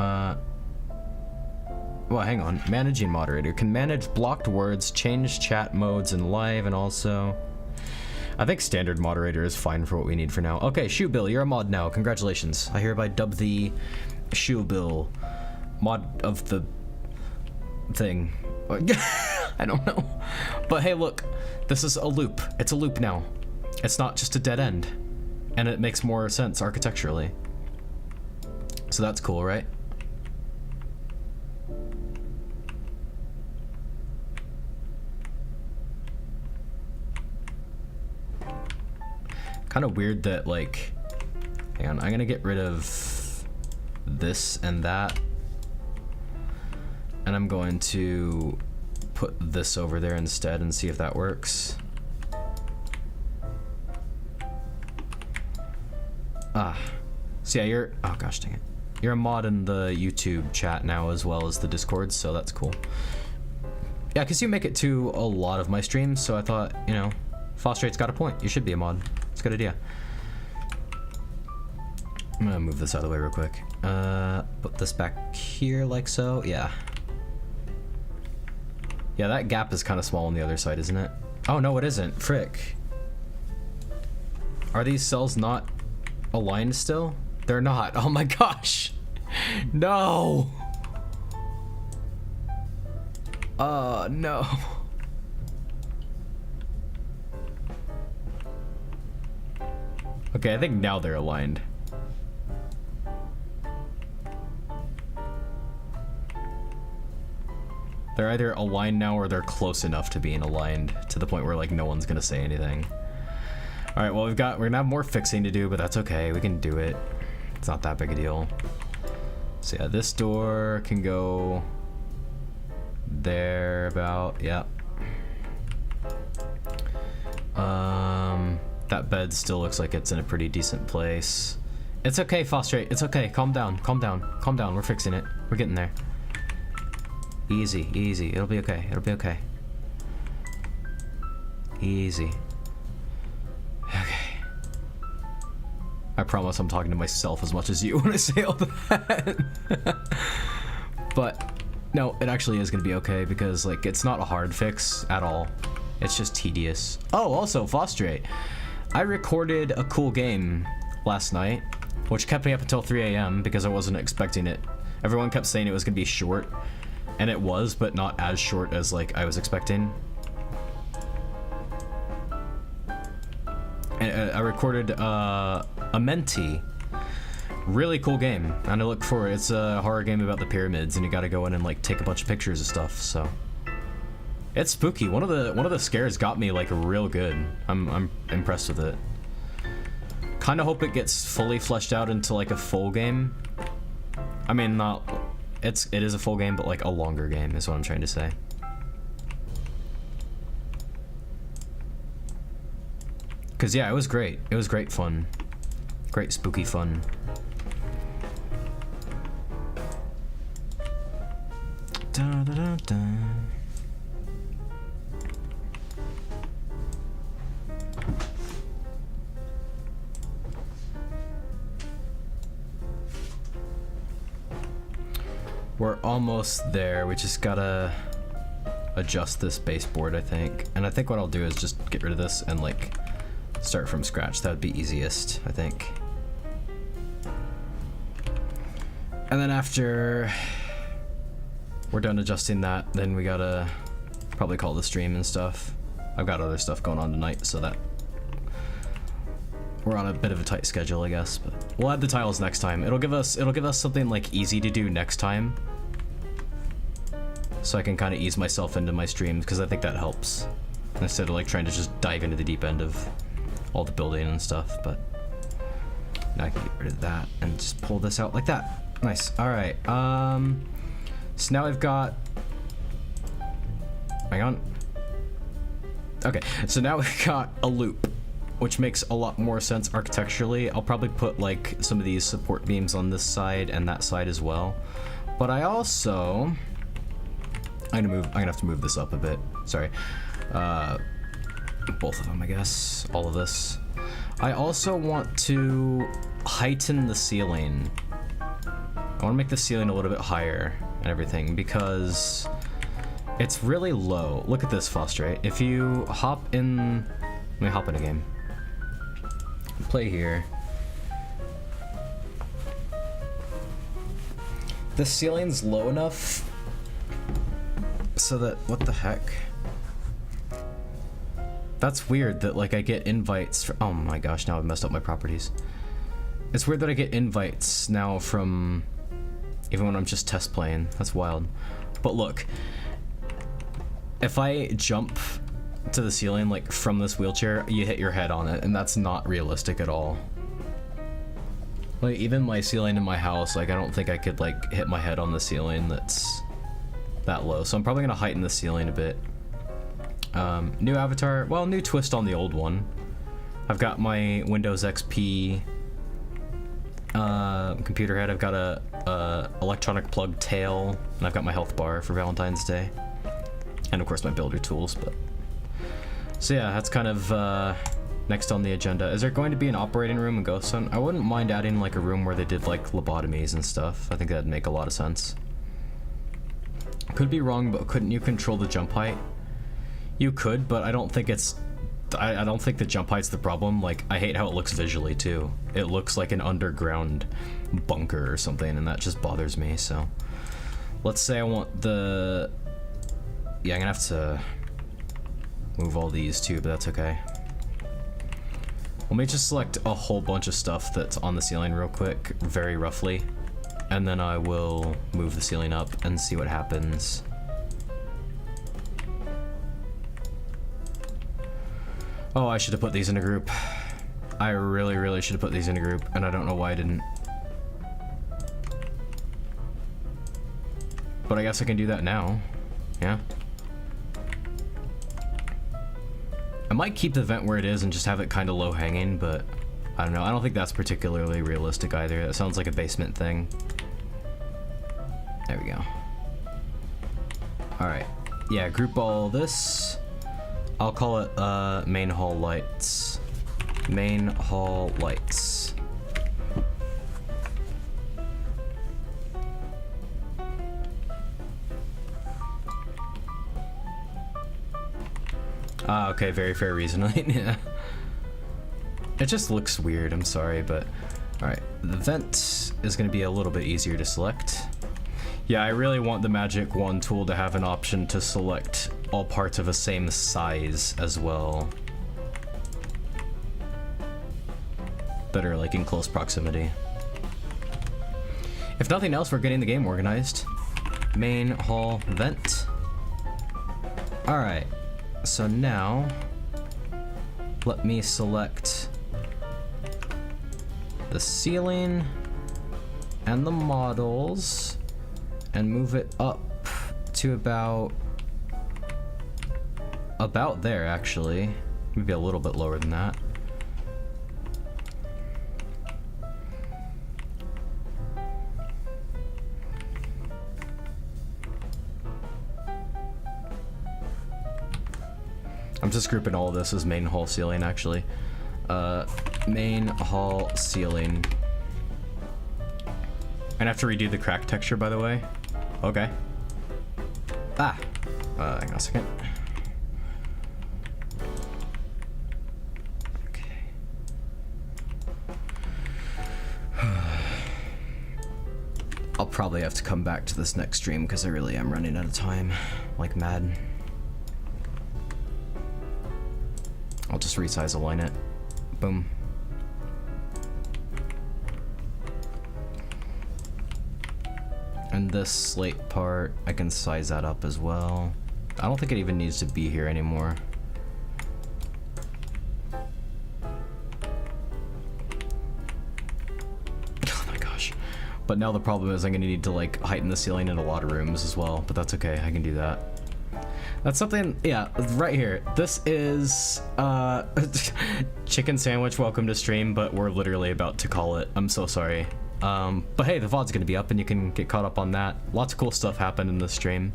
Well, hang on. Managing moderator. Can manage blocked words, change chat modes in live, and also... I think standard moderator is fine for what we need for now. Okay, Shoe Bill, you're a mod now. Congratulations. I hereby dub thee Shoe Bill. Mod of the... thing. I don't know. But hey, look. This is a loop. It's a loop now. It's not just a dead end. And it makes more sense architecturally. So that's cool, right? Kind of weird that, like, hang on, I'm gonna get rid of this and that, and I'm going to put this over there instead and see if that works. So yeah, you're, oh gosh dang it, you're a mod in the YouTube chat now as well as the Discord, so that's cool. Yeah, because you make it to a lot of my streams, so I thought, you know, Fostrate's got a point. You should be a mod. It's a good idea. I'm gonna move this out of the way real quick. Put this back here like so. Yeah. Yeah, that gap is kind of small on the other side, isn't it? Oh, no, it isn't. Frick. Are these cells not aligned still? They're not. Oh my gosh. No. No. Okay, I think now they're aligned. They're either aligned now or they're close enough to being aligned to the point where like no one's gonna say anything. All right, well we're gonna have more fixing to do, but that's okay. We can do it. It's not that big a deal. So yeah, this door can go there about, yeah. That bed still looks like it's in a pretty decent place. It's okay, Fostrate. It's okay. Calm down. Calm down. Calm down. We're fixing it. We're getting there. Easy, easy. It'll be okay. It'll be okay. Easy. Okay. I promise I'm talking to myself as much as you when I say all that. But no, it actually is gonna be okay because like it's not a hard fix at all. It's just tedious. Oh, also Fostrate. I recorded a cool game last night, which kept me up until 3 a.m. because I wasn't expecting it. Everyone kept saying it was gonna be short, and it was, but not as short as like I was expecting. And I recorded a Menti. Really cool game, and I look forward. It's a horror game about the pyramids, and you gotta go in and like take a bunch of pictures of stuff. So it's spooky. One of the scares got me like real good. I'm impressed with it. Kind of hope it gets fully fleshed out into like a full game. I mean, not. It is a full game, but like a longer game is what I'm trying to say. Cause yeah, it was great. It was great fun. Great spooky fun. Da, da, da, da. We're almost there. We just gotta adjust this baseboard, I think. And I think what I'll do is just get rid of this and like start from scratch. That would be easiest, I think. And then after we're done adjusting that, then we gotta probably call the stream and stuff. I've got other stuff going on tonight, so that we're on a bit of a tight schedule, I guess. But we'll add the tiles next time. It'll give us something like easy to do next time, so I can kind of ease myself into my streams, because I think that helps instead of like trying to just dive into the deep end of all the building and stuff. But now I can get rid of that and just pull this out like that. Nice. All right. So now I've got. Hang on. Okay. So now we've got a loop, which makes a lot more sense architecturally. I'll probably put like some of these support beams on this side and that side as well. But I also. I'm gonna have to move this up a bit. Sorry. Both of them, I guess. All of this. I also want to heighten the ceiling I want to make the ceiling a little bit higher and everything because it's really low. Look at this, Foster. If you hop in, let me hop in a game. Play here. The ceiling's low enough so that, what the heck? That's weird that like I get invites for, oh my gosh, now I've messed up my properties. It's weird that I get invites now from, even when I'm just test playing. That's wild. But look, if I jump to the ceiling like from this wheelchair, you hit your head on it, and that's not realistic at all. Like even my ceiling in my house, like I don't think I could like hit my head on the ceiling that's that low. So I'm probably gonna heighten the ceiling a bit. New avatar, well, new twist on the old one. I've got my Windows XP computer head. I've got a electronic plug tail, and I've got my health bar for Valentine's Day, and of course my builder tools. But so yeah, that's kind of next on the agenda. Is there going to be an operating room in Ghost Hunt? I wouldn't mind adding like a room where they did like lobotomies and stuff. I think that'd make a lot of sense. Could be wrong, but couldn't you control the jump height? You could, but I don't think it's, I don't think the jump height's the problem. Like, I hate how it looks visually too. It looks like an underground bunker or something, and that just bothers me. So let's say I want the, yeah, I'm gonna have to move all these too, but that's okay. Let me just select a whole bunch of stuff that's on the ceiling real quick, very roughly, and then I will move the ceiling up and see what happens. Oh, I should have put these in a group. I really should have put these in a group, and I don't know why I didn't. But I guess I can do that now. Yeah. I might keep the vent where it is and just have it kind of low hanging, but I don't know. I don't think that's particularly realistic either. That sounds like a basement thing. There we go. All right. Yeah, group all this. I'll call it main hall lights. Main hall lights. Ah, okay, very fair reasoning. Yeah. It just looks weird, I'm sorry, but alright. The vent is gonna be a little bit easier to select. Yeah, I really want the Magic Wand tool to have an option to select all parts of a same size as well, that are like in close proximity. If nothing else, we're getting the game organized. Main hall vent. Alright, so now let me select the ceiling and the models and move it up to about there, actually. Maybe a little bit lower than that. I'm just grouping all of this as main hall ceiling, actually. Main hall ceiling. I'm gonna have to redo the crack texture, by the way. Okay. Ah! Hang on a second. I'll probably have to come back to this next stream because I really am running out of time, like mad. I'll just resize align it. Boom. And this slate part, I can size that up as well. I don't think it even needs to be here anymore. But now the problem is I'm gonna need to like heighten the ceiling in a lot of rooms as well, but that's okay, I can do that. That's something, yeah, right here. This is chicken sandwich, welcome to stream, but we're literally about to call it. I'm so sorry. But hey, the VOD's gonna be up and you can get caught up on that. Lots of cool stuff happened in this stream.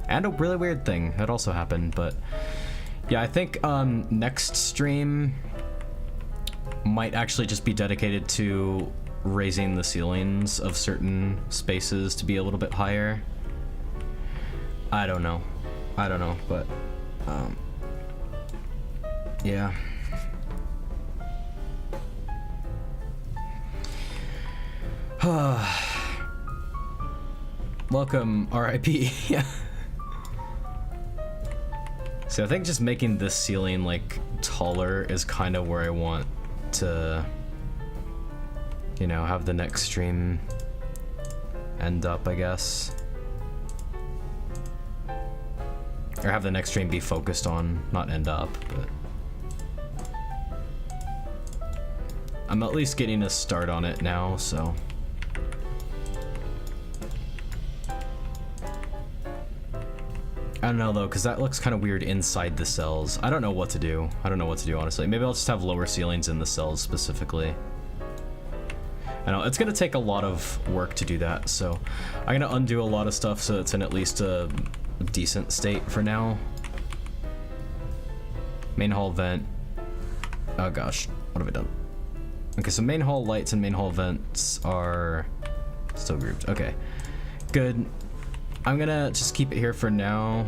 And a really weird thing that also happened, but yeah, I think next stream might actually just be dedicated to raising the ceilings of certain spaces to be a little bit higher. I don't know, but yeah. Welcome, RIP. Yeah. So I think just making this ceiling like taller is kind of where I want to, you know, have the next stream end up, I guess. Or have the next stream be focused on, not end up, but I'm at least getting a start on it now, so. I don't know though, because that looks kind of weird inside the cells. I don't know what to do. Honestly. Maybe I'll just have lower ceilings in the cells specifically. I know, it's gonna take a lot of work to do that, so I'm gonna undo a lot of stuff so it's in at least a decent state for now. Main hall vent. Oh gosh, what have I done? Okay, so main hall lights and main hall vents are still grouped. Okay, good. I'm gonna just keep it here for now.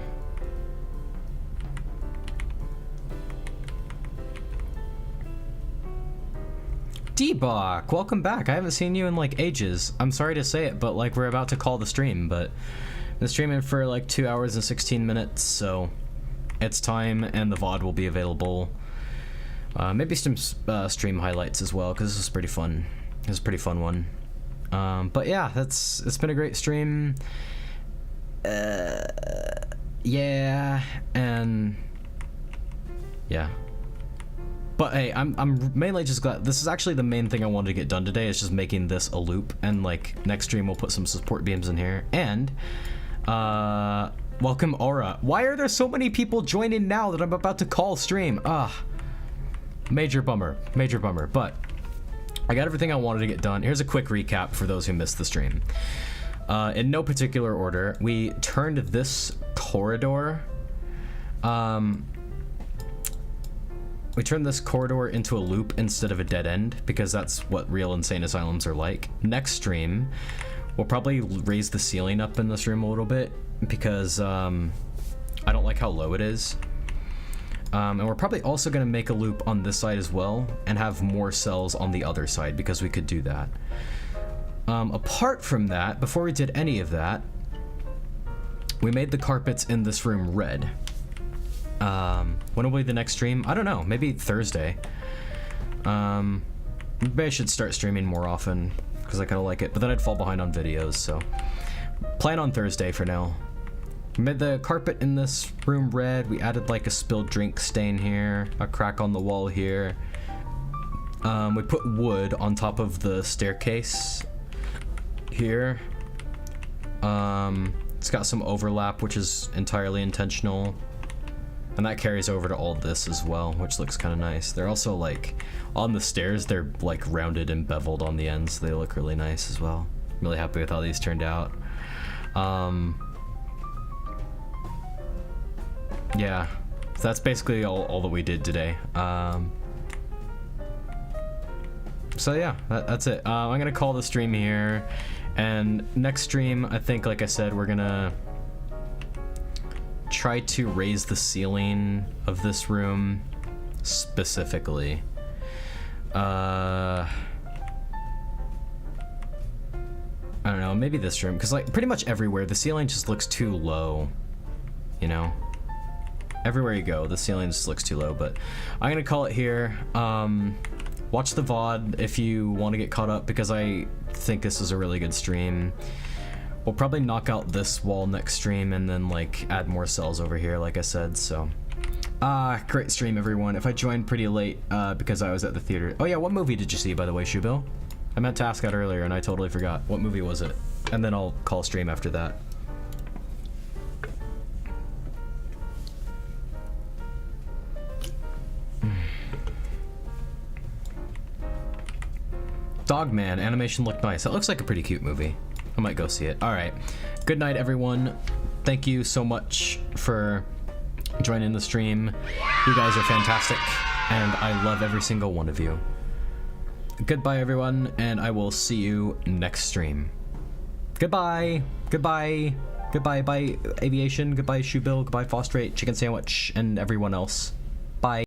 D-Bach, welcome back. I haven't seen you in like ages. I'm sorry to say it, but like we're about to call the stream, but been streaming for like 2 hours and 16 minutes, so it's time, and the VOD will be available. Maybe some stream highlights as well, because this is pretty fun. This is a pretty fun one. But yeah, it's been a great stream. Yeah, and yeah. But hey, I'm mainly just glad. This is actually the main thing I wanted to get done today, is just making this a loop, and like next stream we'll put some support beams in here. And welcome Aura. Why are there so many people joining now that I'm about to call stream? Major bummer, but I got everything I wanted to get done. Here's a quick recap for those who missed the stream. In no particular order, we turned this corridor into a loop instead of a dead end, because that's what real insane asylums are like. Next stream, we'll probably raise the ceiling up in this room a little bit, because I don't like how low it is. And we're probably also going to make a loop on this side as well, and have more cells on the other side, because we could do that. Apart from that, before we did any of that, we made the carpets in this room red. When will be the next stream? I don't know, maybe Thursday. Maybe I should start streaming more often, because I kind of like it, but then I'd fall behind on videos, so plan on Thursday for now. We made the carpet in this room red. We added like a spilled drink stain here, a crack on the wall here. We put wood on top of the staircase here. It's got some overlap, which is entirely intentional, and that carries over to all this as well, which looks kind of nice. They're also like on the stairs, they're like rounded and beveled on the ends, so they look really nice as well. I'm really happy with how these turned out. Yeah, so that's basically all that we did today. So yeah, that's it. I'm gonna call the stream here, and next stream, I think, like I said, we're gonna try to raise the ceiling of this room specifically. I don't know, maybe this room, because like pretty much everywhere the ceiling just looks too low, you know? Everywhere you go, the ceiling just looks too low, but I'm gonna call it here. Watch the VOD if you want to get caught up, because I think this is a really good stream. We'll probably knock out this wall next stream and then like add more cells over here, like I said, so. Great stream, everyone. If I joined pretty late because I was at the theater. Oh yeah, what movie did you see, by the way, Shubil? I meant to ask that earlier and I totally forgot. What movie was it? And then I'll call stream after that. Dogman, animation looked nice. It looks like a pretty cute movie. I might go see it. All right. Good night, everyone. Thank you so much for joining the stream. You guys are fantastic, and I love every single one of you. goodbye everyone, and I will see you next stream. Goodbye. Goodbye. Goodbye. Bye, Aviation. Goodbye, Shoebill. Goodbye, Fosterate, Chicken Sandwich, and everyone else.